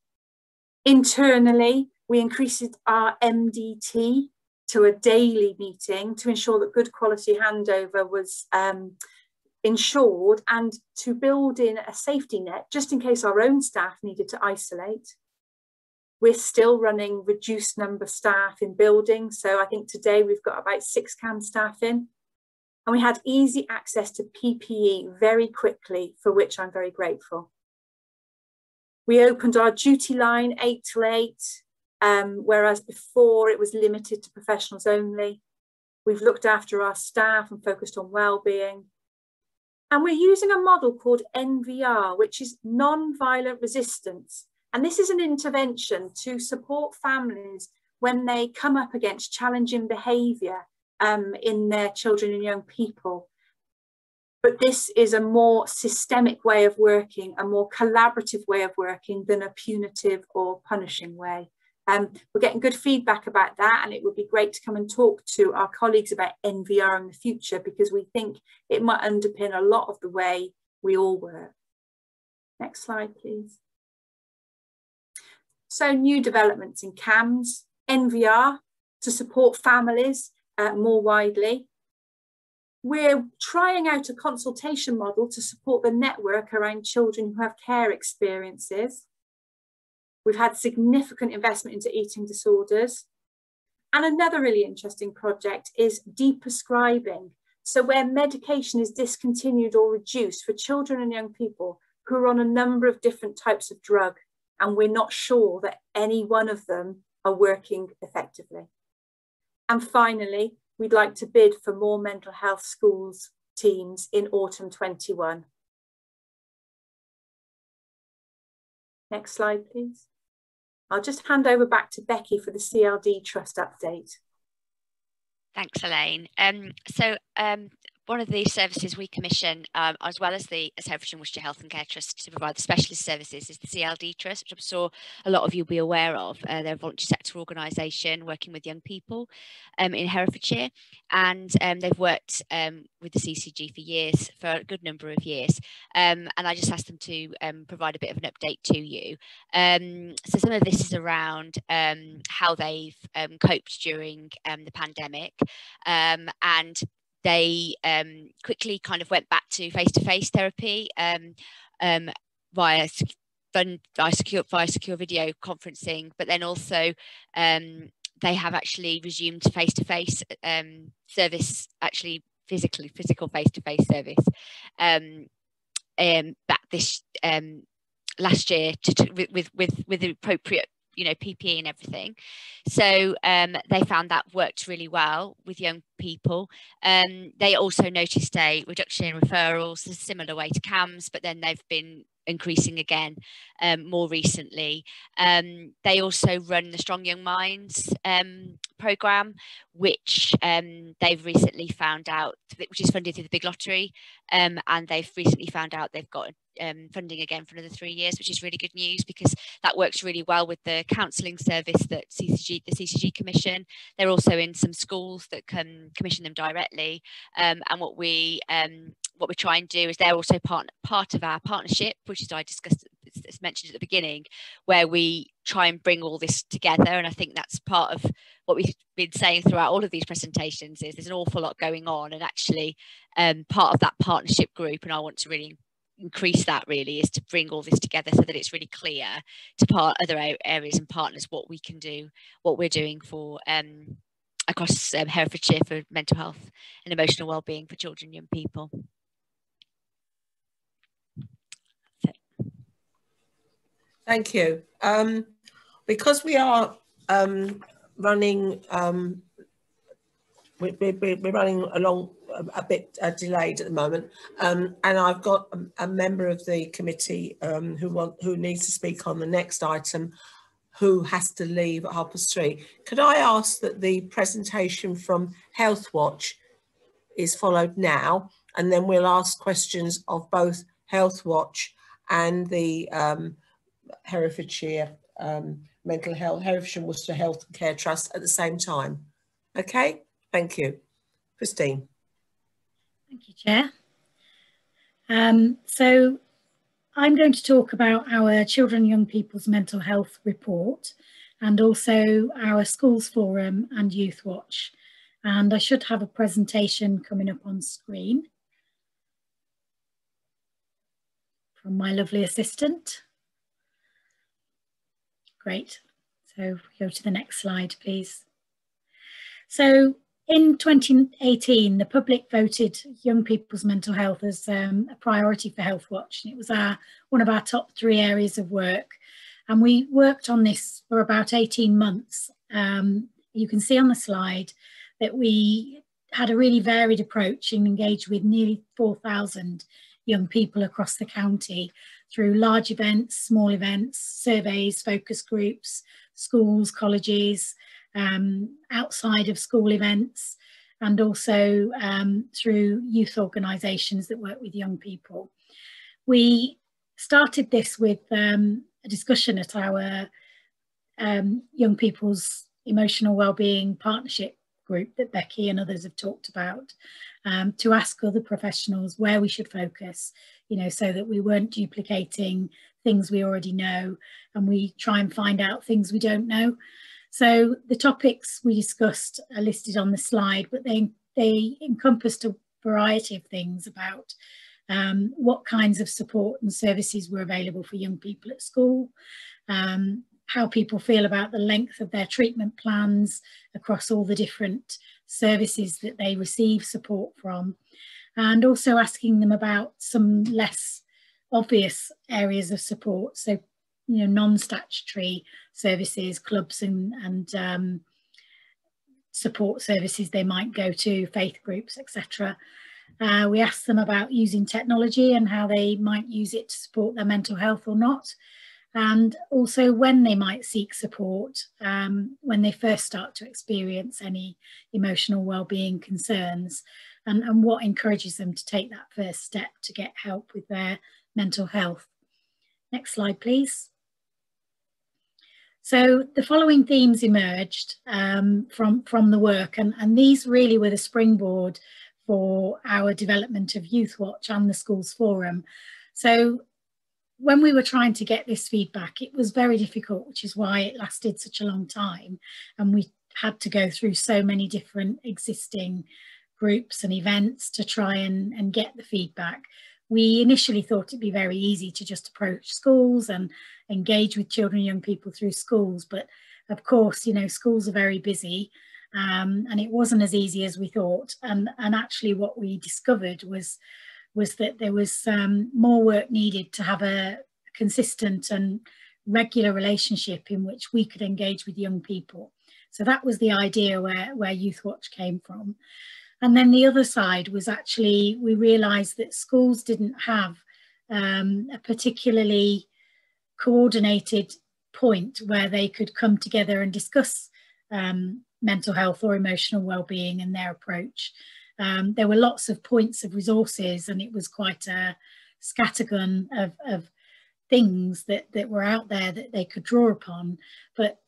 Internally, we increased our MDT to a daily meeting to ensure that good quality handover was ensured and to build in a safety net just in case our own staff needed to isolate. We're still running reduced number staff in buildings, so I think today we've got about 6 CAMS staff in, and we had easy access to PPE very quickly, for which I'm very grateful. We opened our duty line 8 till 8, whereas before it was limited to professionals only. We've looked after our staff and focused on well-being. And we're using a model called NVR, which is non-violent resistance. And this is an intervention to support families when they come up against challenging behaviour in their children and young people. But this is a more systemic way of working, a more collaborative way of working than a punitive or punishing way. We're getting good feedback about that, and it would be great to come and talk to our colleagues about NVR in the future, because we think it might underpin a lot of the way we all work. Next slide, please. So new developments in CAMS, NVR to support families more widely. We're trying out a consultation model to support the network around children who have care experiences. We've had significant investment into eating disorders. And another really interesting project is deprescribing. So where medication is discontinued or reduced for children and young people who are on a number of different types of drug, and we're not sure that any one of them are working effectively. And finally, we'd like to bid for more mental health schools teams in autumn 21. Next slide, please. I'll just hand over back to Becky for the CLD Trust update. Thanks, Elaine. One of the services we commission, as well as Herefordshire and Worcestershire Health and Care Trust to provide the specialist services, is the Cld Trust, which I'm sure a lot of you will be aware of. They're a voluntary sector organisation working with young people in Herefordshire, and they've worked with the CCG for years, for a good number of years. And I just asked them to provide a bit of an update to you. So some of this is around how they've coped during the pandemic, and they quickly kind of went back to face-to-face therapy via secure video conferencing, but then also they have actually resumed face-to-face service, actually physical face-to-face service back this last year with the appropriate PPE and everything. So they found that worked really well with young people. They also noticed a reduction in referrals, a similar way to CAMS, but then they've been increasing again more recently. They also run the Strong Young Minds programme, which they've recently found out, which is funded through the Big Lottery, and they've recently found out they've got funding again for another 3 years, which is really good news, because that works really well with the counselling service that the CCG commission. They're also in some schools that can commission them directly, and what we try and do is they're also part of our partnership, which is I discussed, as mentioned at the beginning, where we try and bring all this together. And I think that's part of what we've been saying throughout all of these presentations, is there's an awful lot going on, and actually part of that partnership group, and I want to really increase that, really, is to bring all this together so that it's really clear to other areas and partners what we can do, what we're doing for across Herefordshire for mental health and emotional well-being for children and young people. Thank you. Because we are running, we're running along a bit delayed at the moment, and I've got a member of the committee who needs to speak on the next item, who has to leave at 3:30. Could I ask that the presentation from Healthwatch is followed now, and then we'll ask questions of both Healthwatch and the Herefordshire Mental Health, Herefordshire and Worcestershire Health and Care Trust at the same time. Okay, thank you. Christine. Thank you, Chair. So I'm going to talk about our Children and Young People's Mental Health Report, and also our Schools Forum and Youth Watch. And I should have a presentation coming up on screen from my lovely assistant. Great. So go to the next slide, please. So in 2018, the public voted young people's mental health as a priority for Healthwatch. And it was one of our top 3 areas of work. And we worked on this for about 18 months. You can see on the slide that we had a really varied approach and engaged with nearly 4,000 young people across the county through large events, small events, surveys, focus groups, schools, colleges, outside of school events, and also through youth organisations that work with young people. We started this with a discussion at our Young People's Emotional Wellbeing Partnership group that Becky and others have talked about, to ask other professionals where we should focus, so that we weren't duplicating things we already know, and we try and find out things we don't know. So the topics we discussed are listed on the slide, but they encompassed a variety of things about what kinds of support and services were available for young people at school, how people feel about the length of their treatment plans across all the different services that they receive support from, and also asking them about some less obvious areas of support. So, non-statutory services, clubs and support services they might go to, faith groups, etc. We asked them about using technology and how they might use it to support their mental health or not. and also when they might seek support when they first start to experience any emotional well-being concerns, and what encourages them to take that first step to get help with their mental health. Next slide, please. So the following themes emerged from the work, and these really were the springboard for our development of Youthwatch and the Schools Forum. So when we were trying to get this feedback, it was very difficult, which is why it lasted such a long time. And we had to go through so many different existing groups and events to try and get the feedback. We initially thought it'd be very easy to just approach schools and engage with children and young people through schools. But of course, you know, schools are very busy, and it wasn't as easy as we thought. And actually what we discovered was that there was more work needed to have a consistent and regular relationship in which we could engage with young people. So that was the idea where Youthwatch came from. And then the other side was actually, we realised that schools didn't have a particularly coordinated point where they could come together and discuss mental health or emotional well-being and their approach. There were lots of points of resources, and it was quite a scattergun of things that were out there that they could draw upon. But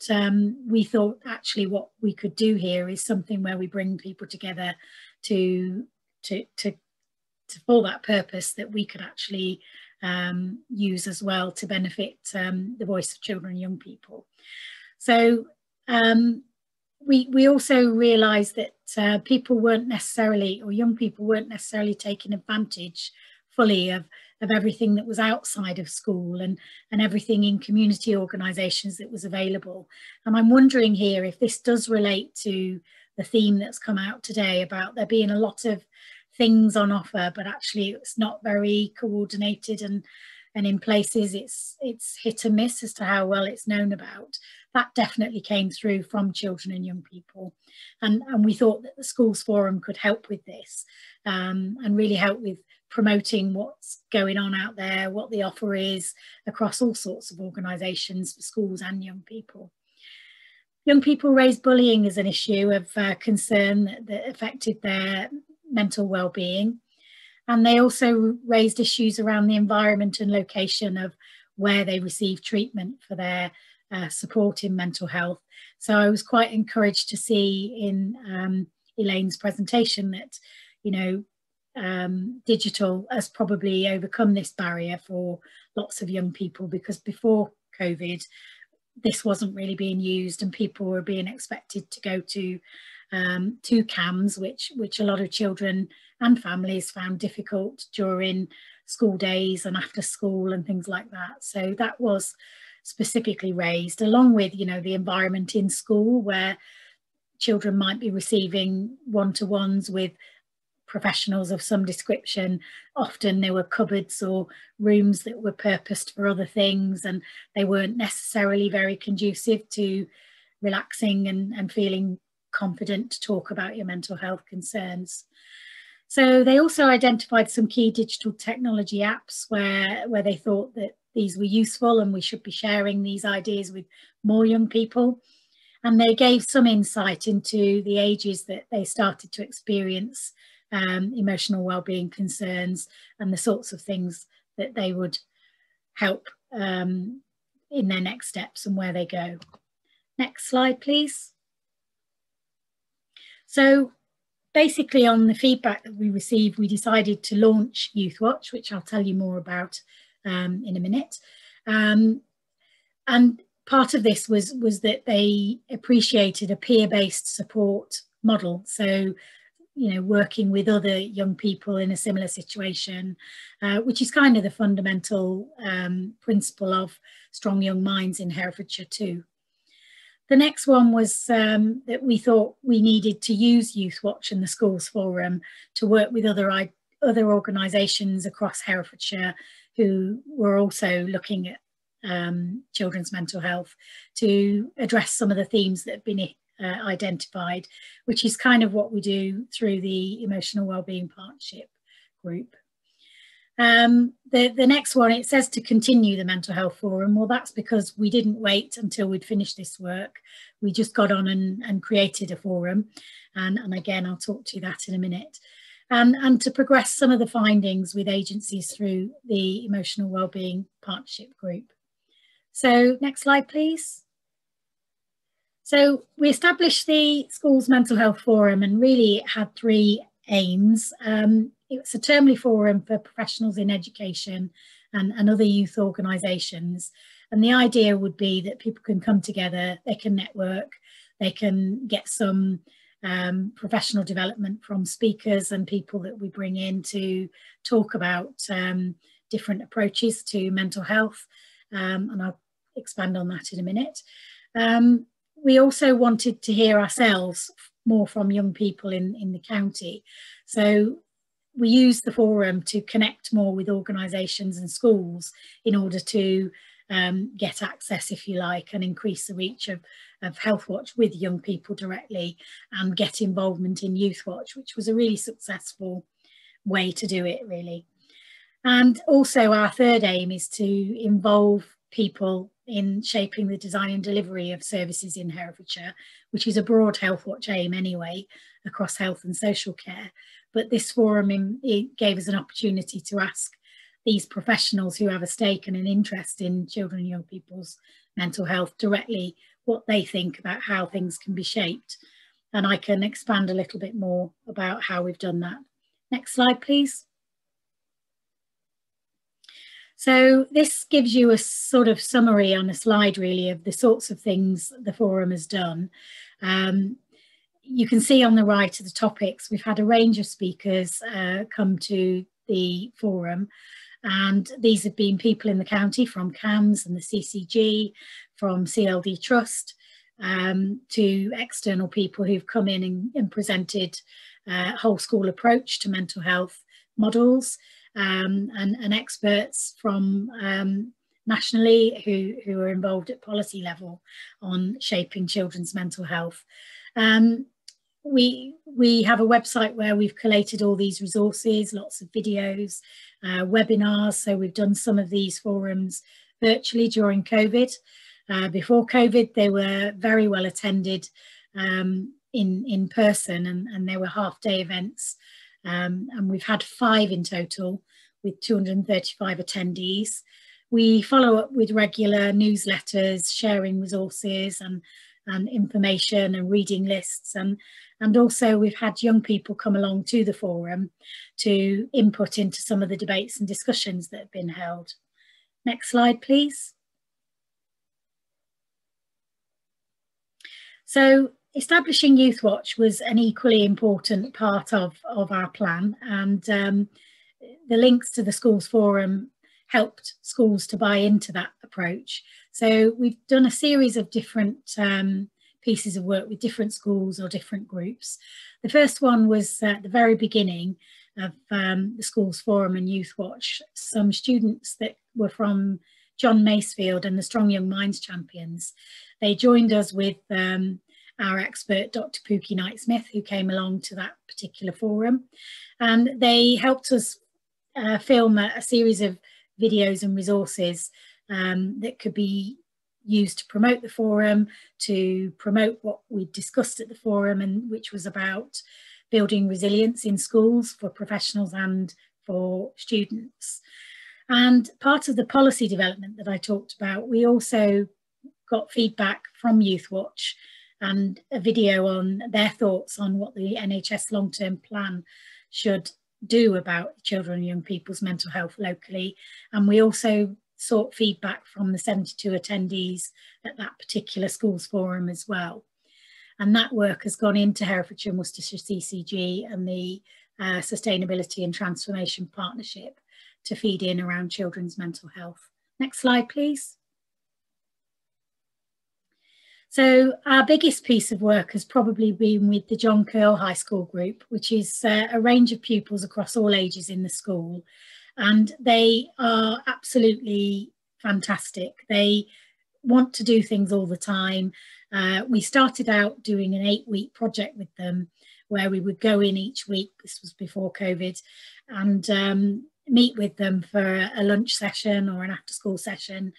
we thought actually what we could do here is something where we bring people together to for that purpose that we could actually use as well to benefit the voice of children and young people. So we also realised that people weren't necessarily, or young people weren't necessarily taking advantage fully of everything that was outside of school and everything in community organisations that was available. And I'm wondering here if this does relate to the theme that's come out today about there being a lot of things on offer, but actually it's not very coordinated, and in places it's hit and miss as to how well it's known about. That definitely came through from children and young people, and we thought that the Schools Forum could help with this and really help with promoting what's going on out there, what the offer is across all sorts of organisations for schools and young people. Young people raised bullying as an issue of concern that affected their mental well-being, and they also raised issues around the environment and location of where they receive treatment for their support in mental health. So I was quite encouraged to see in Elaine's presentation that, you know, digital has probably overcome this barrier for lots of young people, because before COVID this wasn't really being used and people were being expected to go to CAMS, which a lot of children and families found difficult during school days and after school and things like that. So that was specifically raised, along with, you know, the environment in school where children might be receiving one-to-ones with professionals of some description. Often there were cupboards or rooms that were purposed for other things, and they weren't necessarily very conducive to relaxing and feeling confident to talk about your mental health concerns. So they also identified some key digital technology apps where they thought that these were useful and we should be sharing these ideas with more young people. And they gave some insight into the ages that they started to experience emotional well-being concerns and the sorts of things that they would help in their next steps and where they go. Next slide, please. So basically on the feedback that we received, we decided to launch Youthwatch, which I'll tell you more about in a minute. And part of this was that they appreciated a peer-based support model. So, you know, working with other young people in a similar situation, which is kind of the fundamental principle of Strong Young Minds in Herefordshire too. The next one was that we thought we needed to use Youthwatch and the Schools Forum to work with other organisations across Herefordshire who were also looking at children's mental health to address some of the themes that have been identified, which is kind of what we do through the Emotional Wellbeing Partnership group. The next one, it says to continue the mental health forum. Well, that's because we didn't wait until we'd finished this work. We just got on and created a forum. And again, I'll talk to you that in a minute. And to progress some of the findings with agencies through the Emotional Wellbeing Partnership Group. So next slide, please. So we established the Schools Mental Health Forum, and really it had three aims. It's a termly forum for professionals in education and other youth organisations. And the idea would be that people can come together, they can network, they can get some professional development from speakers and people that we bring in to talk about different approaches to mental health. And I'll expand on that in a minute. We also wanted to hear ourselves more from young people in the county. So we used the forum to connect more with organisations and schools in order to get access, if you like, and increase the reach of Healthwatch with young people directly and get involvement in Youthwatch, which was a really successful way to do it, really. And also our third aim is to involve people in shaping the design and delivery of services in Herefordshire, which is a broad Healthwatch aim anyway, across health and social care. But this forum, it gave us an opportunity to ask these professionals who have a stake and an interest in children and young people's mental health directly what they think about how things can be shaped. And I can expand a little bit more about how we've done that. Next slide, please. So this gives you a sort of summary on a slide, really, of the sorts of things the forum has done. You can see on the right of the topics, we've had a range of speakers come to the forum, and these have been people in the county from CAMS and the CCG, from Cld Trust, to external people who've come in and presented a whole school approach to mental health models, and experts from nationally who are involved at policy level on shaping children's mental health. We have a website where we've collated all these resources, lots of videos, webinars. So we've done some of these forums virtually during COVID. Before COVID, they were very well attended in person, and there were half-day events. And we've had 5 in total with 235 attendees. We follow up with regular newsletters, sharing resources and information and reading lists. And also we've had young people come along to the forum to input into some of the debates and discussions that have been held. Next slide, please. So establishing Youthwatch was an equally important part of our plan, and the links to the schools forum helped schools to buy into that approach. So we've done a series of different pieces of work with different schools or different groups. The first one was at the very beginning of the schools forum and Youthwatch. Some students that were from John Masefield and the Strong Young Minds Champions, they joined us with our expert, Dr. Pookie Knight-Smith, who came along to that particular forum. And they helped us film a series of videos and resources that could be used to promote the forum, to promote what we discussed at the forum, and which was about building resilience in schools for professionals and for students. And part of the policy development that I talked about, we also got feedback from Youthwatch and a video on their thoughts on what the NHS long-term plan should do about children and young people's mental health locally. And we also sought feedback from the 72 attendees at that particular schools forum as well. And that work has gone into Herefordshire and Worcestershire CCG and the Sustainability and Transformation Partnership to feed in around children's mental health. Next slide, please. So our biggest piece of work has probably been with the John Curl High School group, which is a range of pupils across all ages in the school. And they are absolutely fantastic. They want to do things all the time. We started out doing an 8-week project with them where we would go in each week. This was before COVID, and meet with them for a lunch session or an after school session,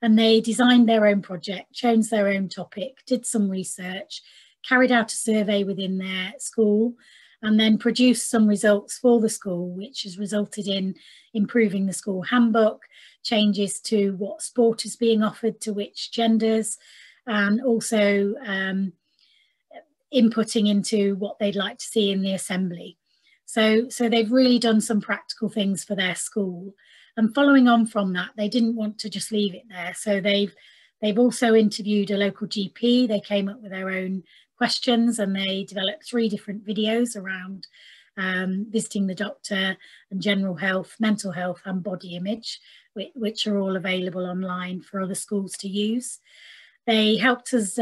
and they designed their own project, chose their own topic, did some research, carried out a survey within their school, and then produced some results for the school, which has resulted in improving the school handbook, changes to what sport is being offered to which genders, and also inputting into what they'd like to see in the assembly. So they've really done some practical things for their school. And following on from that, they didn't want to just leave it there. So they've also interviewed a local GP. They came up with their own questions, and they developed 3 different videos around visiting the doctor and general health, mental health and body image, which are all available online for other schools to use. They helped us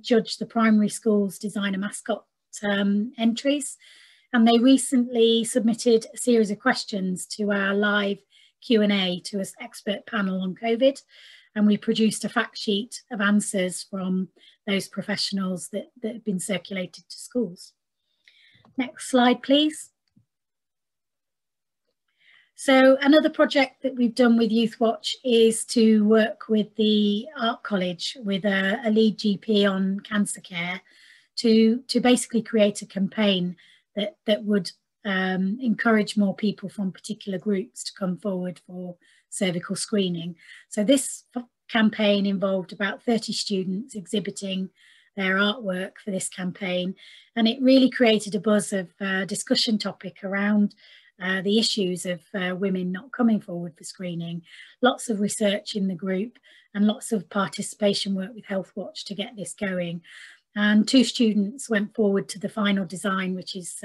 judge the primary schools' design a mascot entries, and they recently submitted a series of questions to our live Q&A to an expert panel on COVID, and we produced a fact sheet of answers from those professionals that have been circulated to schools. Next slide, please. So another project that we've done with Youthwatch is to work with the Art College with a lead GP on cancer care to basically create a campaign that would encourage more people from particular groups to come forward for cervical screening. So this campaign involved about 30 students exhibiting their artwork for this campaign, and it really created a buzz of discussion topic around the issues of women not coming forward for screening. Lots of research in the group and lots of participation work with Healthwatch to get this going. And 2 students went forward to the final design, which is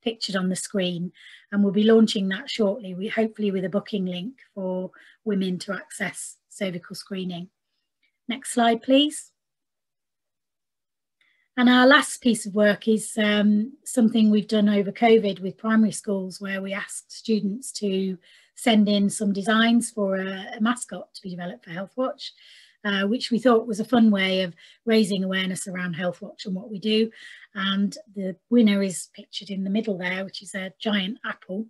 pictured on the screen, and we'll be launching that shortly, hopefully with a booking link for women to access cervical screening. Next slide, please. And our last piece of work is something we've done over COVID with primary schools, where we asked students to send in some designs for a mascot to be developed for Healthwatch, which we thought was a fun way of raising awareness around Healthwatch and what we do. And the winner is pictured in the middle there, which is a giant apple.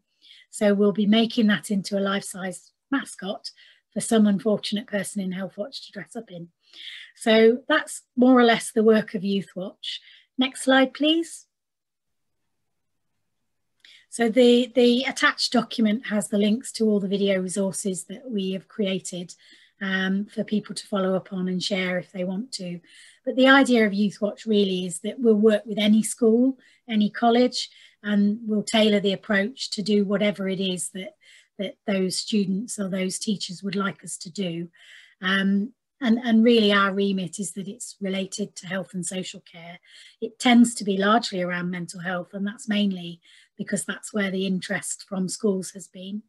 So we'll be making that into a life-size mascot for some unfortunate person in Healthwatch to dress up in. So that's more or less the work of Youthwatch. Next slide, please. So the attached document has the links to all the video resources that we have created for people to follow up on and share if they want to. But the idea of Youthwatch really is that we'll work with any school, any college, and we'll tailor the approach to do whatever it is that those students or those teachers would like us to do. And really our remit is that it's related to health and social care. It tends to be largely around mental health, and that's mainly because that's where the interest from schools has been.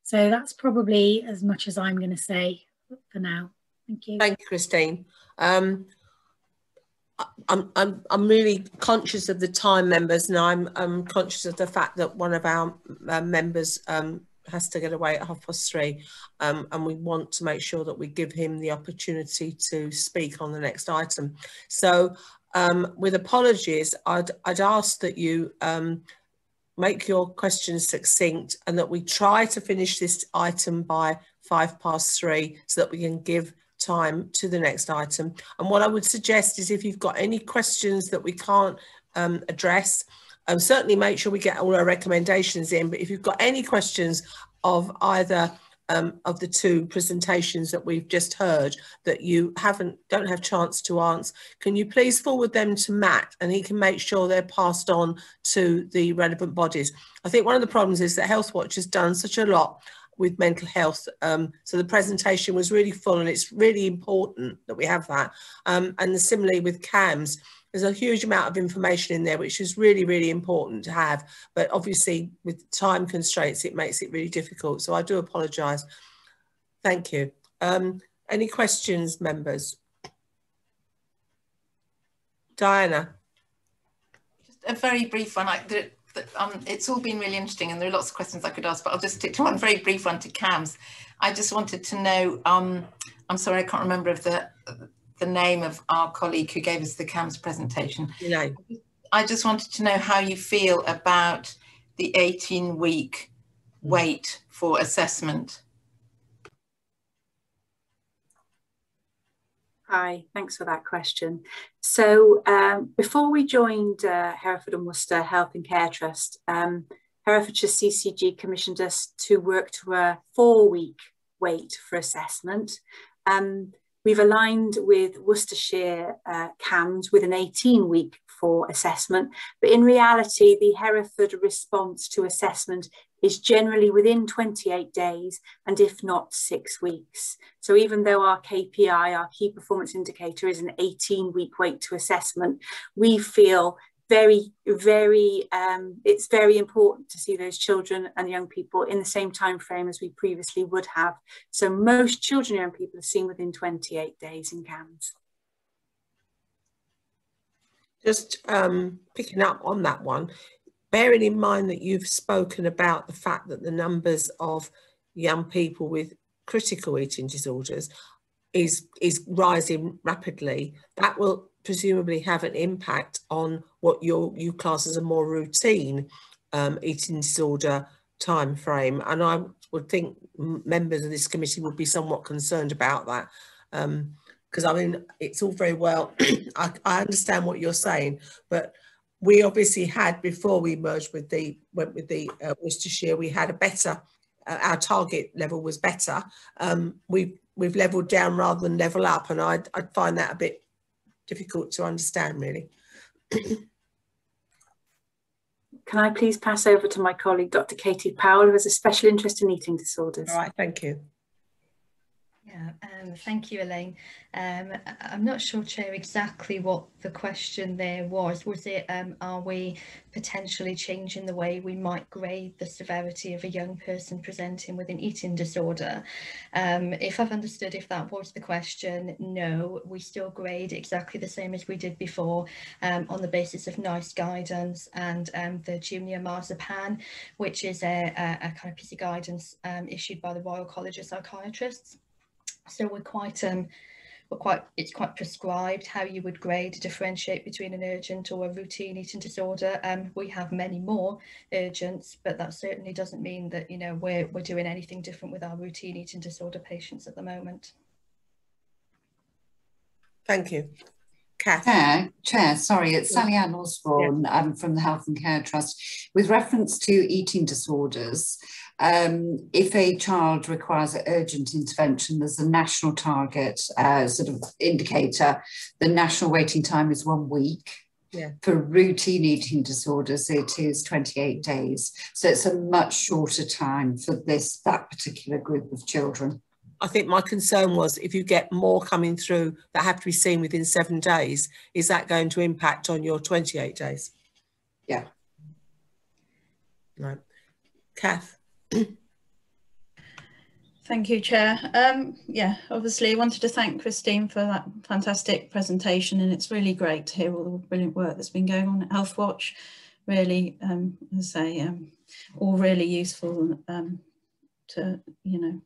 So that's probably as much as I'm going to say for now. Thank you. Thank you, Christine. I'm really conscious of the time, members, and I'm conscious of the fact that one of our members has to get away at 3:30, and we want to make sure that we give him the opportunity to speak on the next item. So with apologies, I'd ask that you make your questions succinct and that we try to finish this item by 3:05 so that we can give time to the next item. And what I would suggest is if you've got any questions that we can't address, certainly make sure we get all our recommendations in, but if you've got any questions of either of the 2 presentations that we've just heard that you don't have chance to answer, can you please forward them to Matt, and he can make sure they're passed on to the relevant bodies. I think one of the problems is that Healthwatch has done such a lot with mental health, so the presentation was really full, and it's really important that we have that. And similarly with CAMS, there's a huge amount of information in there, which is really, really important to have. But obviously, with time constraints, it makes it really difficult. So I do apologise. Thank you. Any questions, members? Diana. Just a very brief one. It's all been really interesting, and there are lots of questions I could ask, but I'll just stick to one very brief one to CAMS. I just wanted to know, I'm sorry, I can't remember if the name of our colleague who gave us the CAMS presentation. No. I just wanted to know how you feel about the 18-week wait for assessment? Hi, thanks for that question. So before we joined Hereford and Worcester Health and Care Trust, Herefordshire CCG commissioned us to work to a 4-week wait for assessment. We've aligned with Worcestershire CAMS with an 18-week for assessment, but in reality, the Hereford response to assessment is generally within 28 days, and if not 6 weeks. So even though our KPI, our key performance indicator, is an 18-week wait to assessment, we feel it's very important to see those children and young people in the same time frame as we previously would have. So most children and young people are seen within 28 days in CAMS. Just picking up on that one, bearing in mind that you've spoken about the fact that the numbers of young people with critical eating disorders is rising rapidly, that will presumably have an impact on what you class as a more routine eating disorder time frame. And I would think members of this committee would be somewhat concerned about that. Because I mean, it's all very well, I understand what you're saying, but we obviously had, before we merged with went with the Worcestershire, we had a better, our target level was better. We've levelled down rather than level up, and I'd find that a bit difficult to understand, really. Can I please pass over to my colleague, Dr. Katie Powell, who has a special interest in eating disorders? All right, thank you. Yeah, thank you, Elaine. I'm not sure, Chair, exactly what the question there was. Was it, are we potentially changing the way we might grade the severity of a young person presenting with an eating disorder? If I've understood, if that was the question, no, we still grade exactly the same as we did before, on the basis of NICE guidance and the Junior Marzipan, which is a kind of piece of guidance issued by the Royal College of Psychiatrists. So it's quite prescribed how you would grade, differentiate between an urgent or a routine eating disorder. We have many more urgents, but that certainly doesn't mean that, you know, we're doing anything different with our routine eating disorder patients at the moment. Thank you. Kath. Chair, sorry, it's Sally Ann Osborne from the Health and Care Trust. With reference to eating disorders, if a child requires urgent intervention, there's a national target sort of indicator. The national waiting time is 1 week. Yeah. For routine eating disorders, it is 28 days. So it's a much shorter time for that particular group of children. I think my concern was, if you get more coming through that have to be seen within 7 days, is that going to impact on your 28 days? Yeah. Right. Kath. Thank you, Chair. Yeah, obviously I wanted to thank Christine for that fantastic presentation, and it's really great to hear all the brilliant work that's been going on at Healthwatch. Really, as I say, all really useful to, you know,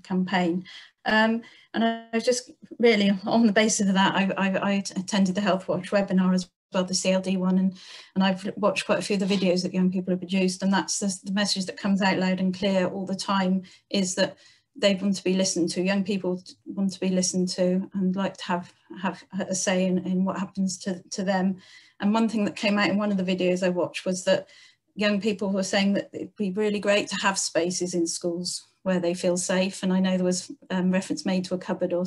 campaign. And I was just really, on the basis of that, I attended the Healthwatch webinar as well, the CLD one, and I've watched quite a few of the videos that young people have produced, and that's the message that comes out loud and clear all the time, is that they want to be listened to. Young people want to be listened to and like to have a say in what happens to them. And one thing that came out in one of the videos I watched was that young people were saying that it'd be really great to have spaces in schools where they feel safe. And I know there was reference made to a cupboard or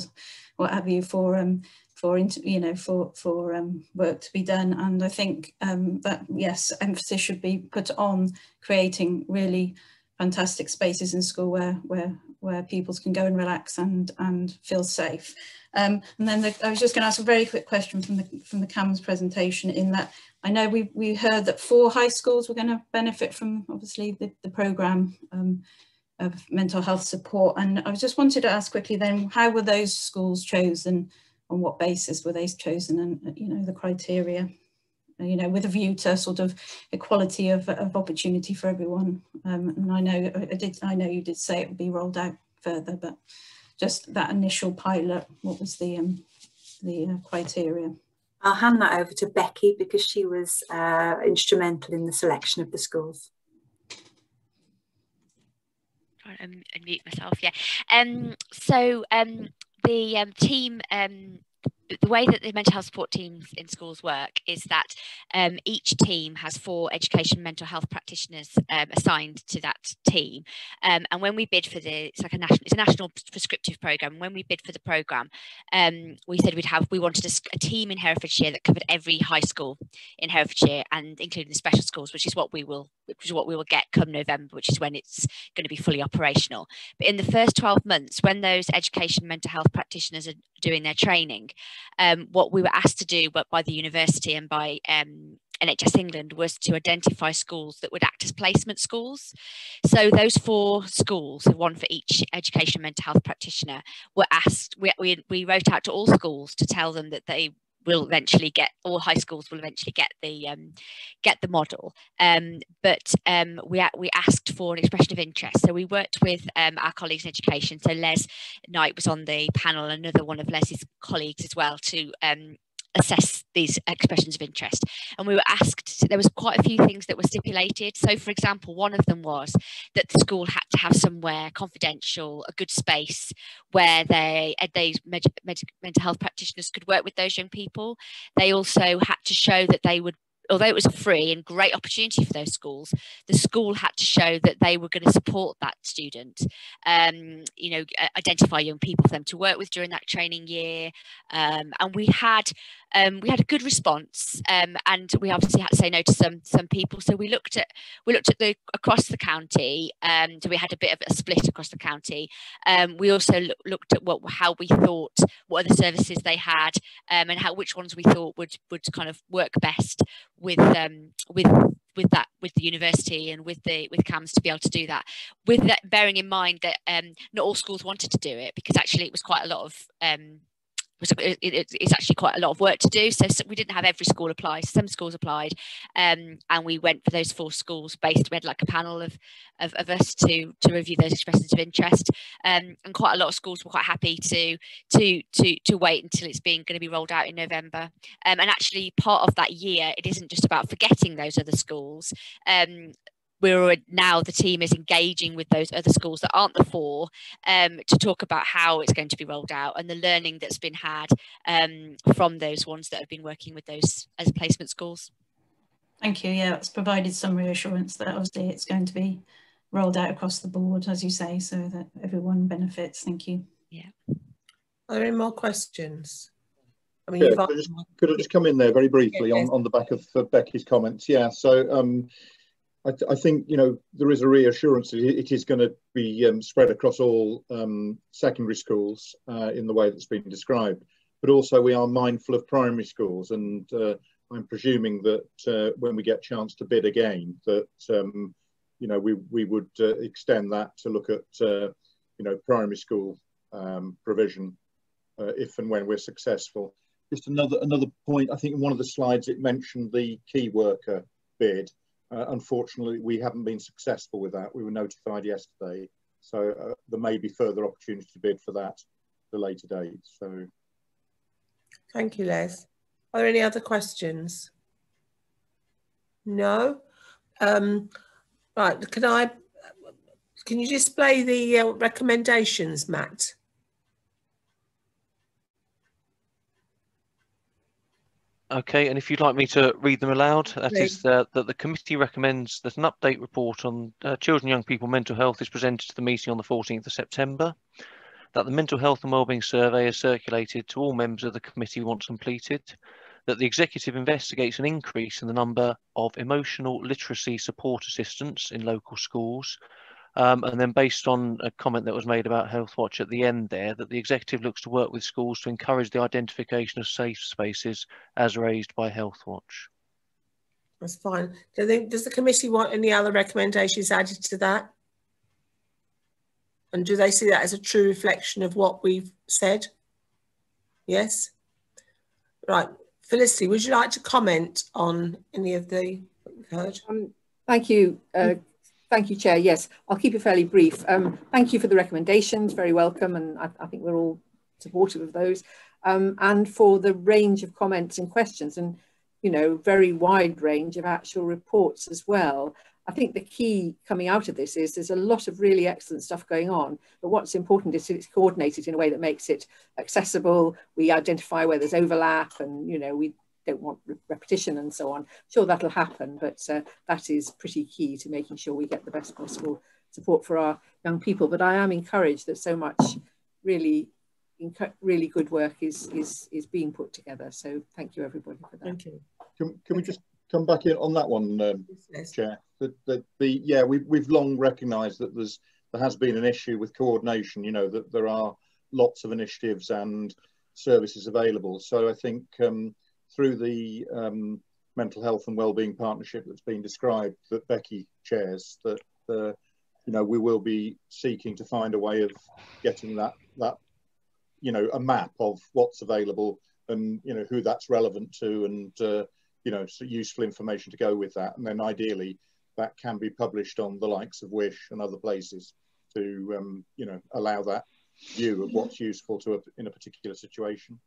what have you for work to be done. And I think that, yes, emphasis should be put on creating really fantastic spaces in school where pupils can go and relax and feel safe. And then I was just going to ask a very quick question from the CAMS presentation, in that I know we heard that 4 high schools were going to benefit from, obviously, the programme of mental health support. And I just wanted to ask quickly then, how were those schools chosen? On what basis were they chosen? And, you know, the criteria, you know, with a view to sort of equality of opportunity for everyone. And I know you did say it would be rolled out further, but just that initial pilot, what was the criteria? I'll hand that over to Becky, because she was instrumental in the selection of the schools. trying to unmute myself. Yeah. So the team. The way that the mental health support teams in schools work is that each team has 4 education mental health practitioners assigned to that team. And when we bid for it's a national prescriptive programme. When we bid for the programme, we said we wanted a team in Herefordshire that covered every high school in Herefordshire, and including the special schools, which is what we will get come November, which is when it's going to be fully operational. But in the first 12 months, when those education mental health practitioners are doing their training, what we were asked to do, but by the university and by NHS England, was to identify schools that would act as placement schools. So those 4 schools, one for each education mental health practitioner, were asked. We wrote out to all schools to tell them that they will eventually all high schools will eventually get the model, but we asked for an expression of interest. So we worked with our colleagues in education. So Les Knight was on the panel, another one of Les's colleagues as well, to assess these expressions of interest. And we were asked, there was quite a few things that were stipulated. So for example, one of them was that the school had to have somewhere confidential, a good space where mental health practitioners could work with those young people. They also had to show that they would, although it was a free and great opportunity for those schools, the school had to show that they were going to support that student, identify young people for them to work with during that training year. And we had a good response, and we obviously had to say no to some people. So we looked at across the county. So we had a bit of a split across the county. We also looked at how we thought, what other services they had, and which ones we thought would kind of work best with the university and with CAMHS to be able to do that. With that, bearing in mind that not all schools wanted to do it, because actually it was quite a lot of it's actually quite a lot of work to do. So we didn't have every school apply. Some schools applied, and we went for those 4 schools based. We had like a panel of us to review those expressions of interest, and quite a lot of schools were quite happy to wait until it's going to be rolled out in November. And actually, part of that year, it isn't just about forgetting those other schools. Now the team is engaging with those other schools that aren't the 4 to talk about how it's going to be rolled out and the learning that's been had from those ones that have been working with those as placement schools. Thank you. Yeah, it's provided some reassurance that obviously it's going to be rolled out across the board, as you say, so that everyone benefits. Thank you. Yeah. Are there any more questions? I mean, yeah, could I just come in there very briefly on the back of Becky's comments? Yeah, so I think, there is a reassurance that it is going to be spread across all secondary schools in the way that's been described. But also we are mindful of primary schools, and I'm presuming that when we get a chance to bid again, that, we would extend that to look at, primary school provision if and when we're successful. Just another point, I think in one of the slides it mentioned the key worker bid. Unfortunately, we haven't been successful with that. We were notified yesterday, so there may be further opportunity to bid for that at a later date. So, thank you, Les. Are there any other questions? No. Right. Can you display the recommendations, Matt? Okay, and if you'd like me to read them aloud, that is that the committee recommends that an update report on children and young people mental health is presented to the meeting on the 14th of September, that the mental health and wellbeing survey is circulated to all members of the committee once completed, that the executive investigates an increase in the number of emotional literacy support assistants in local schools, and then based on a comment that was made about Healthwatch at the end there, that the executive looks to work with schools to encourage the identification of safe spaces as raised by Healthwatch. That's fine. Does the committee want any other recommendations added to that? And do they see that as a true reflection of what we've said? Yes? Right. Felicity, would you like to comment on any of the what you've heard? Thank you. Thank you, Chair. Yes, I'll keep it fairly brief. Thank you for the recommendations, very welcome, and I think we're all supportive of those. And for the range of comments and questions, and very wide range of actual reports as well. I think the key coming out of this is there's a lot of really excellent stuff going on, but what's important is it's coordinated in a way that makes it accessible. We identify where there's overlap, and we don't want repetition and so on. Sure, that'll happen, but that is pretty key to making sure we get the best possible support for our young people. But I am encouraged that so much really good work is being put together. So thank you everybody for that. Thank you. Can we just come back in on that one, yes. Chair? We've long recognised that there has been an issue with coordination. That there are lots of initiatives and services available. So I think through the mental health and wellbeing partnership that's been described, that Becky chairs, that we will be seeking to find a way of getting that a map of what's available and who that's relevant to, and so useful information to go with that. And then ideally that can be published on the likes of Wish and other places to allow that view of what's useful in a particular situation.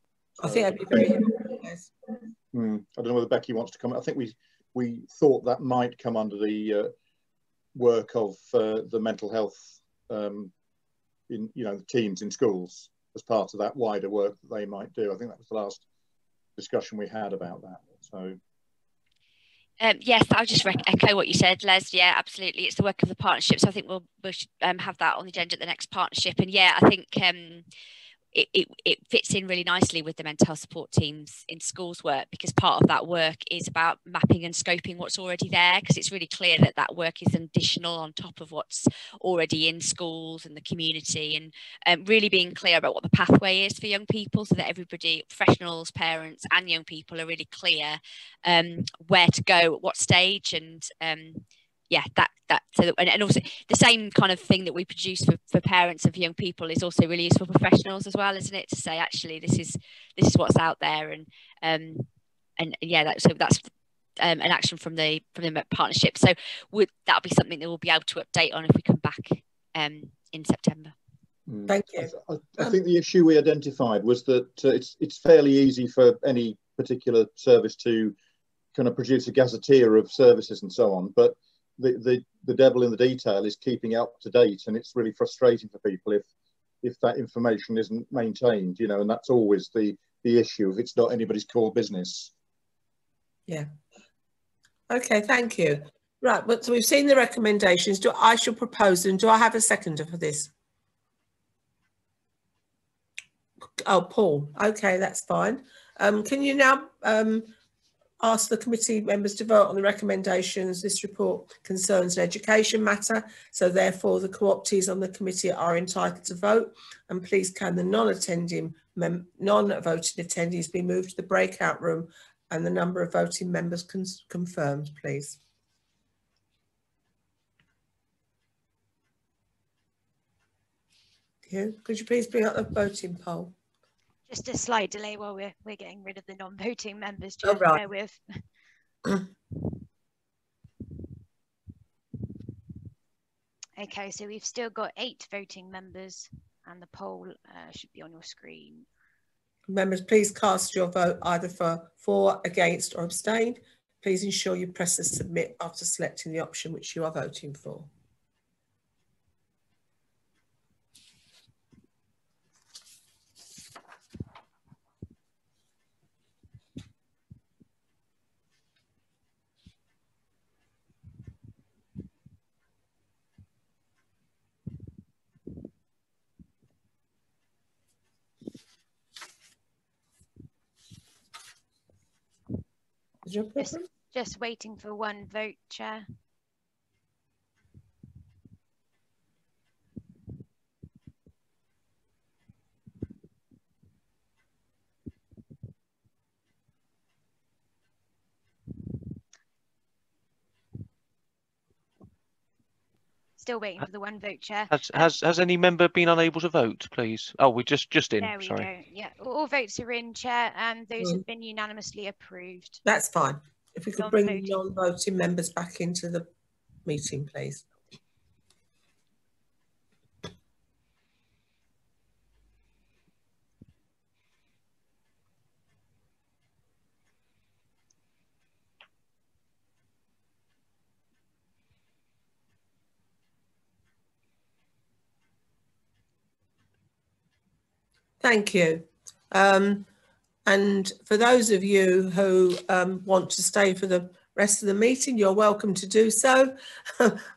I think that'd be very helpful. Yes. I don't know whether Becky wants to come. I think we thought that might come under the work of the mental health in the teams in schools as part of that wider work that they might do. I think that was the last discussion we had about that. So yes, I'll just echo what you said, Les. Yeah, absolutely. It's the work of the partnership. So I think we'll have that on the agenda at the next partnership. And yeah, I think it fits in really nicely with the mental health support teams in schools work, because part of that work is about mapping and scoping what's already there, because it's really clear that that work is additional on top of what's already in schools and the community, and really being clear about what the pathway is for young people, so that everybody, professionals, parents and young people, are really clear where to go at what stage. And yeah, and also the same kind of thing that we produce for parents of young people is also really useful for professionals as well, isn't it? To say, actually, this is what's out there, and yeah, that's an action from the partnership. So that'll be something that we'll be able to update on if we come back in September. Thank you. I think the issue we identified was that it's fairly easy for any particular service to kind of produce a gazetteer of services and so on, but the devil in the detail is keeping it up to date, and it's really frustrating for people if that information isn't maintained, and that's always the issue if it's not anybody's core business. Yeah. Okay, thank you. Right, but so we've seen the recommendations. I shall propose them. Do I have a seconder for this? Oh, Paul. Okay, that's fine. Can you now ask the committee members to vote on the recommendations? This report concerns an education matter, so therefore the co-optees on the committee are entitled to vote. And please can the non-voting attendees be moved to the breakout room and the number of voting members confirmed, please. Could you please bring up the voting poll? Just a slight delay while we're getting rid of the non-voting members. Oh, right. Bear with. Okay, so we've still got 8 voting members, and the poll should be on your screen. Members, please cast your vote either for, against, or abstain. Please ensure you press the submit after selecting the option which you are voting for. Just waiting for one vote, Chair. Still waiting for the one vote, Chair. Has any member been unable to vote, please? Oh, we're just in. There we sorry. go. Yeah, all votes are in, Chair, and those have been unanimously approved. That's fine. If we could bring non-voting members back into the meeting, please. Thank you. And for those of you who want to stay for the rest of the meeting, you're welcome to do so.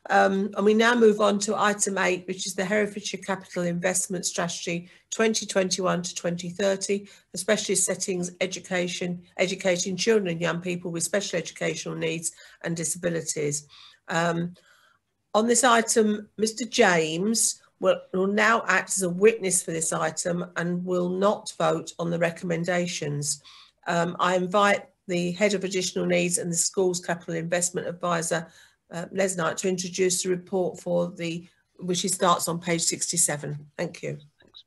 And we now move on to item 8, which is the Herefordshire Capital Investment Strategy 2021 to 2030, for specialist settings, educating children and young people with special educational needs and disabilities. On this item, Mr. James will now act as a witness for this item and will not vote on the recommendations. I invite the Head of Additional Needs and the School's Capital Investment Advisor, Les Knight, to introduce the report for which starts on page 67. Thank you. Thanks.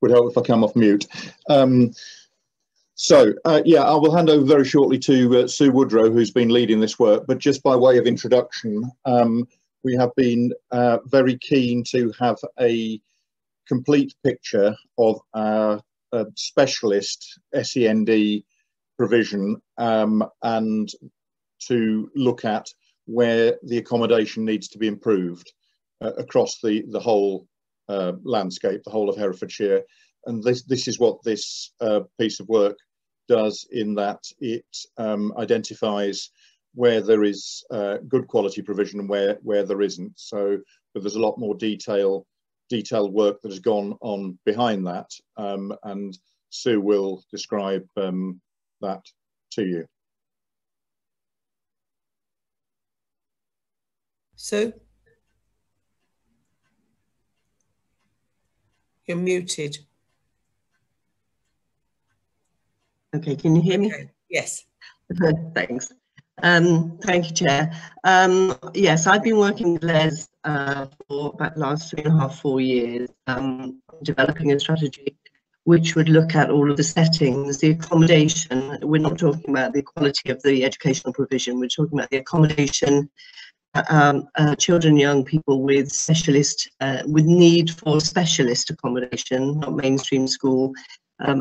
Would help if I come off mute. Yeah, I will hand over very shortly to Sue Woodrow, who's been leading this work, but just by way of introduction, we have been very keen to have a complete picture of our specialist SEND provision and to look at where the accommodation needs to be improved across the whole landscape, the whole of Herefordshire. And this is what this piece of work does, in that it identifies where there is good quality provision and where there isn't. So but there's a lot more detailed work that has gone on behind that, and Sue will describe that to you. Sue? You're muted. Okay, can you hear me? Okay. Yes. Thanks. Thank you, Chair. Yes, I've been working with Les for about the last 3.5–4 years, developing a strategy which would look at all of the settings, the accommodation. We're not talking about the quality of the educational provision, we're talking about the accommodation, children and young people with with need for specialist accommodation, not mainstream school,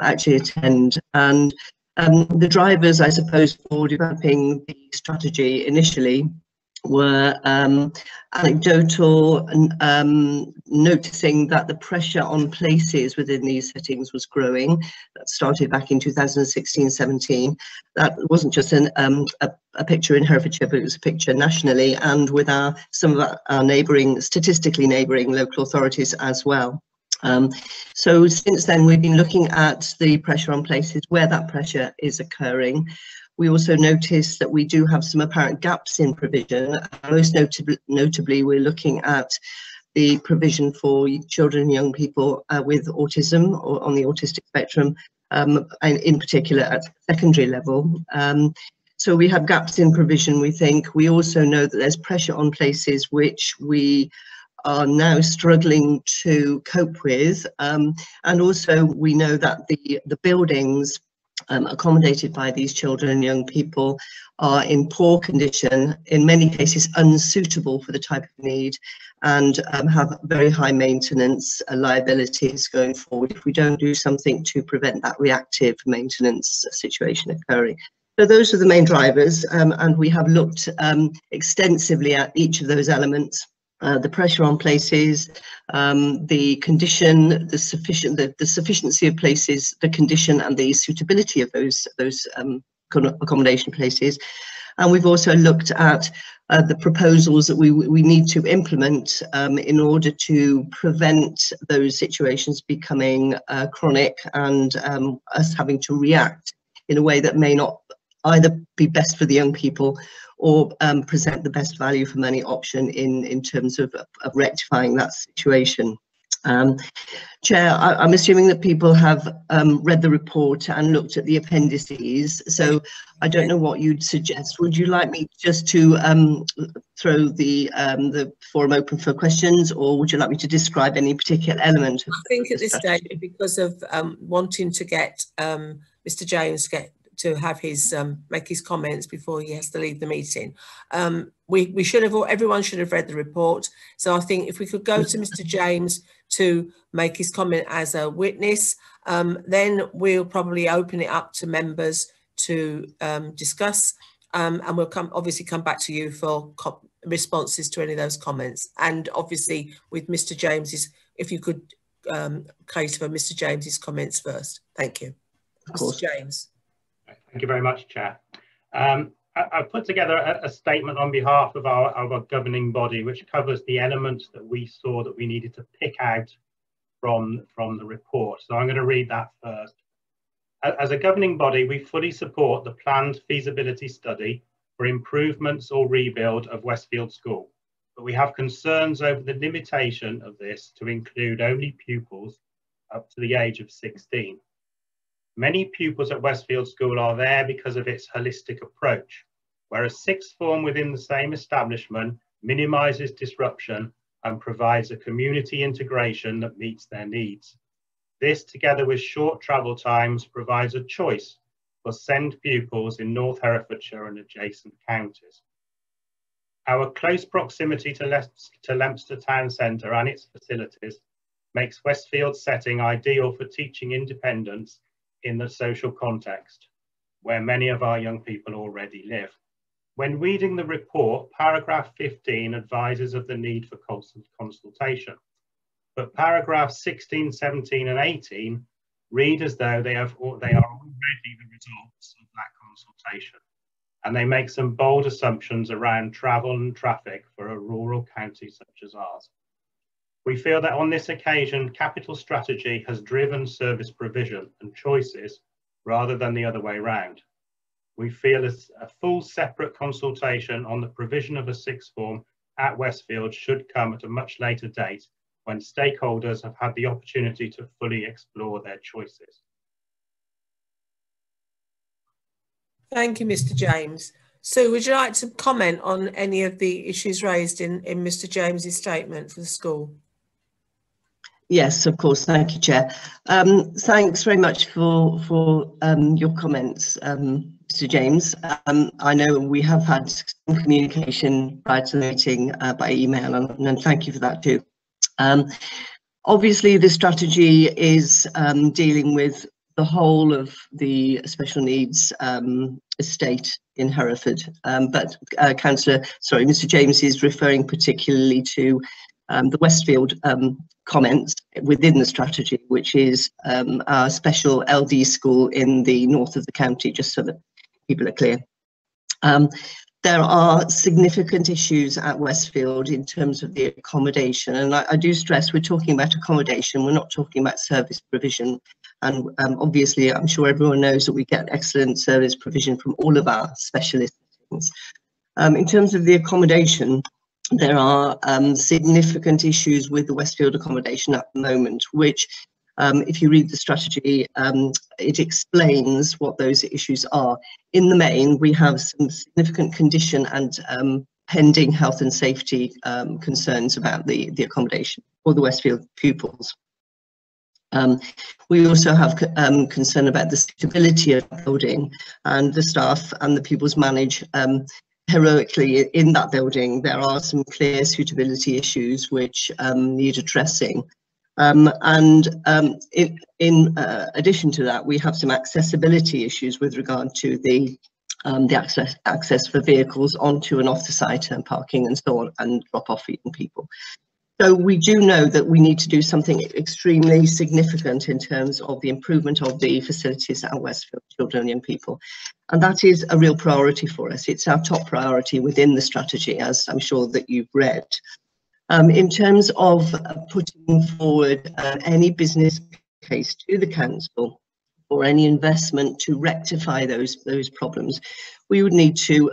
actually attend. And the drivers, I suppose, for developing the strategy initially were anecdotal, noticing that the pressure on places within these settings was growing. That started back in 2016-17. That wasn't just a picture in Herefordshire, but it was a picture nationally and with some of our statistically neighbouring local authorities as well. So since then, we've been looking at the pressure on places where that pressure is occurring. We also noticed that we do have some apparent gaps in provision. Most notably, we're looking at the provision for children and young people with autism or on the autistic spectrum, and in particular at secondary level. So we have gaps in provision, we think. We also know that there's pressure on places which we are now struggling to cope with, and also we know that the buildings accommodated by these children and young people are in poor condition, in many cases unsuitable for the type of need, and have very high maintenance liabilities going forward if we don't do something to prevent that reactive maintenance situation occurring. So those are the main drivers, and we have looked extensively at each of those elements. The pressure on places, the condition, the sufficiency of places, the condition and the suitability of those accommodation places. And we've also looked at the proposals that we need to implement in order to prevent those situations becoming chronic and us having to react in a way that may not either be best for the young people or present the best value for money option in terms of rectifying that situation. Chair, I'm assuming that people have read the report and looked at the appendices, so I don't know what you'd suggest. Would you like me just to throw the forum open for questions, or would you like me to describe any particular element? I think at this stage, because of wanting to get Mr. James to have his make his comments before he has to leave the meeting. We should have, everyone should have read the report. So I think if we could go to Mr. James to make his comment as a witness, then we'll probably open it up to members to discuss. and we'll obviously come back to you for responses to any of those comments. And obviously with Mr. James's, if you could cater for Mr. James's comments first. Thank you. Of course. Mr. James. Thank you very much, Chair. I've put together a statement on behalf of our governing body, which covers the elements that we saw that we needed to pick out from the report. So I'm going to read that first. As a governing body, we fully support the planned feasibility study for improvements or rebuild of Westfield School, but we have concerns over the limitation of this to include only pupils up to the age of 16. Many pupils at Westfield School are there because of its holistic approach, whereas sixth form within the same establishment minimises disruption and provides a community integration that meets their needs. This, together with short travel times, provides a choice for SEND pupils in North Herefordshire and adjacent counties. Our close proximity to Leominster Town Centre and its facilities makes Westfield's setting ideal for teaching independence in the social context, where many of our young people already live. When reading the report, paragraph 15 advises of the need for consultation, but paragraphs 16, 17 and 18 read as though they are already the results of that consultation, and they make some bold assumptions around travel and traffic for a rural county such as ours. We feel that on this occasion, capital strategy has driven service provision and choices rather than the other way round. We feel a full separate consultation on the provision of a sixth form at Westfield should come at a much later date when stakeholders have had the opportunity to fully explore their choices. Thank you, Mr. James. Sue, would you like to comment on any of the issues raised in Mr. James's statement for the school? Yes, of course. Thank you, Chair. Thanks very much for your comments, Mr. James. I know we have had some communication prior to the meeting by email, and thank you for that too. Obviously, the strategy is dealing with the whole of the special needs estate in Hereford, but Mr. James is referring particularly to the Westfield comments within the strategy, which is our special LD school in the north of the county, just so that people are clear. There are significant issues at Westfield in terms of the accommodation, and I do stress we're talking about accommodation, we're not talking about service provision. And obviously, I'm sure everyone knows that we get excellent service provision from all of our specialist settings. In terms of the accommodation, there are significant issues with the Westfield accommodation at the moment, which, if you read the strategy, it explains what those issues are. In the main, we have some significant condition and pending health and safety concerns about the accommodation for the Westfield pupils. We also have concern about the stability of the building, and the staff and the pupils manage heroically in that building. There are some clear suitability issues which need addressing. In addition to that, we have some accessibility issues with regard to the access for vehicles onto and off the site, and parking and so on, and drop off young people. So we do know that we need to do something extremely significant in terms of the improvement of the facilities at Westfield children and young people. And that is a real priority for us. It's our top priority within the strategy, as I'm sure that you've read. In terms of putting forward any business case to the council or any investment to rectify those problems, we would need to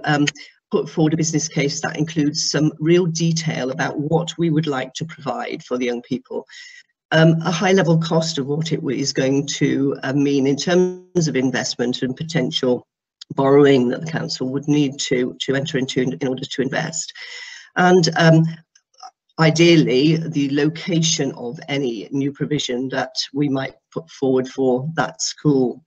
put forward a business case that includes some real detail about what we would like to provide for the young people. A high level cost of what it is going to mean in terms of investment and potential borrowing that the council would need to enter into in order to invest. And ideally, the location of any new provision that we might put forward for that school.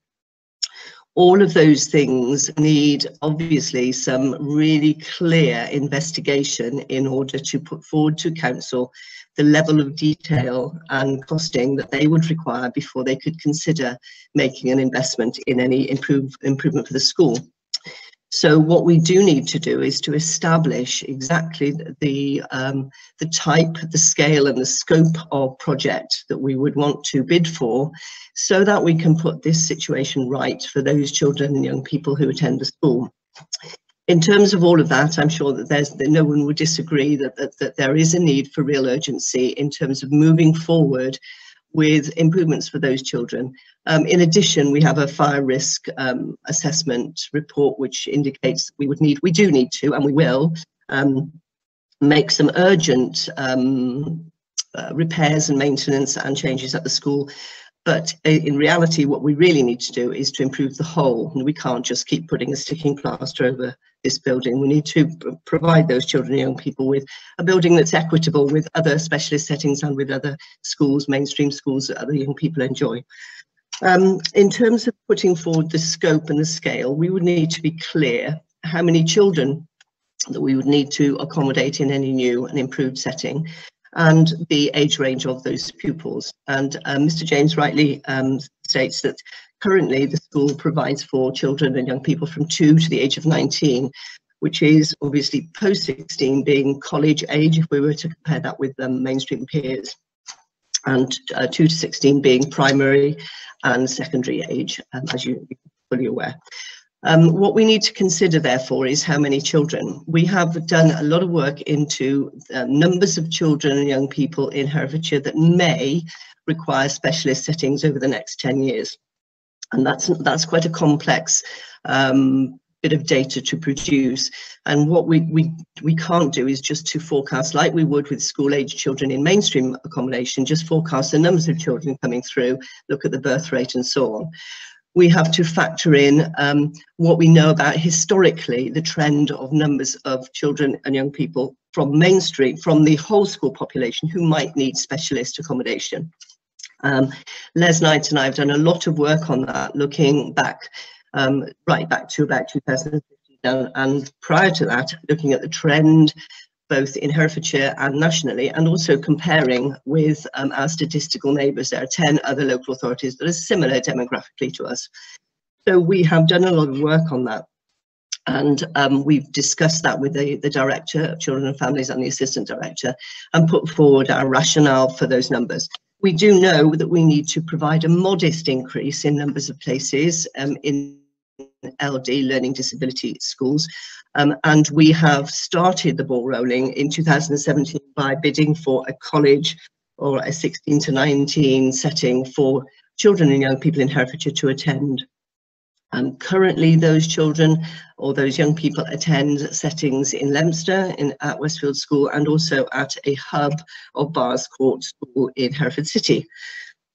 All of those things need, obviously, some really clear investigation in order to put forward to council the level of detail and costing that they would require before they could consider making an investment in any improvement for the school. So what we do need to do is to establish exactly the type, the scale and the scope of project that we would want to bid for, so that we can put this situation right for those children and young people who attend the school. In terms of all of that, I'm sure that no one would disagree that there is a need for real urgency in terms of moving forward with improvements for those children. In addition, we have a fire risk assessment report which indicates we do need to, and we will, make some urgent repairs and maintenance and changes at the school. But in reality, what we really need to do is to improve the whole. And we can't just keep putting a sticking plaster over this building. We need to provide those children and young people with a building that's equitable with other specialist settings and with other schools, mainstream schools that other young people enjoy. In terms of putting forward the scope and the scale, we would need to be clear how many children that we would need to accommodate in any new and improved setting, and the age range of those pupils. And Mr. James rightly states that currently the school provides for children and young people from 2 to the age of 19, which is obviously post 16 being college age, if we were to compare that with mainstream peers, and 2 to 16 being primary and secondary age, as you're fully aware. What we need to consider, therefore, is how many children. We have done a lot of work into numbers of children and young people in Herefordshire that may require specialist settings over the next 10 years. And that's quite a complex bit of data to produce. And what we can't do is just to forecast, like we would with school-age children in mainstream accommodation, just forecast the numbers of children coming through, look at the birth rate and so on. We have to factor in what we know about historically the trend of numbers of children and young people from mainstream, from the whole school population who might need specialist accommodation. Les Knight and I have done a lot of work on that, looking back, right back to about 2015, and prior to that, looking at the trend both in Herefordshire and nationally, and also comparing with our statistical neighbours. There are 10 other local authorities that are similar demographically to us. So we have done a lot of work on that. And we've discussed that with the Director of Children and Families and the Assistant Director, and put forward our rationale for those numbers. We do know that we need to provide a modest increase in numbers of places in LD, learning disability schools. And we have started the ball rolling in 2017 by bidding for a college or a 16 to 19 setting for children and young people in Herefordshire to attend. Currently, those children or those young people attend settings in Leominster, at Westfield School, and also at a hub of Bars Court School in Hereford City.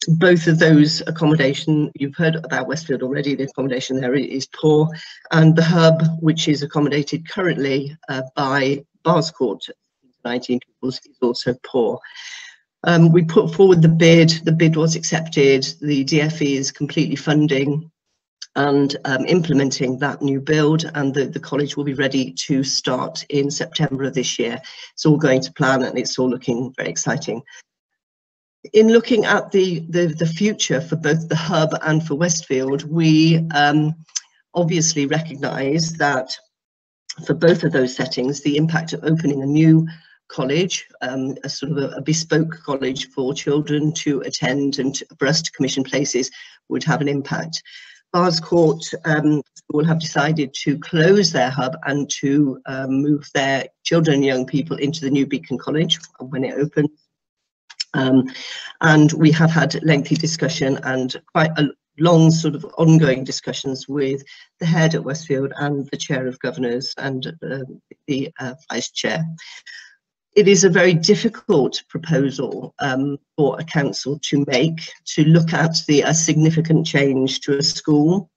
Both of those accommodation, you've heard about Westfield already, the accommodation there is poor, and the hub, which is accommodated currently by Bars Court 19 pupils, is also poor. We put forward the bid was accepted, the DfE is completely funding and implementing that new build, and the college will be ready to start in September of this year. It's all going to plan and it's all looking very exciting. In looking at the future for both the hub and for Westfield, we obviously recognise that for both of those settings, the impact of opening a new college, a sort of a bespoke college for children to attend and for us to commission places, would have an impact. Bars Court will have decided to close their hub and to move their children and young people into the new Beacon College when it opens. And we have had lengthy discussion and quite a long sort of ongoing discussions with the head at Westfield and the chair of governors and the vice chair. It is a very difficult proposal for a council to make, to look at a significant change to a school,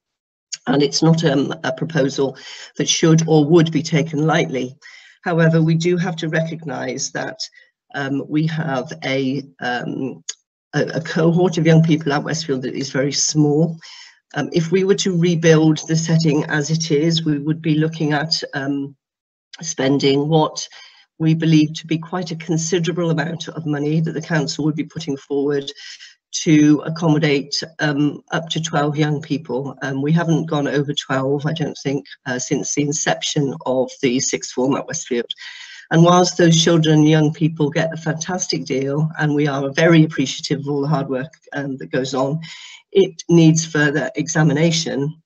and it's not a proposal that should or would be taken lightly. However, we do have to recognise that we have a cohort of young people at Westfield that is very small. If we were to rebuild the setting as it is, we would be looking at spending what we believe to be quite a considerable amount of money that the council would be putting forward to accommodate up to 12 young people. We haven't gone over 12, I don't think, since the inception of the sixth form at Westfield. And whilst those children and young people get a fantastic deal, and we are very appreciative of all the hard work that goes on, it needs further examination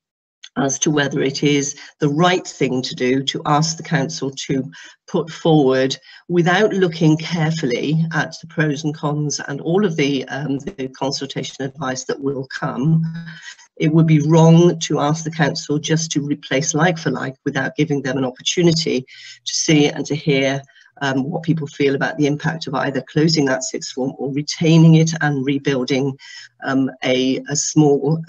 as to whether it is the right thing to do to ask the council to put forward, without looking carefully at the pros and cons and all of the consultation advice that will come. It would be wrong to ask the council just to replace like for like without giving them an opportunity to see and to hear what people feel about the impact of either closing that sixth form or retaining it and rebuilding a small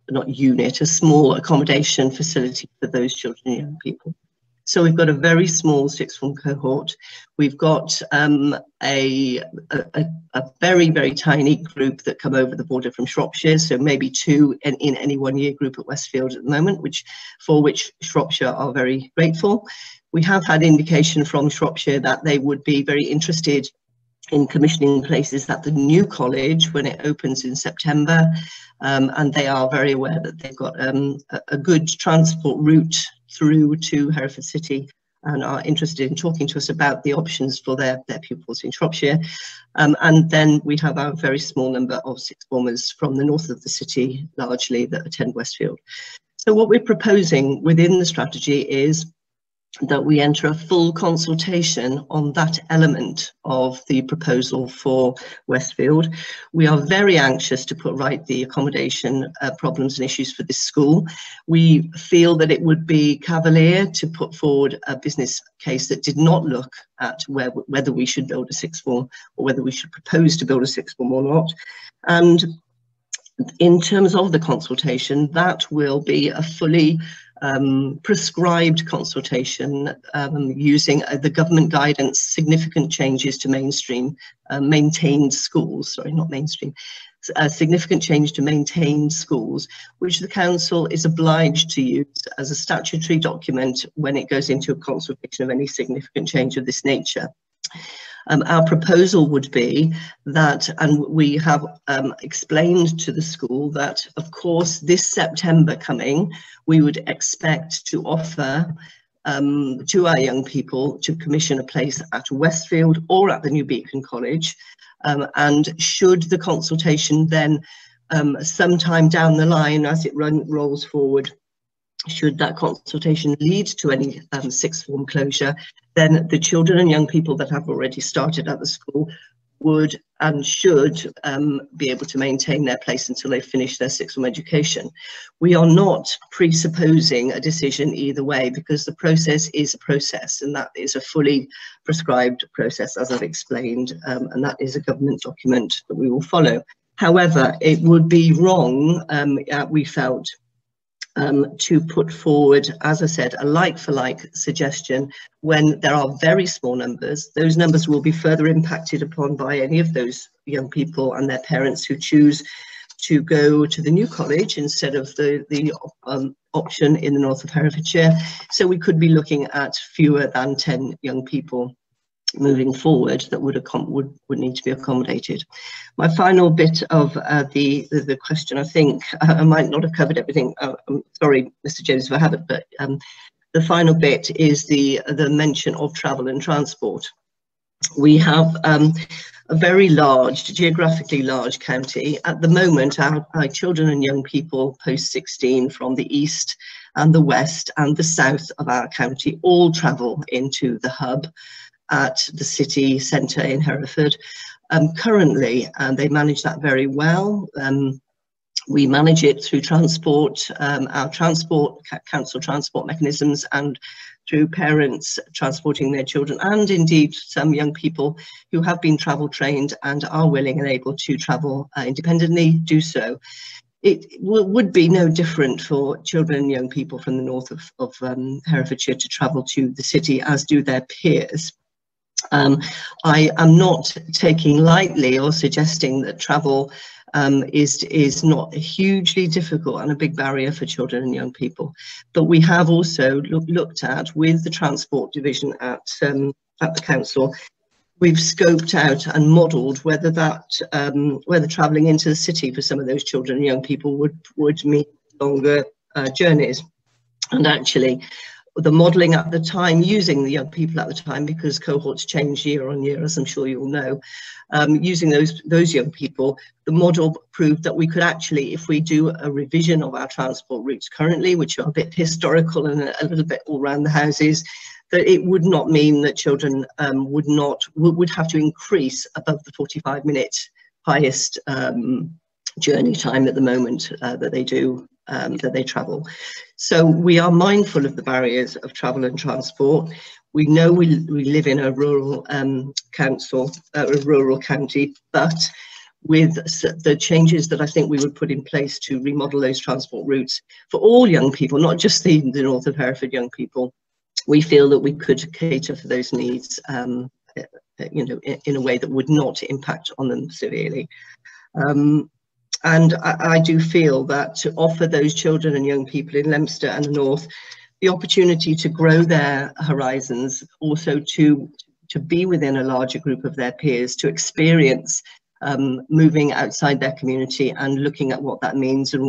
not unit, a small accommodation facility for those children and young people. So we've got a very small sixth form cohort. We've got a very, very tiny group that come over the border from Shropshire, so maybe 2 in any 1 year group at Westfield at the moment, for which Shropshire are very grateful. We have had indication from Shropshire that they would be very interested in commissioning places at the new college when it opens in September, and they are very aware that they've got a good transport route through to Hereford City and are interested in talking to us about the options for their pupils in Shropshire. And then we have our very small number of sixth formers from the north of the city, largely, that attend Westfield. So what we're proposing within the strategy is that we enter a full consultation on that element of the proposal for Westfield. We are very anxious to put right the accommodation problems and issues for this school. We feel that it would be cavalier to put forward a business case that did not look at whether we should build a sixth form or whether we should propose to build a sixth form or not. And in terms of the consultation, that will be a fully prescribed consultation using the government guidance, significant changes to mainstream, maintained schools, sorry, not mainstream, significant change to maintained schools, which the council is obliged to use as a statutory document when it goes into a consultation of any significant change of this nature. Our proposal would be that, and we have explained to the school that, of course, this September coming, we would expect to offer to our young people to commission a place at Westfield or at the New Beacon College. And should the consultation then sometime down the line, as it rolls forward, should that consultation lead to any sixth form closure, then the children and young people that have already started at the school would and should be able to maintain their place until they finish their sixth form education. We are not presupposing a decision either way, because the process is a process, and that is a fully prescribed process, as I've explained, and that is a government document that we will follow. However, it would be wrong, we felt, to put forward, as I said, a like-for-like suggestion when there are very small numbers. Those numbers will be further impacted upon by any of those young people and their parents who choose to go to the new college instead of the option in the north of Herefordshire. So we could be looking at fewer than 10 young people moving forward that would need to be accommodated. My final bit of the question, I think I might not have covered everything. I'm sorry, Mr. James, if I haven't, but the final bit is the mention of travel and transport. We have a very large, geographically large county. At the moment, our children and young people post-16 from the east and the west and the south of our county all travel into the hub at the city centre in Hereford currently, and they manage that very well. We manage it through transport, our council transport mechanisms, and through parents transporting their children, and indeed some young people who have been travel trained and are willing and able to travel independently do so. It would be no different for children and young people from the north of Herefordshire to travel to the city, as do their peers. I am not taking lightly or suggesting that travel is not hugely difficult and a big barrier for children and young people, but we have also looked at, with the transport division at the council, we've scoped out and modelled whether that whether travelling into the city for some of those children and young people would mean longer journeys. And actually, the modelling at the time, using the young people at the time, because cohorts change year on year, as I'm sure you'll know, using those young people, the model proved that we could actually, if we do a revision of our transport routes currently, which are a bit historical and a little bit all around the houses, that it would not mean that children would have to increase above the 45-minute highest journey time at the moment that they do, that they travel. So we are mindful of the barriers of travel and transport. We know we live in a rural council, a rural county, but with the changes that I think we would put in place to remodel those transport routes for all young people, not just the north of Hereford young people, we feel that we could cater for those needs, you know, in a way that would not impact on them severely. And I do feel that to offer those children and young people in Leominster and the north the opportunity to grow their horizons, also to be within a larger group of their peers, to experience moving outside their community and looking at what that means and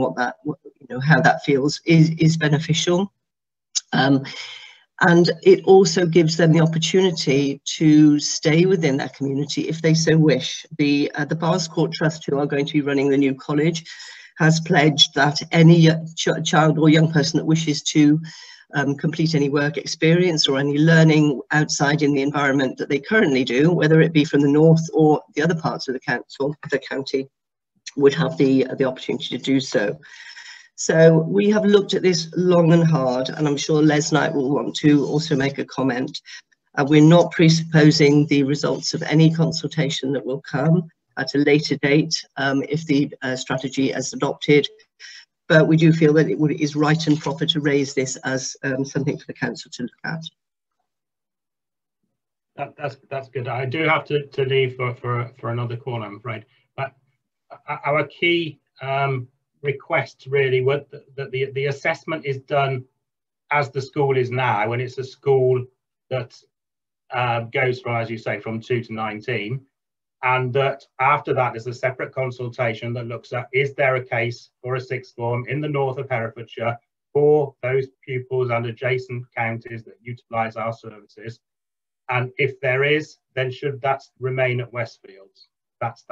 how that feels is beneficial. And it also gives them the opportunity to stay within their community if they so wish. The Cld Trust, who are going to be running the new college, has pledged that any child or young person that wishes to complete any work experience or any learning outside in the environment that they currently do, whether it be from the north or the other parts of the county, would have the opportunity to do so. So we have looked at this long and hard, and I'm sure Les Knight will want to also make a comment. We're not presupposing the results of any consultation that will come at a later date if the strategy is adopted, but we do feel that it is right and proper to raise this as something for the council to look at. That's good. I do have to leave for another call, I'm afraid. But our key request really was that the assessment is done as the school is now, and it's a school that goes from, as you say, from 2 to 19, and that after that there's a separate consultation that looks at, is there a case for a sixth form in the north of Herefordshire for those pupils and adjacent counties that utilise our services, and if there is, then should that remain at Westfields? That's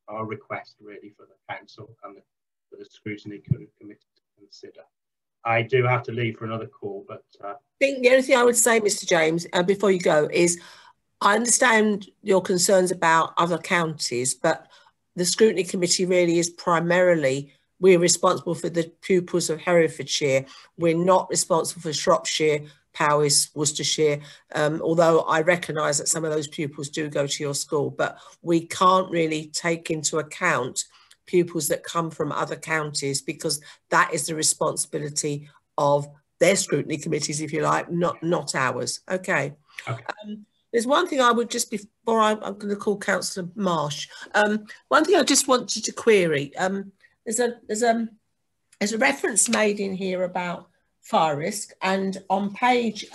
our request really for the council and for the scrutiny committee to consider. I do have to leave for another call, but I think the only thing I would say, Mr. James, before you go, is I understand your concerns about other counties, but the scrutiny committee really is primarily, we're responsible for the pupils of Herefordshire. We're not responsible for Shropshire, Powys, Worcestershire, although I recognise that some of those pupils do go to your school, but we can't really take into account pupils that come from other counties because that is the responsibility of their scrutiny committees, if you like, not ours. Okay. There's one thing I would just, before I'm going to call Councillor Marsh, one thing I just wanted to query. There's a reference made in here about fire risk, and on page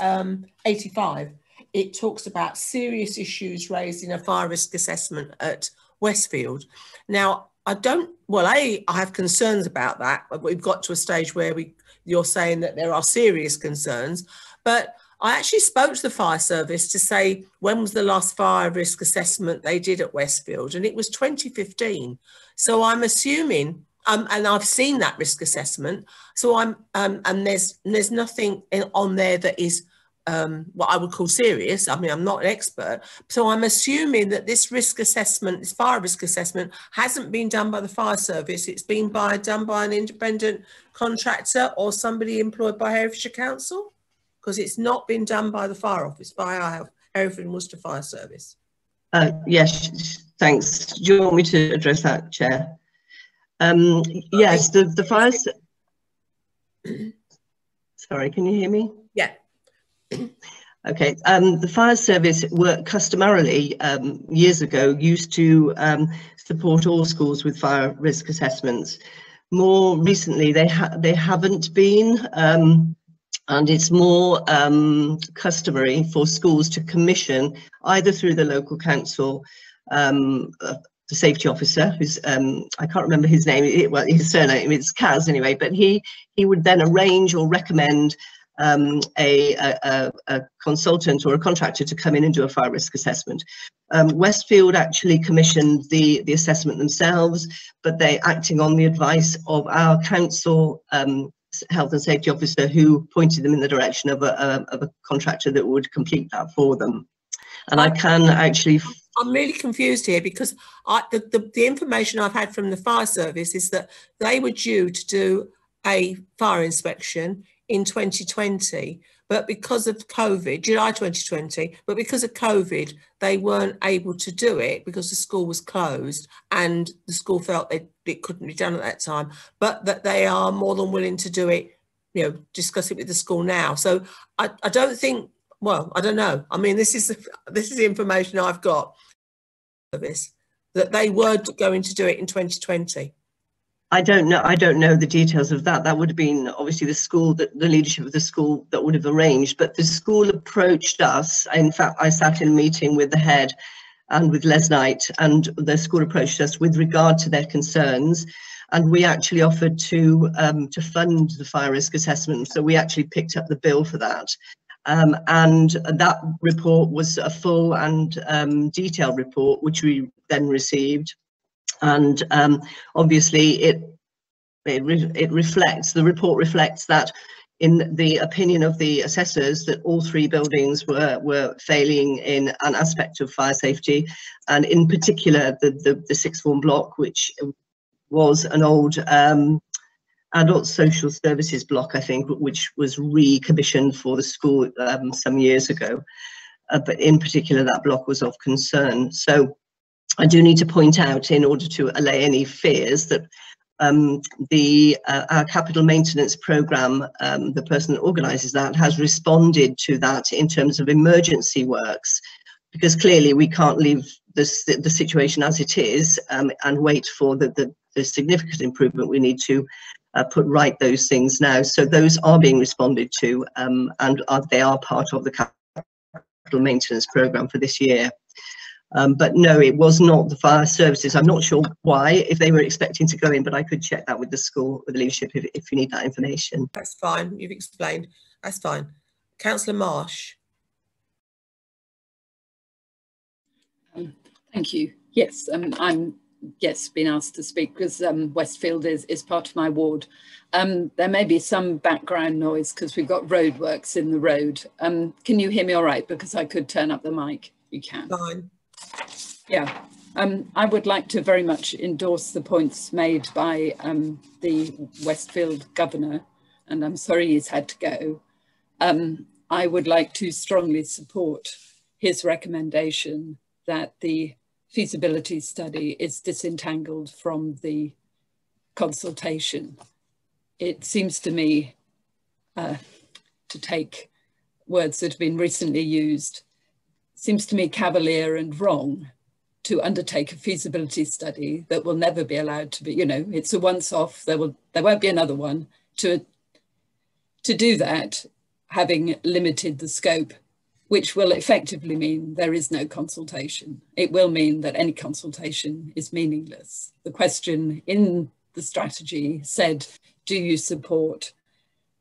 85 it talks about serious issues raised in a fire risk assessment at Westfield. Now I have concerns about that, but we've got to a stage where you're saying that there are serious concerns, but I actually spoke to the fire service to say when was the last fire risk assessment they did at Westfield, and it was 2015. So I'm assuming and I've seen that risk assessment. So and there's nothing on there that is what I would call serious. I mean, I'm not an expert. So I'm assuming that this risk assessment, this fire risk assessment, hasn't been done by the fire service. It's been done by an independent contractor or somebody employed by Herefordshire Council, because it's not been done by the fire office, by our Hereford and Worcester Fire Service. Yes, thanks. Do you want me to address that, Chair? Yes, the fire. Sorry, can you hear me? Yeah. Okay. The fire service customarily years ago used to support all schools with fire risk assessments. More recently, they haven't been. And it's more customary for schools to commission, either through the local council, the safety officer, who's I can't remember his name, well, his surname, it's Kaz anyway, but he would then arrange or recommend a consultant or a contractor to come in and do a fire risk assessment. Westfield actually commissioned the assessment themselves, but they acting on the advice of our council health and safety officer, who pointed them in the direction of a contractor that would complete that for them. And I can actually... I'm really confused here, because the information I've had from the fire service is that they were due to do a fire inspection in 2020, but because of COVID, July 2020, but because of COVID, they weren't able to do it because the school was closed and the school felt it couldn't be done at that time, but that they are more than willing to do it, you know, discuss it with the school now. So I don't think, well, I don't know. I mean, this is the information I've got, that they were going to do it in 2020. I don't know the details of that. That would have been obviously the school, the leadership of the school that would have arranged, but the school approached us. In fact, I sat in a meeting with the head and with Les Knight, and the school approached us with regard to their concerns, and we actually offered to fund the fire risk assessment. So we actually picked up the bill for that. And that report was a full and detailed report, which we then received. And obviously it reflects, the report reflects that, in the opinion of the assessors, that all three buildings were failing in an aspect of fire safety, and in particular the sixth form block, which was an old adult social services block, I think, which was recommissioned for the school some years ago. But in particular, that block was of concern. So I do need to point out, in order to allay any fears, that our capital maintenance programme, the person that organises that, has responded to that in terms of emergency works, because clearly we can't leave the situation as it is and wait for the significant improvement. We need to put right those things now. So those are being responded to, and they are part of the capital maintenance programme for this year. But no, it was not the fire services. I'm not sure why, if they were expecting to go in, but I could check that with the school, with the leadership, if you need that information. That's fine, you've explained. That's fine. Councillor Marsh. Thank you. Yes, I'm been asked to speak because Westfield is part of my ward. There may be some background noise because we've got roadworks in the road. Can you hear me all right? Because I could turn up the mic. You can. Fine. Yeah, I would like to very much endorse the points made by the Westfield governor, and I'm sorry he's had to go. I would like to strongly support his recommendation that the feasibility study is disentangled from the consultation. It seems to me, to take words that have been recently used, seems to me cavalier and wrong to undertake a feasibility study that will never be allowed to be, you know, it's a once-off, there won't be another one. To do that, having limited the scope, which will effectively mean there is no consultation. It will mean that any consultation is meaningless. The question in the strategy said, do you support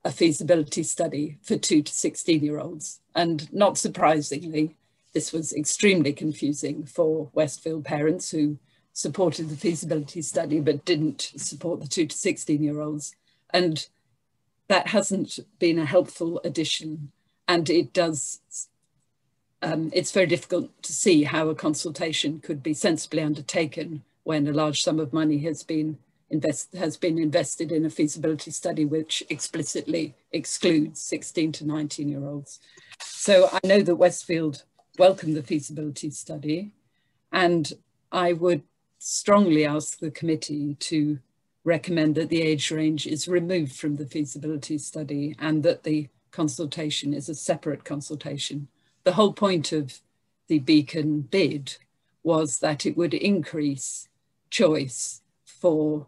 a feasibility study for 2 to 16-year-olds? And not surprisingly, this was extremely confusing for Westfield parents who supported the feasibility study but didn't support the 2 to 16-year-olds. And that hasn't been a helpful addition. And it does, it's very difficult to see how a consultation could be sensibly undertaken when a large sum of money has been invested in a feasibility study which explicitly excludes 16 to 19-year-olds. So I know that Westfield welcome the feasibility study, and I would strongly ask the committee to recommend that the age range is removed from the feasibility study and that the consultation is a separate consultation. The whole point of the Beacon bid was that it would increase choice for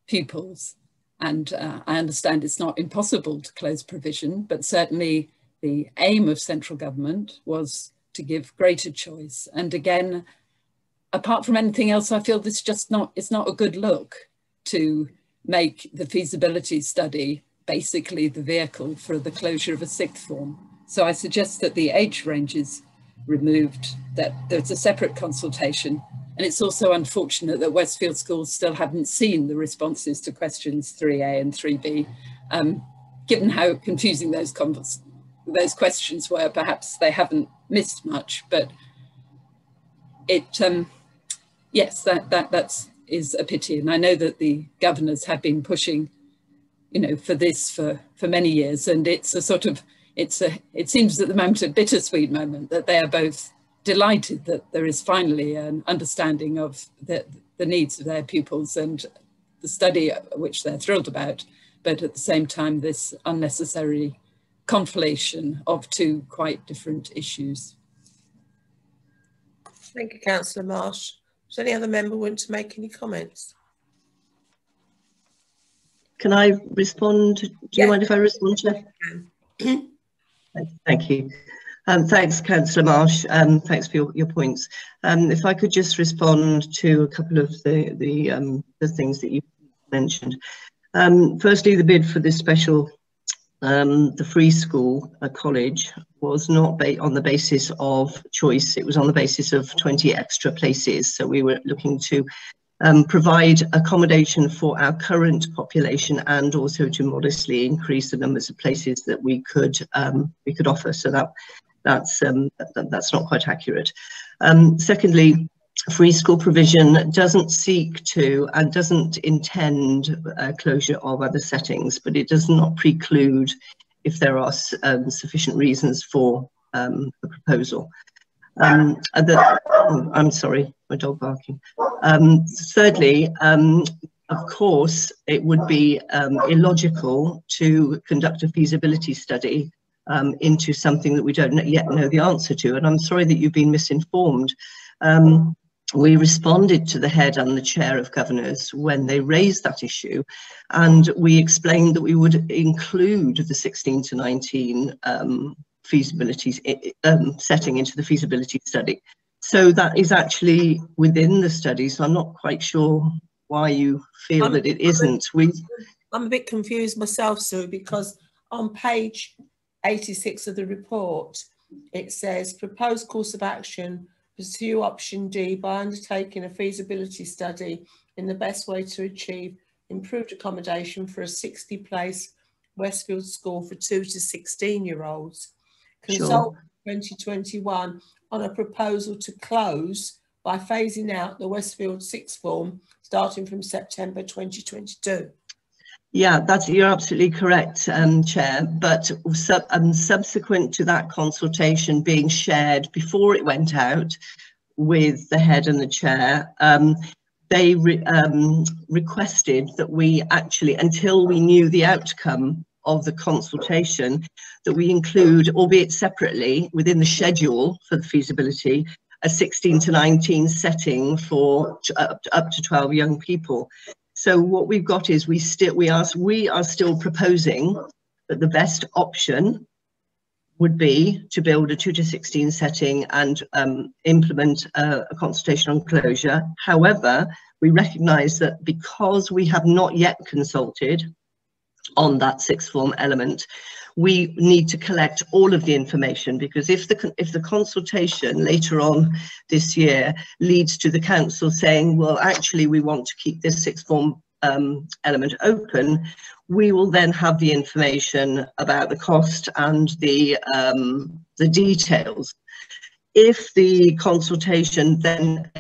pupils And I understand it's not impossible to close provision, but certainly the aim of central government was to give greater choice. And again, apart from anything else, I feel it's not a good look to make the feasibility study basically the vehicle for the closure of a sixth form. So I suggest that the age range is removed, that there's a separate consultation. And it's also unfortunate that Westfield schools still haven't seen the responses to questions 3A and 3B. Given how confusing those questions were, perhaps they haven't missed much, but yes, that is a pity. And I know that the governors have been pushing, for this for many years, and it's a sort of, it seems at the moment a bittersweet moment that they are both delighted that there is finally an understanding of the needs of their pupils and the study, which they're thrilled about, but at the same time this unnecessary conflation of two quite different issues. Thank you, Councillor Marsh. Does any other member want to make any comments? Can I respond? Do you mind if I respond, Chair? Thank you. Thanks, Councillor Marsh. Thanks for your points. If I could just respond to a couple of the things that you mentioned. Firstly, the bid for this special, the free school college was not on the basis of choice. It was on the basis of 20 extra places. So we were looking to provide accommodation for our current population and also to modestly increase the numbers of places that we could offer. So that's not quite accurate. Secondly, free school provision doesn't seek to and doesn't intend closure of other settings, but it does not preclude if there are sufficient reasons for the proposal. I'm sorry, my dog barking. Thirdly, of course, it would be illogical to conduct a feasibility study into something that we don't yet know the answer to. And I'm sorry that you've been misinformed. We responded to the head and the chair of governors when they raised that issue, and we explained that we would include the 16 to 19 feasibilities setting into the feasibility study. So that is actually within the study. So I'm not quite sure why you feel that it isn't. I'm a bit confused myself, Sue, because on page 86 of the report, it says proposed course of action, pursue option D by undertaking a feasibility study in the best way to achieve improved accommodation for a 60-place Westfield school for 2 to 16-year-olds. Consult 2021 on a proposal to close by phasing out the Westfield sixth form starting from September 2022. Yeah, you're absolutely correct, Chair. But subsequent to that consultation being shared before it went out with the head and the chair, they requested that we actually, until we knew the outcome of the consultation, that we include, albeit separately, within the schedule for the feasibility, a 16 to 19 setting for up to 12 young people. So what we've got is we are still proposing that the best option would be to build a 2 to 16 setting and implement a consultation on closure. However, we recognise that because we have not yet consulted on that sixth form element, we need to collect all of the information, because if the consultation later on this year leads to the council saying, well, actually we want to keep this sixth form element open, we will then have the information about the cost and the details. If the consultation then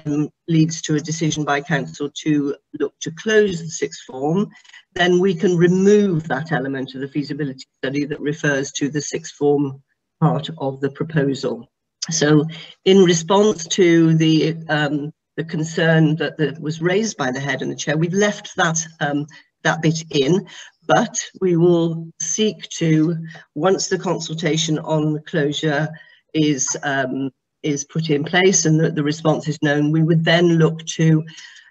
leads to a decision by council to look to close the sixth form, then we can remove that element of the feasibility study that refers to the sixth form part of the proposal. So in response to the concern that was raised by the head and the chair, we've left that bit in, but we will seek to, once the consultation on the closure is put in place and the response is known, we would then look to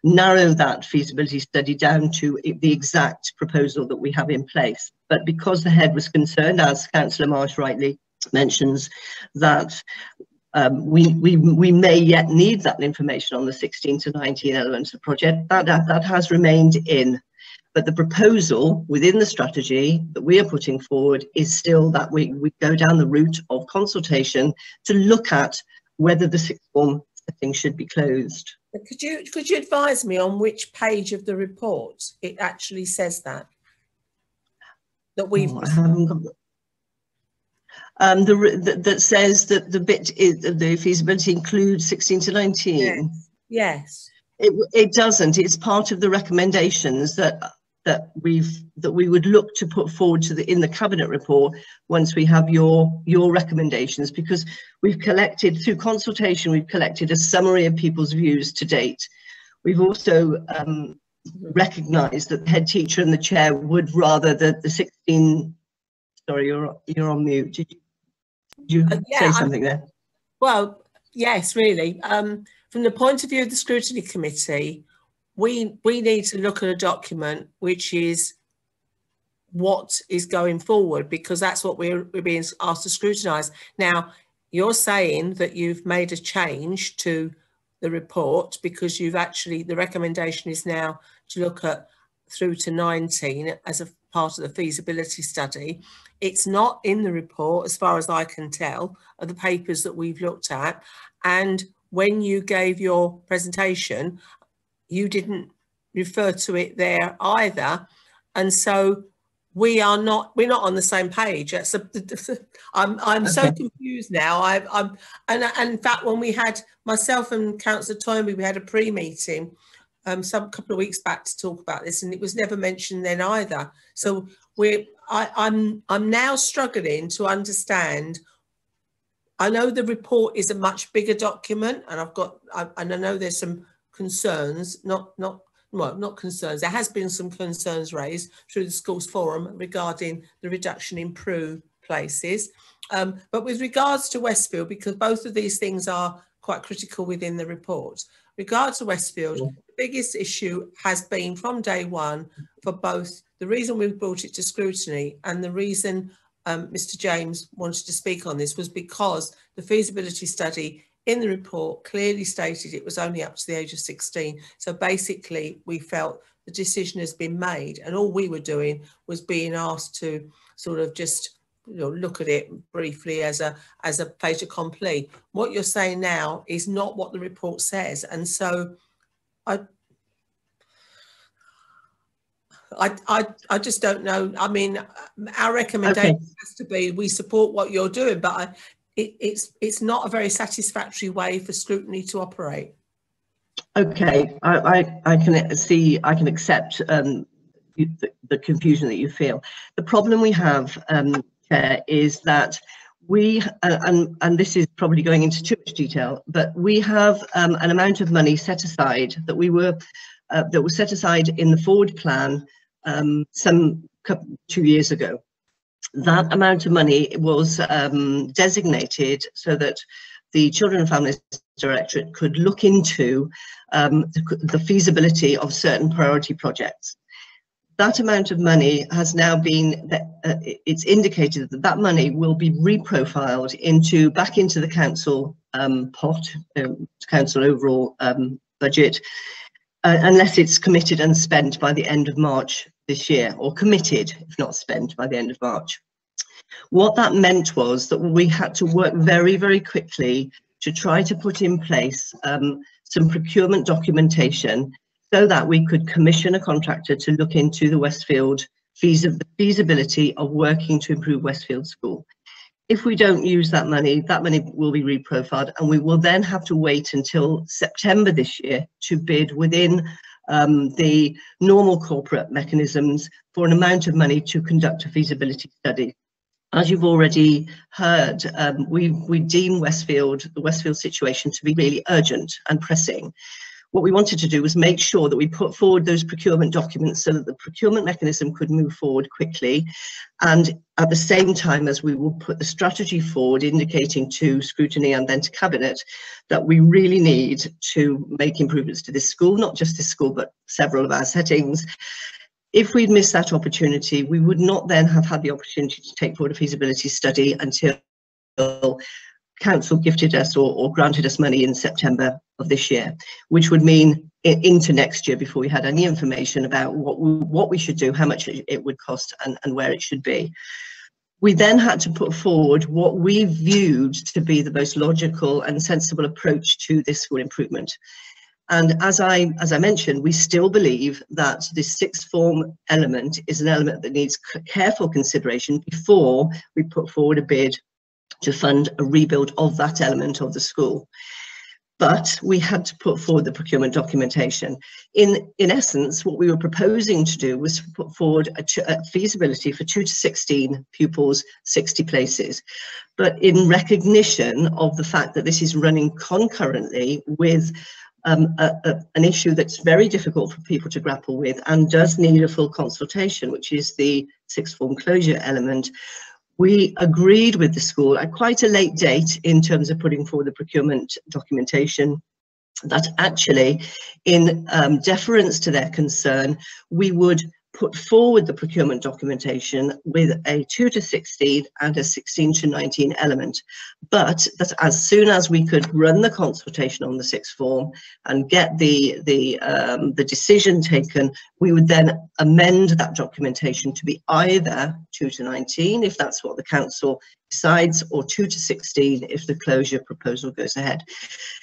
narrow that feasibility study down to the exact proposal that we have in place. But because the head was concerned, as Councillor Marsh rightly mentions, that we may yet need that information on the 16 to 19 elements of the project, that has remained in. But the proposal within the strategy that we are putting forward is still that we go down the route of consultation to look at whether the sixth form setting should be closed. Could you advise me on which page of the report it actually says that we've? I haven't got that says that the bit is the feasibility includes 16 to 19. Yes. It doesn't. It's part of the recommendations that we would look to put forward to in the cabinet report once we have your recommendations, because we've collected through consultation, we've collected a summary of people's views to date. We've also recognised that the head teacher and the chair would rather the 16. Sorry, you're on mute. Did you say something there? Well, yes, really. From the point of view of the scrutiny committee, we need to look at a document which is what is going forward, because that's what we're being asked to scrutinise. Now, you're saying that you've made a change to the report because you've actually, the recommendation is now to look at through to 19 as a part of the feasibility study. It's not in the report, as far as I can tell, of the papers that we've looked at. And when you gave your presentation, you didn't refer to it there either. And so we're not on the same page. I'm so confused now. And in fact, when we had myself and Councillor Toynbee, we had a pre-meeting some couple of weeks back to talk about this, and it was never mentioned then either. So I'm now struggling to understand. I know the report is a much bigger document, and I know there's some concerns, not concerns. There has been some concerns raised through the schools forum regarding the reduction in PRU places. But with regards to Westfield, because both of these things are quite critical within the report, regard to Westfield, the biggest issue has been from day one for both the reason we brought it to scrutiny and the reason Mr. James wanted to speak on this was because the feasibility study in the report clearly stated it was only up to the age of 16. So basically we felt the decision has been made, and all we were doing was being asked to sort of just look at it briefly as a fait accompli. What you're saying now is not what the report says, and so I just don't know. I mean, our recommendation has to be we support what you're doing, but it's not a very satisfactory way for scrutiny to operate. Okay, I can accept the confusion that you feel. The problem we have, Chair, is that we and this is probably going into too much detail, but we have an amount of money set aside that was set aside in the forward plan 2 years ago. That amount of money was designated so that the Children and Families Directorate could look into the feasibility of certain priority projects. That amount of money has now been, it's indicated that that money will be reprofiled back into the council pot, council overall budget, unless it's committed and spent by the end of March this year, or committed, if not spent, by the end of March. What that meant was that we had to work very, very quickly to try to put in place some procurement documentation so that we could commission a contractor to look into the Westfield feasibility of working to improve Westfield School. If we don't use that money will be reprofiled, and we will then have to wait until September this year to bid within the normal corporate mechanisms for an amount of money to conduct a feasibility study. As you've already heard, we deem the Westfield situation to be really urgent and pressing. what we wanted to do was make sure that we put forward those procurement documents so that the procurement mechanism could move forward quickly, and at the same time as we will put the strategy forward indicating to scrutiny and then to cabinet that we really need to make improvements to this school, not just this school but several of our settings. If we'd missed that opportunity, we would not then have had the opportunity to take forward a feasibility study until council gifted us or granted us money in September of this year, which would mean into next year before we had any information about what we should do, how much it would cost and where it should be. We then had to put forward what we viewed to be the most logical and sensible approach to this school improvement. And as I mentioned, we still believe that this sixth form element is an element that needs careful consideration before we put forward a bid to fund a rebuild of that element of the school. But we had to put forward the procurement documentation. In essence, what we were proposing to do was put forward a feasibility for 2 to 16 pupils, 60 places. But in recognition of the fact that this is running concurrently with an issue that's very difficult for people to grapple with and does need a full consultation, which is the sixth form closure element, we agreed with the school at quite a late date in terms of putting forward the procurement documentation that actually, in deference to their concern, we would put forward the procurement documentation with a 2 to 16 and a 16 to 19 element, but that as soon as we could run the consultation on the sixth form and get the decision taken, we would then amend that documentation to be either 2 to 19 if that's what the council decides, or 2 to 16 if the closure proposal goes ahead.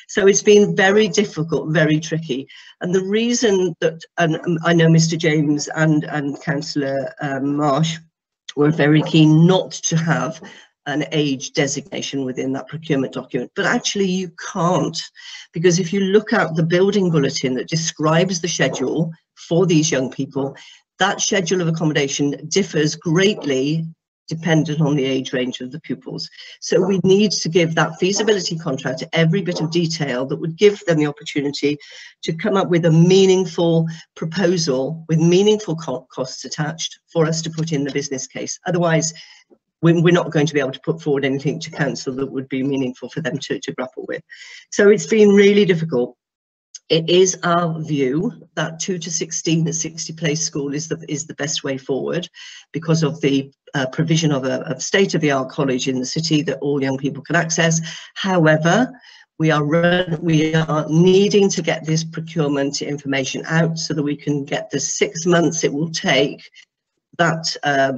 So it's been very difficult, very tricky. And the reason that, and I know Mr. James and Councillor Marsh were very keen not to have an age designation within that procurement document, but actually you can't, because if you look at the building bulletin that describes the schedule for these young people, that schedule of accommodation differs greatly dependent on the age range of the pupils. So we need to give that feasibility contract every bit of detail that would give them the opportunity to come up with a meaningful proposal with meaningful costs attached for us to put in the business case. Otherwise, we're not going to be able to put forward anything to council that would be meaningful for them to grapple with. So it's been really difficult. It is our view that 2 to 16 at 60 place school is the best way forward because of the provision of a state-of-the-art college in the city that all young people can access. However, we are needing to get this procurement information out so that we can get the 6 months it will take that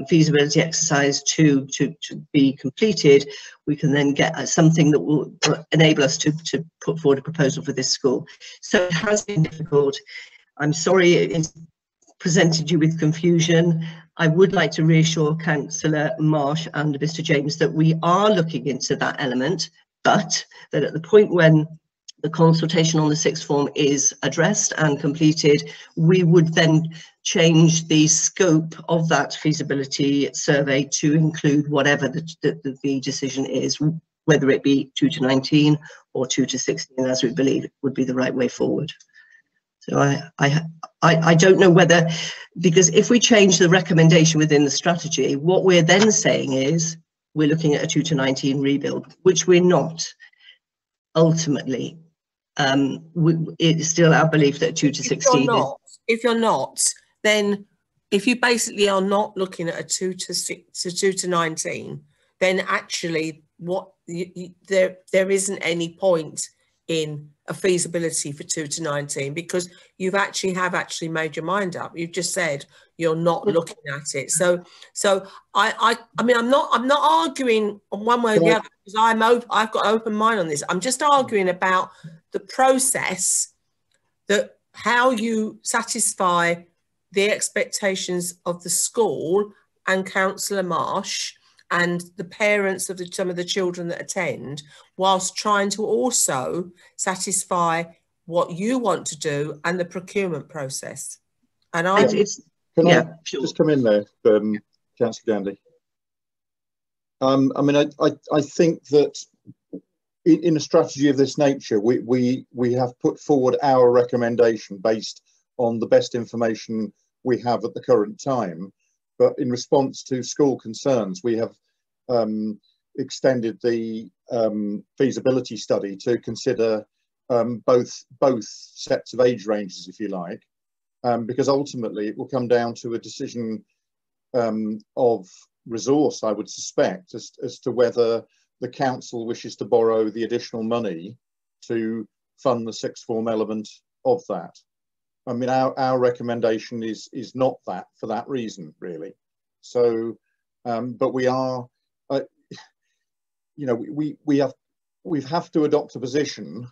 feasibility exercise to be completed. We can then get something that will enable us to put forward a proposal for this school. So it has been difficult. I'm sorry it's presented you with confusion. I would like to reassure Councillor Marsh and Mr. James that we are looking into that element, but that at the point when the consultation on the sixth form is addressed and completed, we would then change the scope of that feasibility survey to include whatever the decision is, whether it be 2 to 19 or 2 to 16, as we believe would be the right way forward. So I don't know whether, because if we change the recommendation within the strategy, what we're then saying is we're looking at a 2 to 19 rebuild, which we're not ultimately. It's still our belief that 2 to 16 if you're not, then if you basically are not looking at a 2 to 19, then actually there isn't any point in a feasibility for 2 to 19 because you've actually made your mind up. You've just said you're not looking at it. So I mean I'm not arguing on one way or the other because I've got an open mind on this. I'm just arguing about the process, that how you satisfy the expectations of the school and Councillor Marsh and the parents of some of the children that attend, whilst trying to also satisfy what you want to do and the procurement process. And I just come in there, Councillor Gandy? I mean, I think that in a strategy of this nature, we have put forward our recommendation based on the best information we have at the current time. But in response to school concerns, we have extended the feasibility study to consider both sets of age ranges, if you like, because ultimately it will come down to a decision of resource, I would suspect, as to whether the council wishes to borrow the additional money to fund the sixth form element of that. I mean, our recommendation is not that, for that reason, really. So, but we are, you know, we have to adopt a position,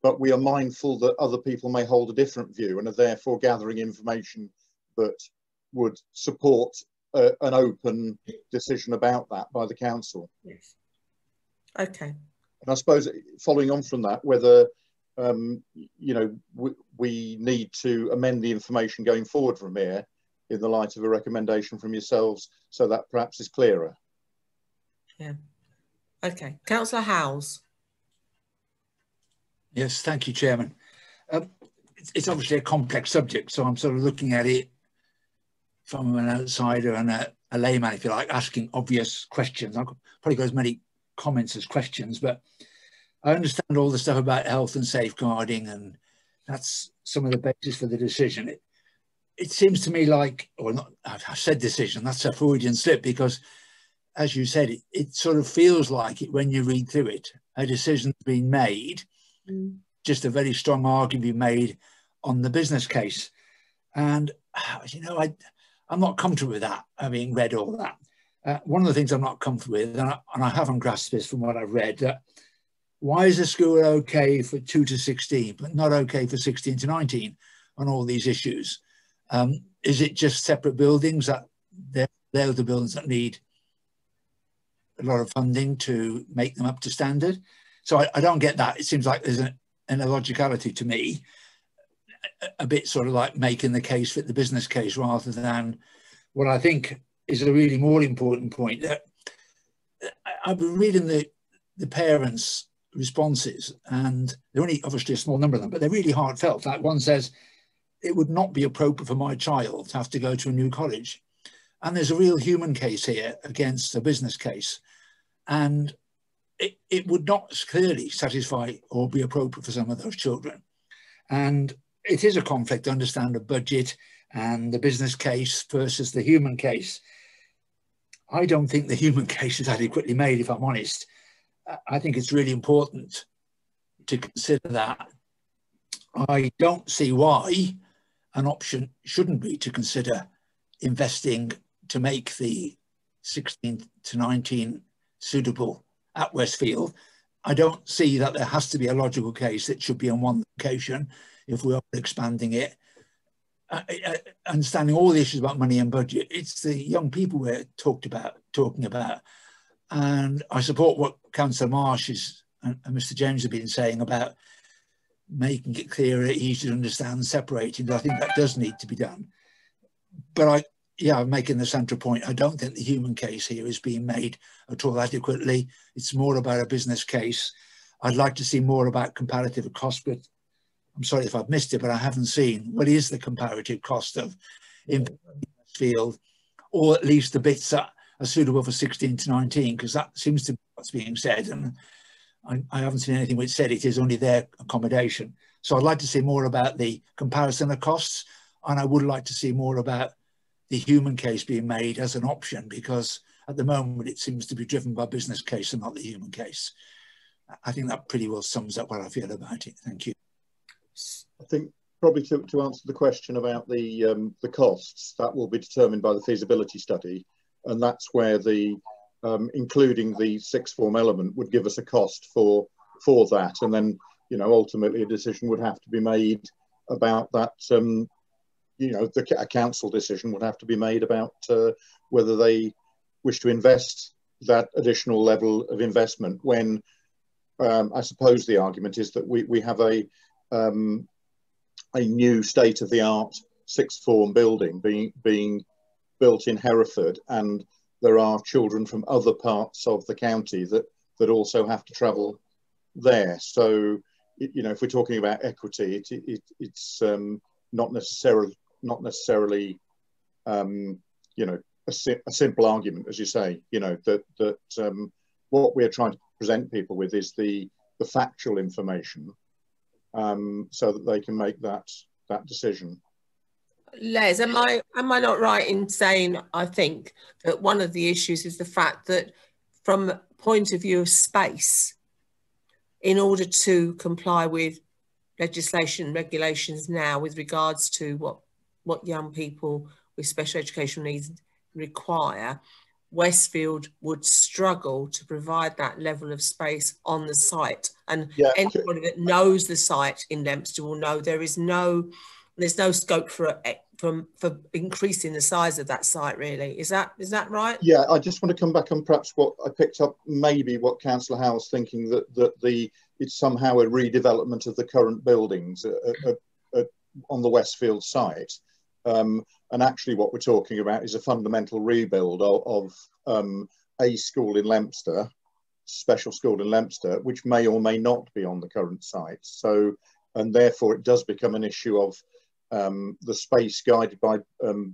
but we are mindful that other people may hold a different view and are therefore gathering information that would support an open decision about that by the council. Yes. Okay. And I suppose following on from that, whether you know, we need to amend the information going forward from here in the light of a recommendation from yourselves, so that perhaps is clearer. Yeah. Okay. Councillor Howes. Yes, thank you, Chairman. It's obviously a complex subject, so I'm sort of looking at it from an outsider and a layman, if you like, asking obvious questions. I've probably got as many comments as questions, but I understand all the stuff about health and safeguarding, and that's some of the basis for the decision. It seems to me like, or not, I've said decision, that's a Freudian slip, because as you said, it sort of feels like it when you read through it, a decision's been made, just a very strong argument being made on the business case. And, you know, I'm not comfortable with that, having read all that. One of the things I'm not comfortable with, and I haven't grasped this from what I've read, why is the school okay for 2 to 16, but not okay for 16 to 19 on all these issues? Is it just separate buildings that they're the buildings that need a lot of funding to make them up to standard? So I don't get that. It seems like there's an illogicality to me, a bit sort of like making the case fit the business case rather than what I think is a really more important point. That I've been reading the parents' responses, and they're only obviously a small number of them, but they're really heartfelt. Like one says, it would not be appropriate for my child to have to go to a new college. And there's a real human case here against a business case. And it would not clearly satisfy or be appropriate for some of those children. And it is a conflict to understand the budget and the business case versus the human case. I don't think the human case is adequately made, if I'm honest. I think it's really important to consider that. I don't see why an option shouldn't be to consider investing to make the 16 to 19 suitable at Westfield. I don't see that there has to be a logical case that should be on one location if we are expanding it. Understanding all the issues about money and budget, it's the young people we're talking about. And I support what Councillor Marsh and Mr. James have been saying about making it clearer, easier to understand, separating. I think that does need to be done. But I'm making the central point. I don't think the human case here is being made at all adequately. It's more about a business case. I'd like to see more about comparative cost, but I'm sorry if I've missed it, but I haven't seen what is the comparative cost of in field, or at least the bits that are suitable for 16 to 19, because that seems to be what's being said. And I haven't seen anything which said it is only their accommodation. So I'd like to see more about the comparison of costs, and I would like to see more about the human case being made as an option, because at the moment it seems to be driven by business case and not the human case. I think that pretty well sums up what I feel about it. Thank you. I think probably to answer the question about the costs, that will be determined by the feasibility study, and that's where the including the sixth form element would give us a cost for that, and then, you know, ultimately a decision would have to be made about that. You know, a council decision would have to be made about whether they wish to invest that additional level of investment when I suppose the argument is that we have a new state-of-the-art sixth form building being built in Hereford, and there are children from other parts of the county that also have to travel there. So, you know, if we're talking about equity, it's not necessarily you know, a simple argument, as you say. You know, that what we're trying to present people with is the factual information, so that they can make that decision. Les, am I not right in saying, I think, that one of the issues is the fact that from a point of view of space, in order to comply with legislation, regulations now with regards to what young people with special educational needs require, Westfield would struggle to provide that level of space on the site. And anybody that knows the site in Leominster will know there's no scope for increasing the size of that site, really. Is that right? Yeah, I just want to come back on perhaps what I picked up, maybe what Councillor Howell's thinking, that it's somehow a redevelopment of the current buildings on the Westfield site. And actually what we're talking about is a fundamental rebuild of a school in Leominster, special school in Leominster, which may or may not be on the current site. So, and therefore it does become an issue of the space guided by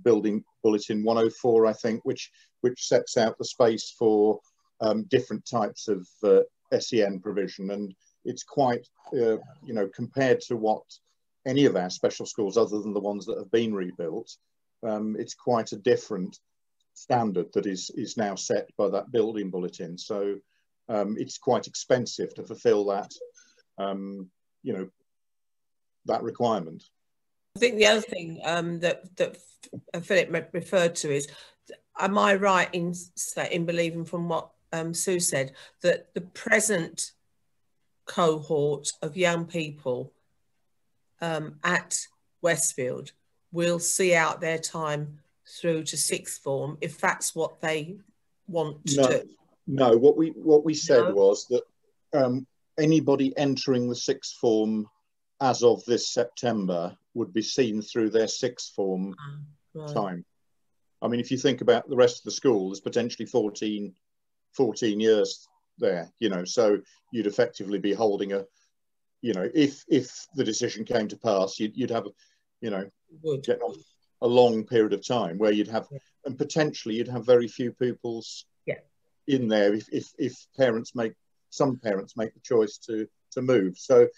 Building Bulletin 104, I think, which sets out the space for different types of SEN provision. And it's quite, you know, compared to what any of our special schools, other than the ones that have been rebuilt, it's quite a different standard that is now set by that Building Bulletin. So it's quite expensive to fulfil that, you know, that requirement. I think the other thing that Philip referred to is, am I right in believing from what Sue said, that the present cohort of young people at Westfield will see out their time through to sixth form if that's what they want to do? No, what we said was that anybody entering the sixth form as of this September would be seen through their sixth form time. I mean, if you think about the rest of the school, there's potentially 14 years there, you know, so you'd effectively be holding a, you know, if the decision came to pass, you'd have, you know, a long period of time where you'd have, and potentially you'd have very few pupils in there if some parents make the choice to move. So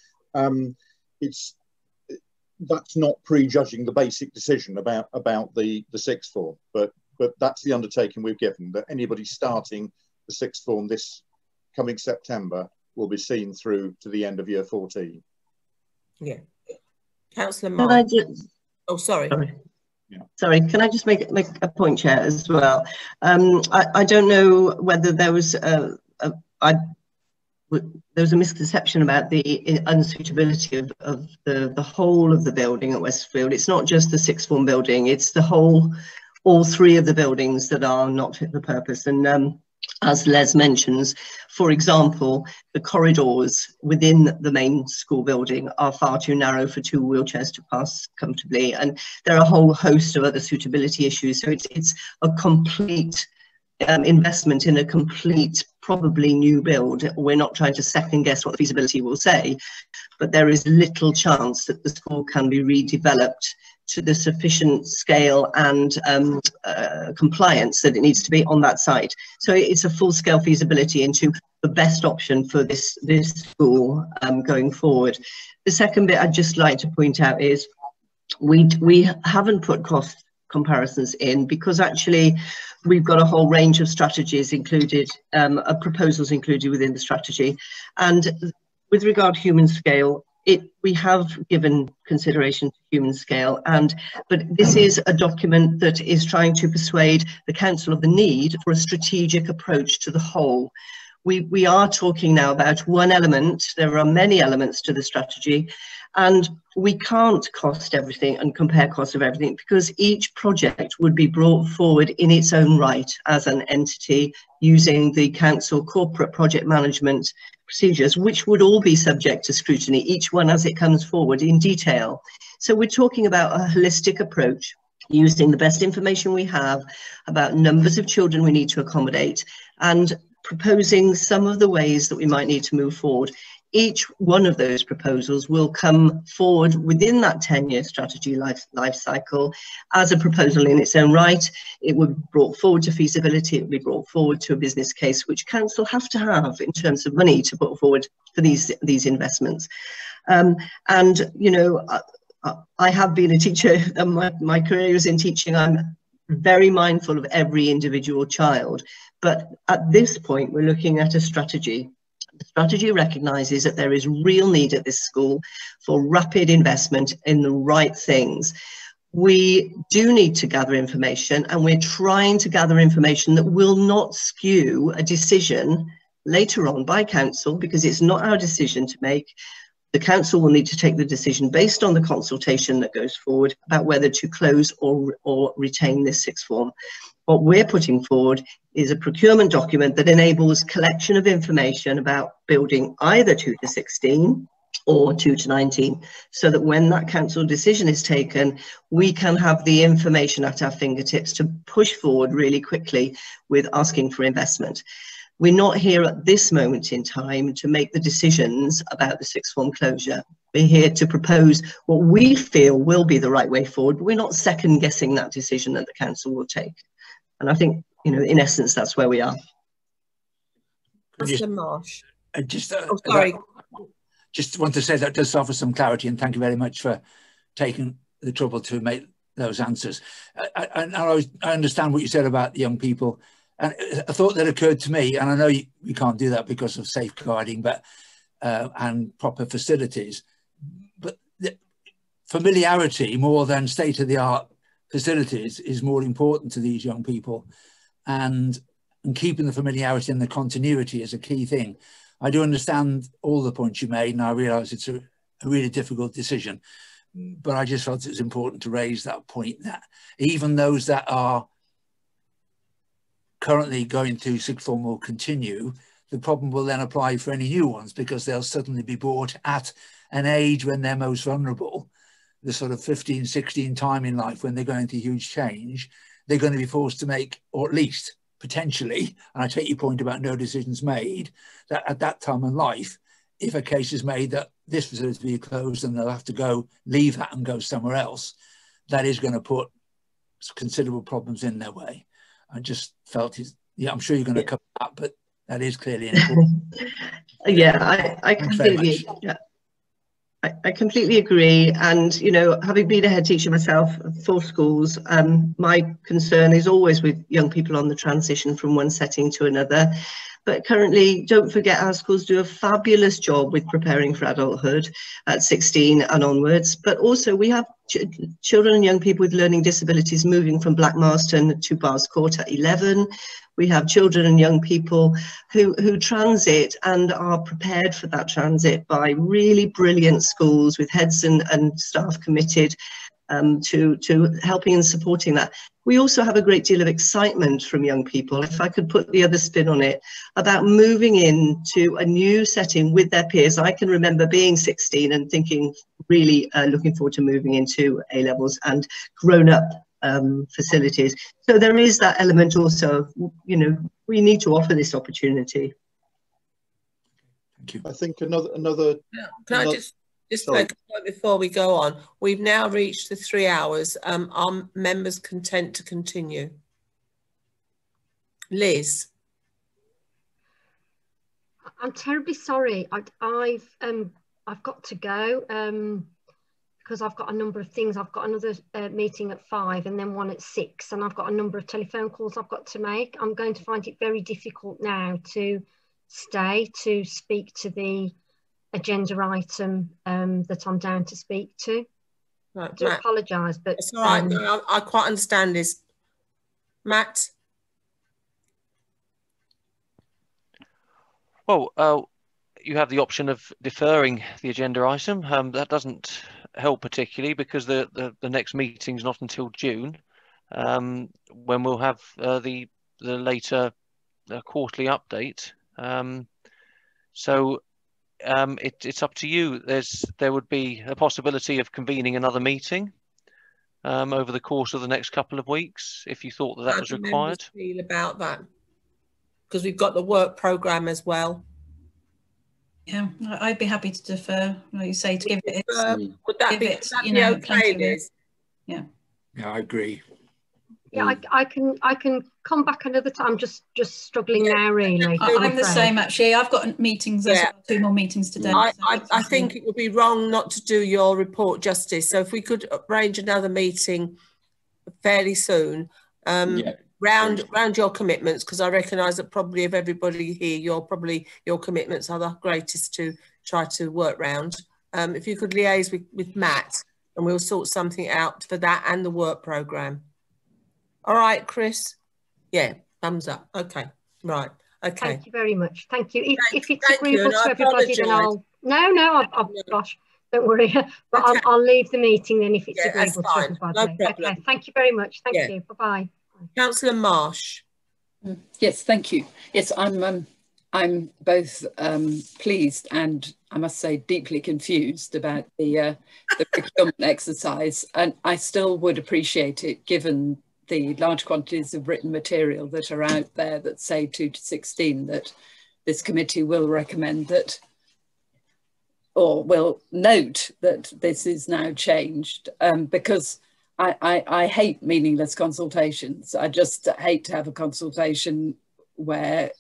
that's not prejudging the basic decision about the sixth form, but that's the undertaking we've given, that anybody starting the sixth form this coming September will be seen through to the end of year 14. Yeah. Councillor Mark. Oh, sorry. Sorry, can I just make a point, Chair, as well? I don't know whether there was there was a misconception about the unsuitability of the whole of the building at Westfield. It's not just the sixth form building, it's the whole, all three of the buildings that are not fit for purpose. And as Les mentions, for example, the corridors within the main school building are far too narrow for two wheelchairs to pass comfortably. And there are a whole host of other suitability issues. So it's a complete investment in a complete, probably new build. We're not trying to second guess what the feasibility will say, but there is little chance that the school can be redeveloped to the sufficient scale and compliance that it needs to be on that site. So it's a full-scale feasibility into the best option for this school going forward. The second bit I'd just like to point out is we haven't put cost comparisons in because actually we've got a whole range of strategies included, proposals included within the strategy. And with regard to human scale, we have given consideration to human scale, but this is a document that is trying to persuade the council of the need for a strategic approach to the whole. We are talking now about one element. There are many elements to the strategy, and we can't cost everything and compare costs of everything because each project would be brought forward in its own right as an entity using the council corporate project management procedures, which would all be subject to scrutiny, each one as it comes forward in detail. So we're talking about a holistic approach using the best information we have about numbers of children we need to accommodate and proposing some of the ways that we might need to move forward each one of those proposals will come forward within that 10-year strategy life cycle as a proposal in its own right. It would be brought forward to feasibility, it would be brought forward to a business case, which council have to have in terms of money to put forward for these investments. And, you know, I have been a teacher, and my career is in teaching. I'm very mindful of every individual child, but at this point we're looking at a strategy. The strategy recognises that there is real need at this school for rapid investment in the right things. We do need to gather information, and we're trying to gather information that will not skew a decision later on by council, because it's not our decision to make. The council will need to take the decision based on the consultation that goes forward about whether to close or retain this sixth form. What we're putting forward is a procurement document that enables collection of information about building either 2 to 16 or 2 to 19, so that when that council decision is taken, we can have the information at our fingertips to push forward really quickly with asking for investment. We're not here at this moment in time to make the decisions about the sixth form closure. We're here to propose what we feel will be the right way forward, but we're not second guessing that decision that the council will take. And I think, you know, in essence, that's where we are. Mr. Marsh. Sorry. Just want to say that does offer some clarity, and thank you very much for taking the trouble to make those answers. I understand what you said about the young people. And a thought that occurred to me, and I know we can't do that because of safeguarding, but and proper facilities, but the familiarity more than state-of-the-art facilities is more important to these young people, and keeping the familiarity and the continuity is a key thing. I do understand all the points you made, and I realise it's a really difficult decision, but I just felt it was important to raise that point, that even those that are currently going to sixth form will continue, the problem will then apply for any new ones, because they'll suddenly be brought at an age when they're most vulnerable, the sort of 15, 16 time in life when they're going through huge change. They're going to be forced to make, or at least potentially, and I take your point about no decisions made, that at that time in life, if a case is made that this facility will be closed and they'll have to go leave that and go somewhere else, that is going to put considerable problems in their way. I just felt, yeah, I'm sure you're going to cover that, but that is clearly important. Yeah, I completely, I completely agree. And, you know, having been a head teacher myself of 4 schools, my concern is always with young people on the transition from one setting to another. But currently, don't forget, our schools do a fabulous job with preparing for adulthood at 16 and onwards. But also we have children and young people with learning disabilities moving from Black Marston to Bars Court at 11. We have children and young people who transit and are prepared for that transit by really brilliant schools with heads and staff committed to helping and supporting that. We also have a great deal of excitement from young people, if I could put the other spin on it, about moving into a new setting with their peers. I can remember being 16 and thinking, really looking forward to moving into A-levels and grown-up facilities. So there is that element also of, you know, we need to offer this opportunity. Thank you. I think another can I just make a point before we go on? We've now reached the 3 hours. Are members content to continue? Liz? I'm terribly sorry. I've got to go because I've got a number of things. I've got another meeting at 5 and then one at 6, and I've got a number of telephone calls I've got to make. I'm going to find it very difficult now to stay to speak to the agenda item that I'm down to speak to. Right, I do apologise, but it's all right. No, I quite understand this. Matt? Well, you have the option of deferring the agenda item. That doesn't help particularly because the next meeting's not until June, when we'll have the later quarterly update. So it's up to you. There would be a possibility of convening another meeting over the course of the next couple of weeks if you thought that was required. How do members feel about that? Because we've got the work programme as well. Yeah, I'd be happy to defer, like you say, to give it. Would that be okay, Liz? Yeah. Yeah, I agree. Yeah, I can come back another time. Just struggling now, really. I'm the same actually. I've got meetings as well, 2 more meetings today. I think it would be wrong not to do your report justice. So if we could arrange another meeting fairly soon, round your commitments, because I recognise that probably of everybody here, your commitments are the greatest to try to work round. If you could liaise with Matt, and we'll sort something out for that and the work programme. All right, Chris? Yeah, thumbs up. Okay, right. Okay. Thank you very much. Thank you. If it's agreeable to everybody, then I'll... No, gosh, don't worry. But okay. I'll leave the meeting then if it's agreeable to everybody. No problem. Okay, thank you very much. Thank you. Bye-bye. Councillor Marsh. Yes, thank you. Yes, I'm both pleased and, I must say, deeply confused about the procurement exercise, and I still would appreciate it given the large quantities of written material that are out there that say 2 to 16, that this committee will recommend that, or will note that this is now changed, because I hate meaningless consultations. I just hate to have a consultation where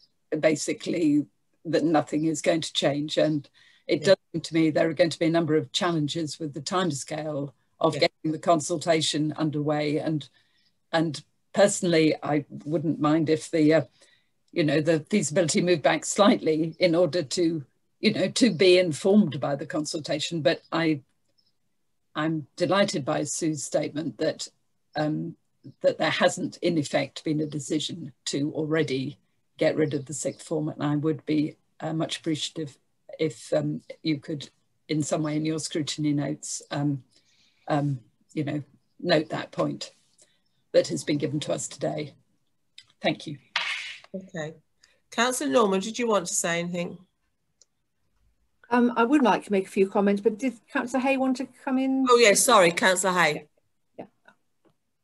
basically that nothing is going to change. And it does seem to me there are going to be a number of challenges with the timescale of getting the consultation underway. And personally, I wouldn't mind if the the feasibility moved back slightly in order to to be informed by the consultation. But I'm delighted by Sue's statement that that there hasn't in effect been a decision to already get rid of the sixth form, and I would be much appreciative if you could in some way in your scrutiny notes note that point that has been given to us today. Thank you. Okay. Councillor Norman, did you want to say anything? I would like to make a few comments, but did Councillor Hay want to come in? Oh, yes, sorry, Councillor Hay. Yeah.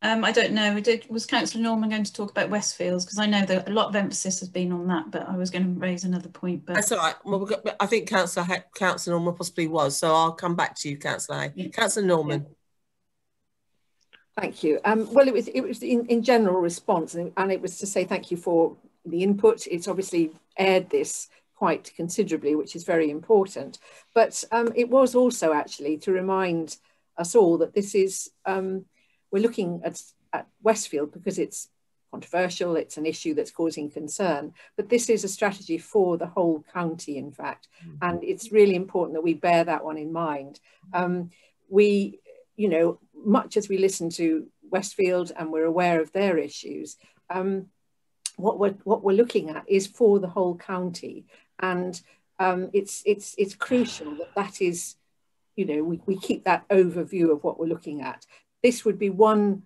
I don't know. Was Councillor Norman going to talk about Westfields? Because I know that a lot of emphasis has been on that, but I was going to raise another point. But that's all right. Well, I think Councillor Norman possibly was, so I'll come back to you, Councillor Hay. Councillor Norman. Yeah. Thank you. Well, it was in general response, and it was to say thank you for the input. It's obviously aired this quite considerably, which is very important. But it was also actually to remind us all that this is, we're looking at Westfield because it's controversial, it's an issue that's causing concern, but this is a strategy for the whole county, in fact, and it's really important that we bear that one in mind. We, much as we listen to Westfield and we're aware of their issues, what we're looking at is for the whole county, and it's crucial that is, we keep that overview of what we're looking at. This would be one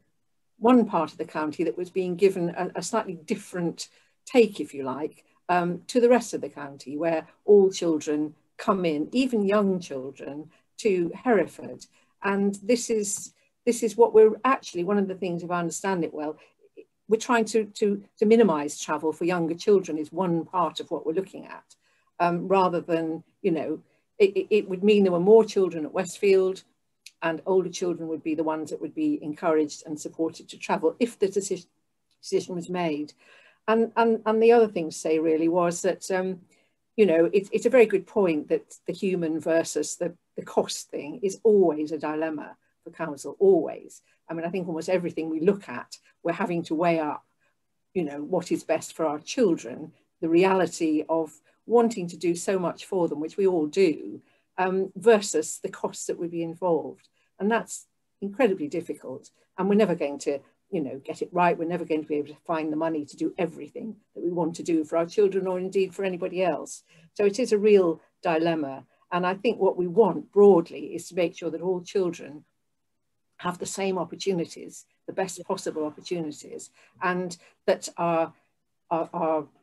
part of the county that was being given a slightly different take, if you like, to the rest of the county, where all children come in, even young children, to Hereford. And this is what we're actually, one of the things, if I understand it well, we're trying to minimise travel for younger children is one part of what we're looking at, rather than, it would mean there were more children at Westfield, and older children would be the ones that would be encouraged and supported to travel if the decision was made. And the other thing to say really was that, it's a very good point that the human versus the cost thing is always a dilemma for council, always. I mean, I think almost everything we look at, we're having to weigh up, what is best for our children, the reality of wanting to do so much for them, which we all do, versus the costs that would be involved. And that's incredibly difficult. And we're never going to, get it right. We're never going to be able to find the money to do everything that we want to do for our children or indeed for anybody else. So it is a real dilemma. And I think what we want broadly is to make sure that all children have the same opportunities, the best possible opportunities, and that our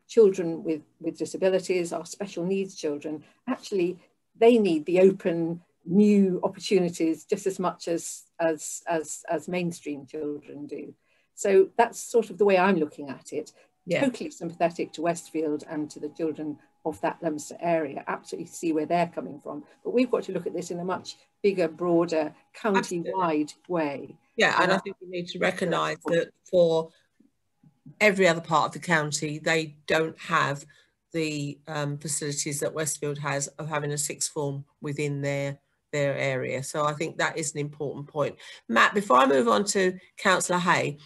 children with disabilities, our special needs children, actually they need the open new opportunities just as much as mainstream children do. So that's sort of the way I'm looking at it. totally sympathetic to Westfield and to the children of that Leominster area, absolutely see where they're coming from. But we've got to look at this in a much bigger, broader, county-wide way. Yeah, and I think we need to recognise that for every other part of the county, they don't have the facilities that Westfield has of having a sixth form within their area. So I think that is an important point. Matt, before I move on to Councillor Hay,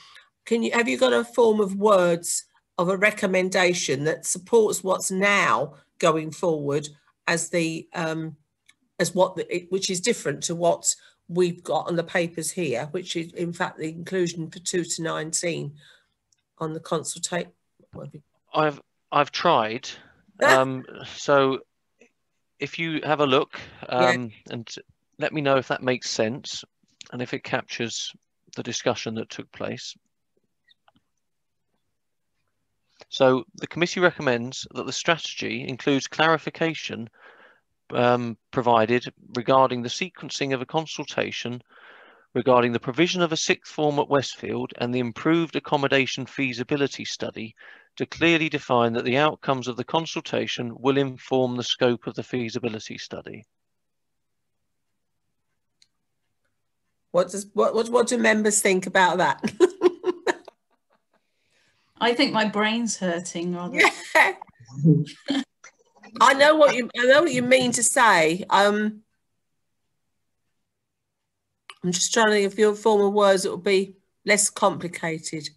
have you got a form of words of a recommendation that supports what's now going forward as which is different to what we've got on the papers here, which is in fact the inclusion for 2 to 19 on the consultation? I've tried. So if you have a look and let me know if that makes sense and if it captures the discussion that took place. So the committee recommends that the strategy includes clarification provided regarding the sequencing of a consultation regarding the provision of a sixth form at Westfield and the improved accommodation feasibility study to clearly define that the outcomes of the consultation will inform the scope of the feasibility study. What do members think about that? I think my brain's hurting rather. Yeah. I know what you mean to say. I'm just trying to think of your form of words that will be less complicated.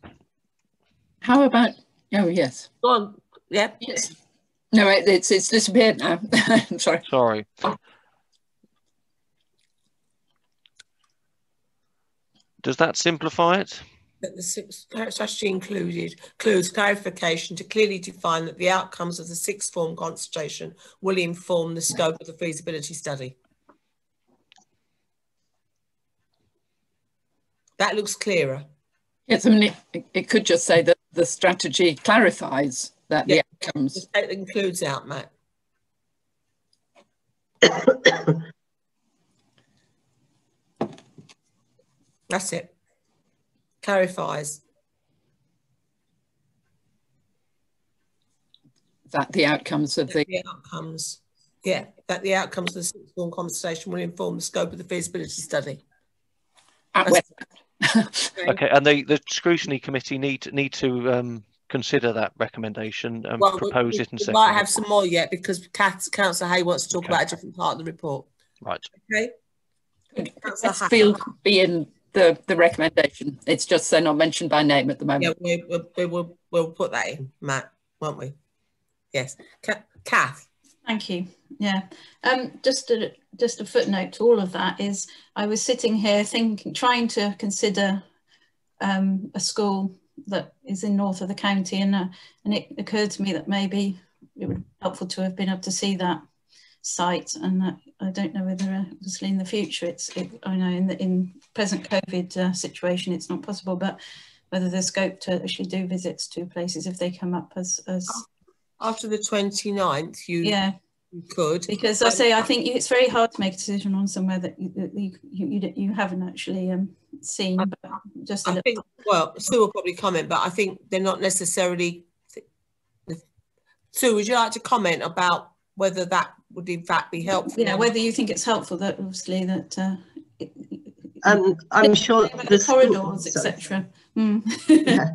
How about, oh yes. Go on, yeah. Yes. No, it's disappeared now. I'm sorry. Sorry. Does that simplify it? That the strategy includes clarification to clearly define that the outcomes of the sixth form consultation will inform the scope of the feasibility study. That looks clearer. Yes, I mean, it could just say that the strategy clarifies that the outcomes. It includes out, Matt. That's it. Clarifies. That the outcomes of the outcomes, yeah, that the outcomes of the sixth form consultation will inform the scope of the feasibility study. Okay, and the scrutiny committee need to consider that recommendation and propose it and second. We might have some more yet because Councillor Hay wants to talk about a different part of the report. Right. Okay. Westfield be in the recommendation. It's just they're not mentioned by name at the moment. Yeah, we'll put that in, Matt, won't we? Yes. Kath. Thank you. Yeah. Just a footnote to all of that is I was sitting here trying to consider a school that is in north of the county, and it occurred to me that maybe it would be helpful to have been able to see that site, and I don't know whether obviously in the future I know in present COVID situation it's not possible, but whether there's scope to actually do visits to places if they come up as after the 29th you could, because I think it's very hard to make a decision on somewhere that you haven't actually seen, but just a little. Well, Sue will probably comment, but I think they're not necessarily. Sue, would you like to comment about whether that would in fact be helpful? Yeah, whether you think it's helpful that obviously that I'm sure the corridors, etc. Yeah.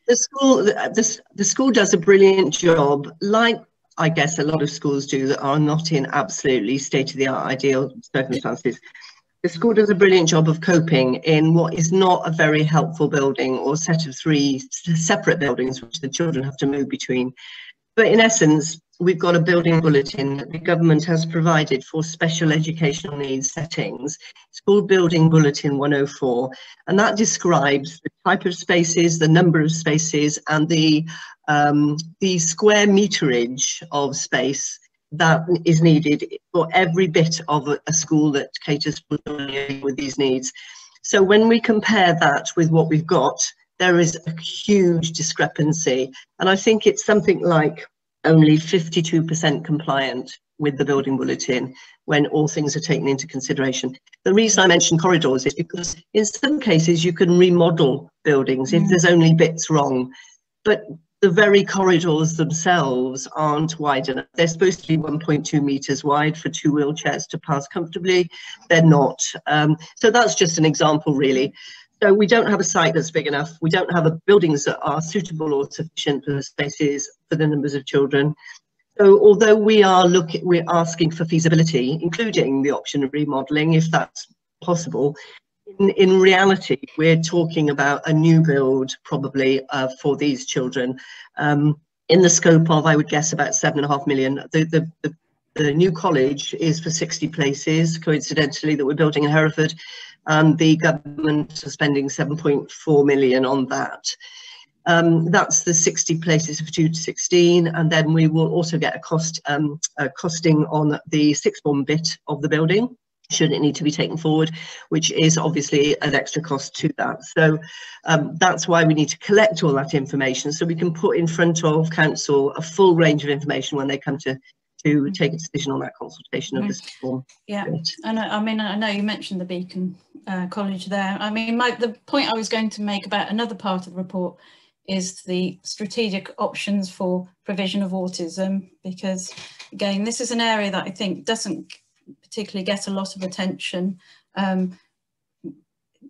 The school does a brilliant job, like I guess a lot of schools do that are not in absolutely state-of-the-art ideal circumstances. The school does a brilliant job of coping in what is not a very helpful building or set of 3 separate buildings which the children have to move between. But in essence, we've got a building bulletin that the government has provided for special educational needs settings. It's called Building Bulletin 104, and that describes the type of spaces, the number of spaces, and the square meterage of space that is needed for every bit of a school that caters with these needs. So when we compare that with what we've got, there is a huge discrepancy, and I think it's something like only 52% compliant with the building bulletin when all things are taken into consideration. The reason I mention corridors is because in some cases you can remodel buildings if there's only bits wrong, but the very corridors themselves aren't wide enough. They're supposed to be 1.2 meters wide for 2 wheelchairs to pass comfortably. They're not. So that's just an example, really. So we don't have a site that's big enough. We don't have buildings that are suitable or sufficient for the spaces for the numbers of children. So although we're asking for feasibility, including the option of remodelling, if that's possible, in reality, we're talking about a new build probably for these children in the scope of, I would guess, about 7.5 million. The new college is for 60 places, coincidentally, that we're building in Hereford, and the government is spending 7.4 million on that. That's the 60 places for 2 to 16, and then we will also get a costing on the sixth form bit of the building, should it need to be taken forward, which is obviously an extra cost to that. So that's why we need to collect all that information so we can put in front of council a full range of information when they come to take a decision on that consultation of this form. Yeah, and I mean, I know you mentioned the Beacon College there. I mean, the point I was going to make about another part of the report is the strategic options for provision of autism, because again, this is an area that I think doesn't particularly get a lot of attention.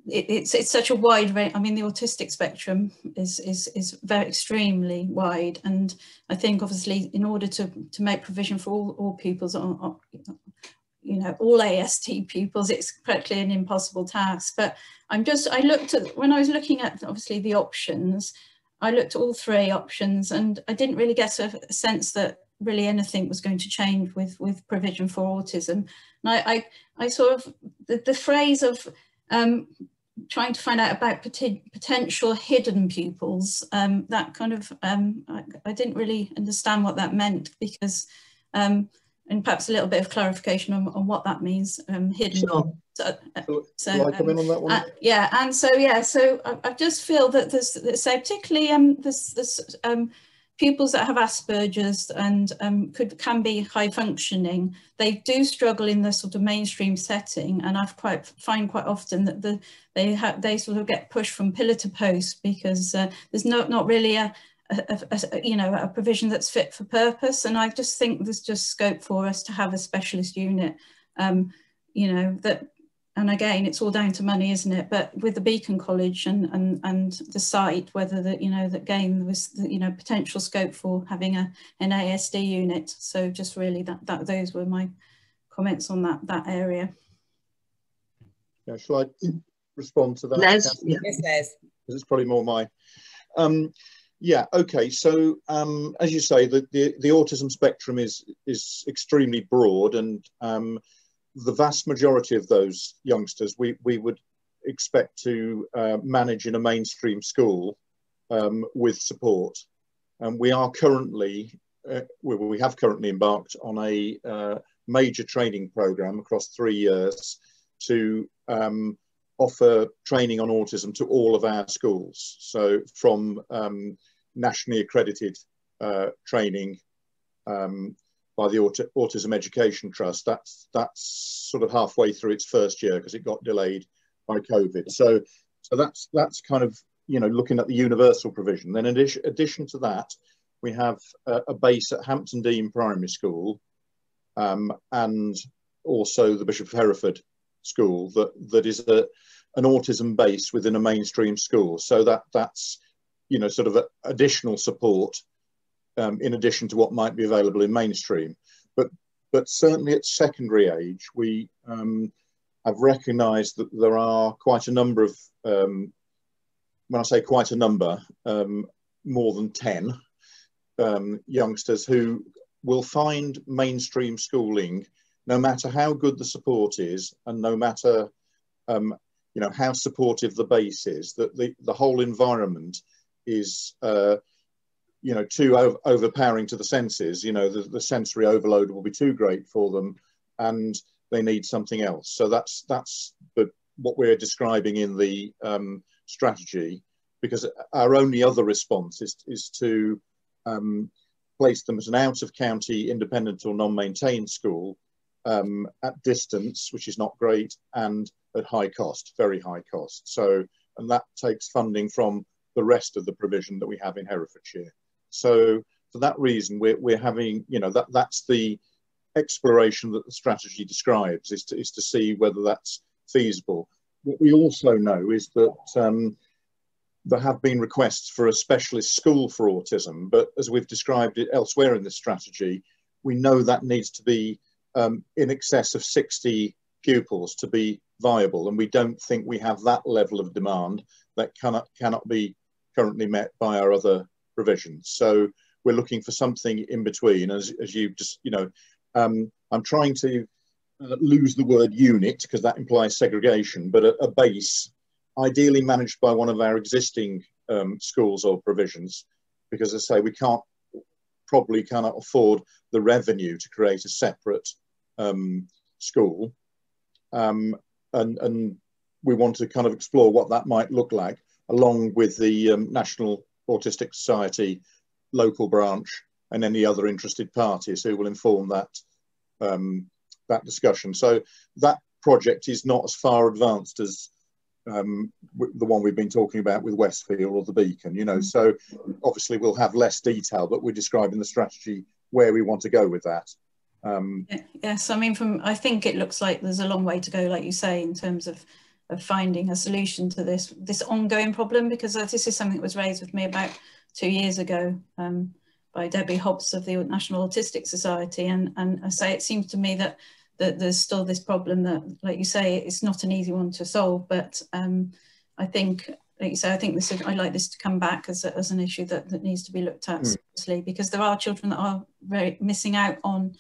It's such a wide range. I mean, the autistic spectrum is very extremely wide, and I think obviously in order to make provision for all pupils, you know, all ASD pupils, it's practically an impossible task. But I looked at, when I was looking at obviously the options, I looked at all 3 options, and I didn't really get a sense that really anything was going to change with provision for autism. And I sort of, the phrase of trying to find out about potential hidden pupils, that kind of, I didn't really understand what that meant, because, and perhaps a little bit of clarification on what that means, hidden. Sure. Shall I come in on that one? Yeah, and so I just feel that there's particularly there's pupils that have Asperger's and can be high functioning. They do struggle in the sort of mainstream setting, and I find quite often that they sort of get pushed from pillar to post, because there's not really a provision that's fit for purpose. And I just think there's just scope for us to have a specialist unit, you know, that. And again, it's all down to money, isn't it? But with the Beacon College and the site, whether that, you know, that again there was, you know, potential scope for having an ASD unit. So just really those were my comments on that area. Yeah, shall I respond to that? Les? Yeah. Yes, Les. Because it's probably more my. Yeah. Okay. So as you say, the autism spectrum is extremely broad, and the vast majority of those youngsters we would expect to manage in a mainstream school with support. We are currently, we have currently embarked on a major training program across 3 years to offer training on autism to all of our schools. So from nationally accredited training by the Autism Education Trust, that's sort of halfway through its first year because it got delayed by COVID. So that's kind of, you know, looking at the universal provision. Then in addition to that, we have a base at Hampton Dean Primary School and also the Bishop of Hereford School that is an autism base within a mainstream school. So that's, you know, sort of additional support in addition to what might be available in mainstream. But certainly at secondary age, we have recognised that there are quite a number of, when I say quite a number, more than 10 youngsters who will find mainstream schooling, no matter how good the support is and no matter you know, how supportive the base is, that the whole environment is you know, too overpowering to the senses. You know, the sensory overload will be too great for them and they need something else. So that's what we're describing in the strategy, because our only other response is to place them as an out-of-county independent or non-maintained school at distance, which is not great, and at high cost, very high cost. So, and that takes funding from the rest of the provision that we have in Herefordshire. So for that reason, we're having, you know, that's the exploration that the strategy describes, is to see whether that's feasible. What we also know is that there have been requests for a specialist school for autism, but as we've described it elsewhere in this strategy, we know that needs to be in excess of 60 pupils to be viable, and we don't think we have that level of demand that cannot be currently met by our other provisions. So we're looking for something in between, as you just, you know, I'm trying to lose the word unit because that implies segregation, but a base ideally managed by one of our existing schools or provisions, because as I say, we probably cannot afford the revenue to create a separate school, and we want to kind of explore what that might look like, along with the National Autistic Society local branch and any other interested parties who will inform that that discussion. So that project is not as far advanced as the one we've been talking about with Westfield or the Beacon, you know. So obviously we'll have less detail, but we're describing the strategy where we want to go with that. Yes, I mean, I think it looks like there's a long way to go, like you say, in terms of finding a solution to this ongoing problem, because this is something that was raised with me about 2 years ago by Debbie Hobbs of the National Autistic Society, and I say it seems to me that there's still this problem that, like you say, it's not an easy one to solve, but I think, like you say, I think I'd like this to come back as an issue that needs to be looked at seriously, because there are children that are missing out on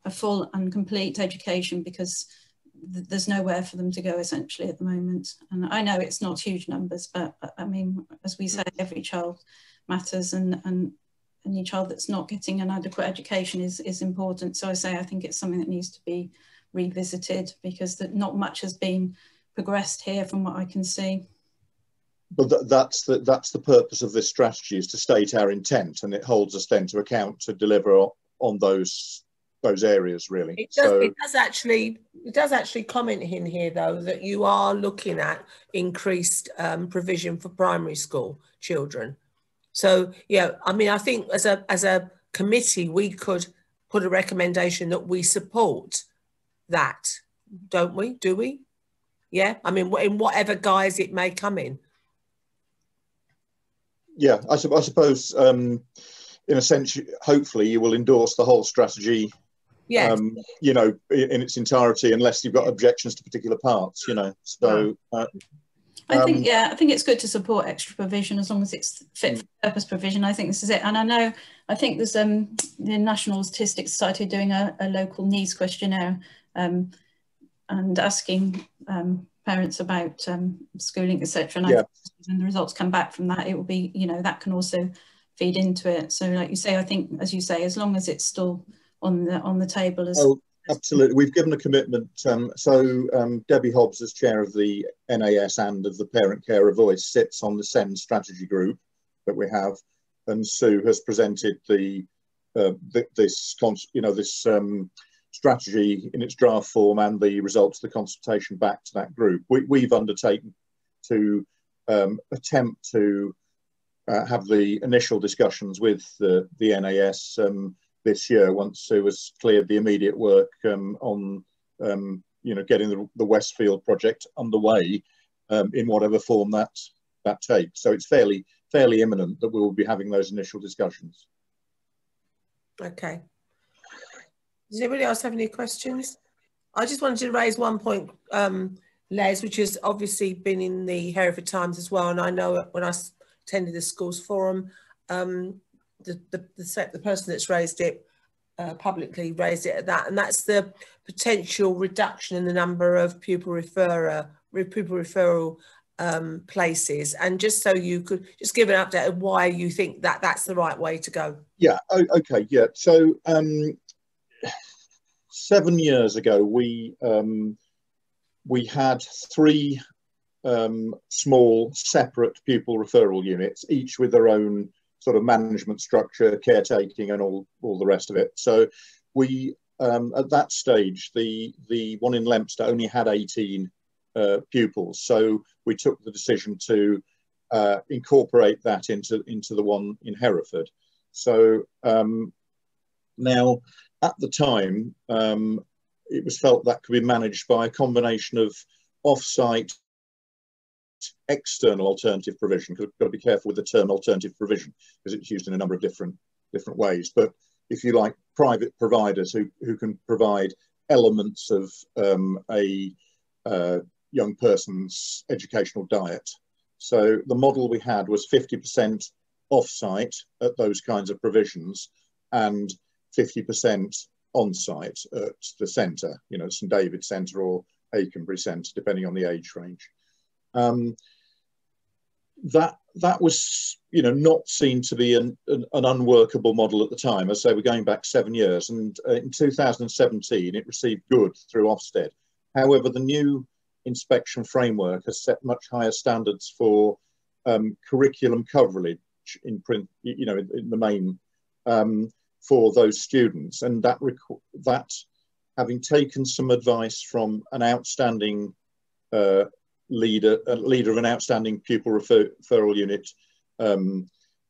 a full and complete education because there's nowhere for them to go essentially at the moment. And I know it's not huge numbers, but I mean, as we say, every child matters, and any child that's not getting an adequate education is important. So I think it's something that needs to be revisited, because not much has been progressed here from what I can see. But that's the purpose of this strategy, is to state our intent, and it holds us then to account to deliver on those areas, really. It does actually comment in here, though, that you are looking at increased provision for primary school children. So yeah, I mean, I think as a committee we could put a recommendation that we support that, don't we? Do we? Yeah, I mean, in whatever guise it may come in. Yeah, I suppose in a sense, hopefully you will endorse the whole strategy. Yeah, you know, in its entirety, unless you've got objections to particular parts, you know. So I think it's good to support extra provision as long as it's fit for purpose provision. I think this is it. And I think there's the National Autistic Society doing a local needs questionnaire and asking parents about schooling, etc. And I think when the results come back from that, it will be, you know, that can also feed into it. So like you say, I think, as you say, as long as it's still on the table. Absolutely, we've given a commitment. Debbie Hobbs, as chair of the NAS and of the Parent Carer Voice, sits on the SEND strategy group that we have, and Sue has presented this strategy in its draft form and the results of the consultation back to that group. We've undertaken to attempt to have the initial discussions with the NAS this year, once Sue has cleared the immediate work on you know, getting the Westfield project underway in whatever form that takes. So it's fairly imminent that we will be having those initial discussions. Okay. Does anybody else have any questions? I just wanted to raise one point, Les, which has obviously been in the Hereford Times as well, and I know when I attended the schools forum, the person that's raised it publicly raised it at that, and that's the potential reduction in the number of pupil referral places. And just so you could just give an update of why you think that that's the right way to go. Yeah. Okay. Yeah. So 7 years ago, we had 3 small separate pupil referral units, each with their own sort of management structure, caretaking, and all the rest of it. So we at that stage, the one in Leominster only had 18 pupils. So we took the decision to incorporate that into the one in Hereford. So now, at the time, it was felt that could be managed by a combination of off-site external alternative provision. Because we've got to be careful with the term alternative provision because it's used in a number of different ways. But if you like, private providers who can provide elements of a young person's educational diet. So the model we had was 50% off-site at those kinds of provisions and 50% on-site at the centre, you know, St David's Centre or Aikenbury Centre, depending on the age range. That was, you know, not seen to be an unworkable model at the time. As I say, we're going back 7 years, and in 2017 it received good through Ofsted. However, the new inspection framework has set much higher standards for curriculum coverage in print, you know, in the main for those students, and that having taken some advice from an outstanding leader of an outstanding pupil referral unit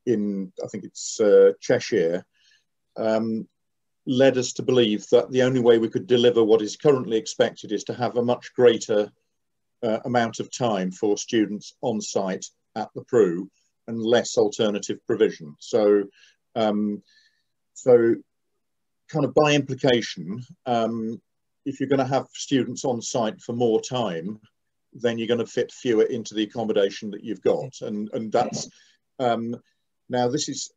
in, I think it's Cheshire, led us to believe that the only way we could deliver what is currently expected is to have a much greater amount of time for students on site at the PRU and less alternative provision. So, so kind of by implication, if you're going to have students on site for more time, then you're going to fit fewer into the accommodation that you've got. And that's, now this is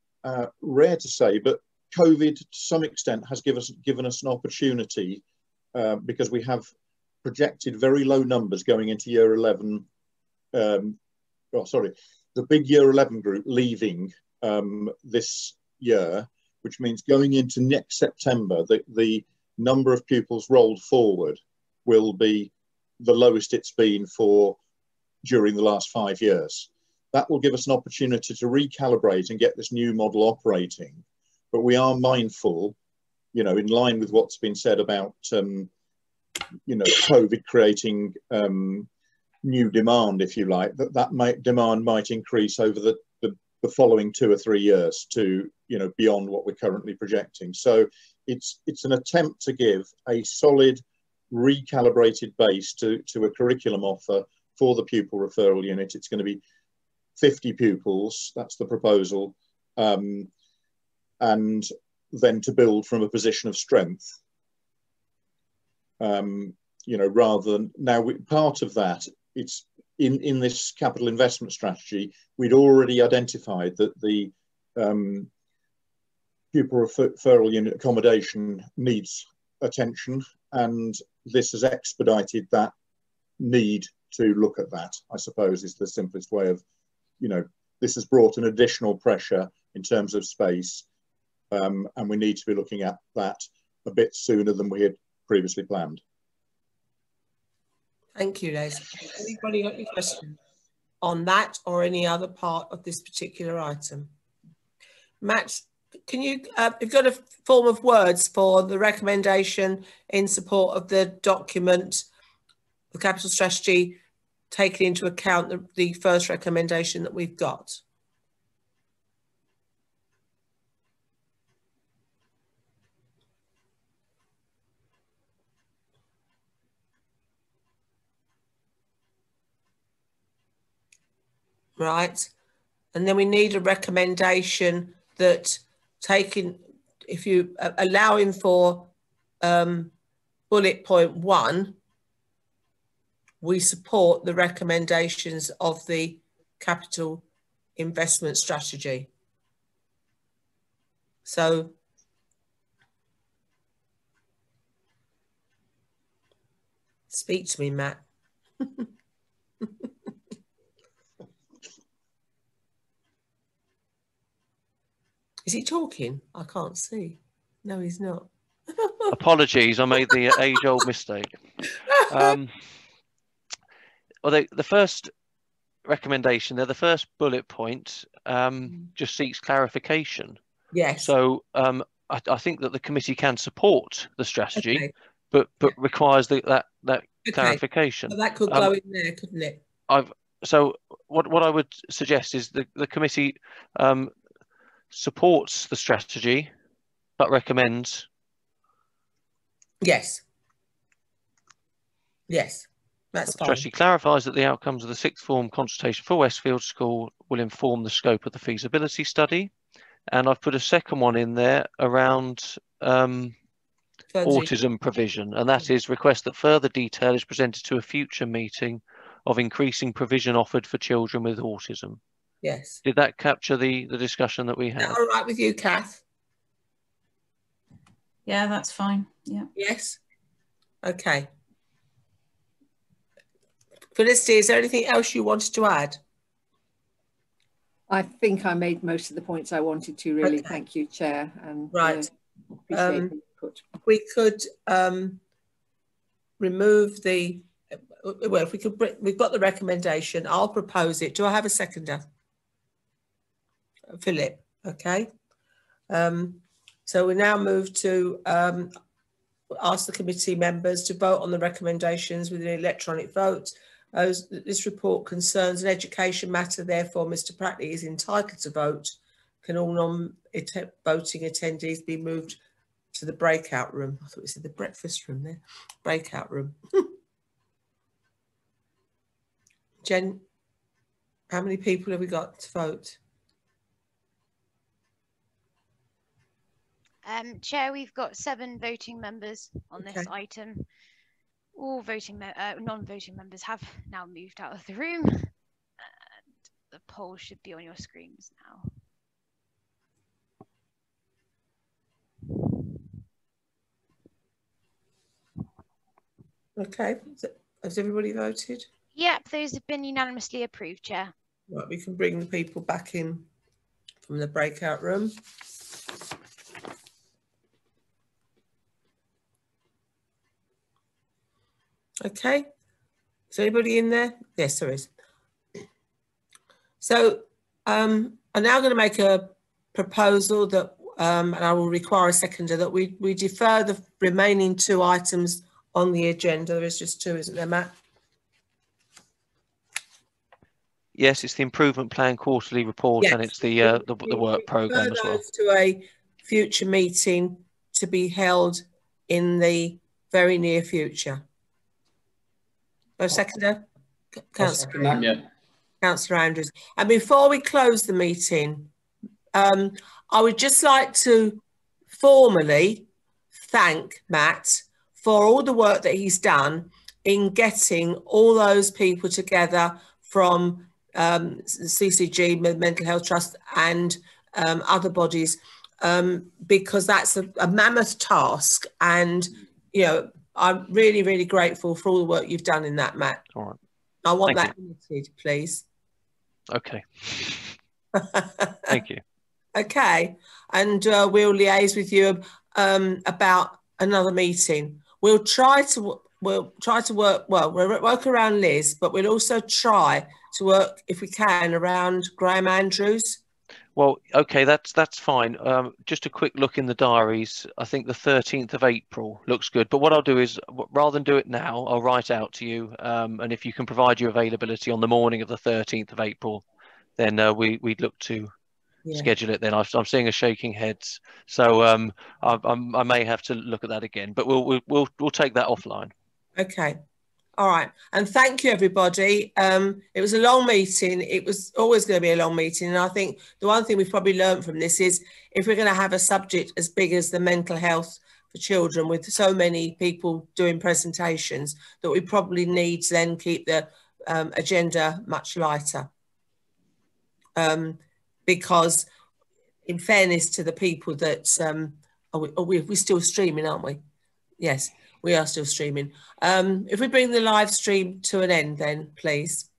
rare to say, but COVID to some extent has given us an opportunity because we have projected very low numbers going into year 11, the big year 11 group leaving this year, which means going into next September, the number of pupils rolled forward will be the lowest it's been during the last 5 years. That will give us an opportunity to recalibrate and get this new model operating. But we are mindful, you know, in line with what's been said about, you know, COVID creating new demand, if you like, that demand might increase over the following 2 or 3 years to, you know, beyond what we're currently projecting. So it's an attempt to give a solid recalibrated base to a curriculum offer for the pupil referral unit. It's going to be 50 pupils, that's the proposal, and then to build from a position of strength. You know, rather than now, part of that, it's in this capital investment strategy, we'd already identified that the pupil referral unit accommodation needs attention, and this has expedited that need to look at that, I suppose, is the simplest way of, you know, this has brought an additional pressure in terms of space, and we need to be looking at that a bit sooner than we had previously planned. Thank you, Les. Anybody got any questions on that or any other part of this particular item? Matt, can you, you've got a form of words for the recommendation in support of the document, the capital strategy, taking into account the first recommendation that we've got? Right, and then we need a recommendation that if you allowing for bullet point 1, we support the recommendations of the capital investment strategy. So speak to me, Matt. Is he talking? I can't see. No, he's not. Apologies, I made the age-old mistake. Well, the first recommendation there, the first bullet point, just seeks clarification. Yes. So I think that the committee can support the strategy, but requires that okay. clarification. So that could go in there, couldn't it? so what I would suggest is the committee supports the strategy, but recommends. Yes. Yes, that's fine. Strategy clarifies that the outcomes of the sixth form consultation for Westfield School will inform the scope of the feasibility study. And I've put a second one in there around autism provision, and that is request that further detail is presented to a future meeting of increasing provision offered for children with autism. Yes. Did that capture the discussion that we had? Is that all right with you, Kath? Yeah, that's fine. Yeah. Yes. Okay. Felicity, is there anything else you wanted to add? I think I made most of the points I wanted to, really. Okay. Thank you, Chair. And right. Appreciate the input. We could remove the, well, if we could, we've got the recommendation. I'll propose it. Do I have a seconder? Philip, okay. So we now move to ask the committee members to vote on the recommendations with an electronic vote. As this report concerns an education matter, therefore Mr. Pratley is entitled to vote. Can all non-voting attendees be moved to the breakout room? I thought we said the breakfast room there. Breakout room. Jen, how many people have we got to vote? Chair, we've got 7 voting members on this item. All non-voting members have now moved out of the room, and the poll should be on your screens now. Okay, has everybody voted? Yep, those have been unanimously approved, Chair. Right, we can bring the people back in from the breakout room. Okay, is anybody in there? Yes, there is. So I'm now going to make a proposal that, and I will require a seconder, that we defer the remaining 2 items on the agenda. There is just 2, isn't there, Matt? Yes, it's the improvement plan quarterly report, yes, and it's the work programme as well. To a future meeting to be held in the very near future. No seconder? Councillor Andrews. And before we close the meeting, I would just like to formally thank Matt for all the work that he's done in getting all those people together from CCG, Mental Health Trust, and other bodies, because that's a mammoth task. And, you know, I'm really, really grateful for all the work you've done in that, Matt. All right. I want that limited, please. Okay. Thank you. Okay. And we'll liaise with you about another meeting. We'll try to work, well, we'll work around Liz, but we'll also try to work, if we can, around Graham Andrews. Well, okay, that's fine. Just a quick look in the diaries. I think the 13th of April looks good. But what I'll do is, rather than do it now, I'll write out to you. And if you can provide your availability on the morning of the 13th of April, then we'd look to schedule it then. I'm seeing a shaking heads, so I may have to look at that again. But we'll take that offline. Okay. All right, and thank you, everybody. It was a long meeting. It was always going to be a long meeting. And I think the one thing we've probably learned from this is if we're going to have a subject as big as the mental health for children with so many people doing presentations, that we probably need to then keep the agenda much lighter. Because in fairness to the people that, we're still streaming, aren't we? Yes. We are still streaming. If we bring the live stream to an end then, please.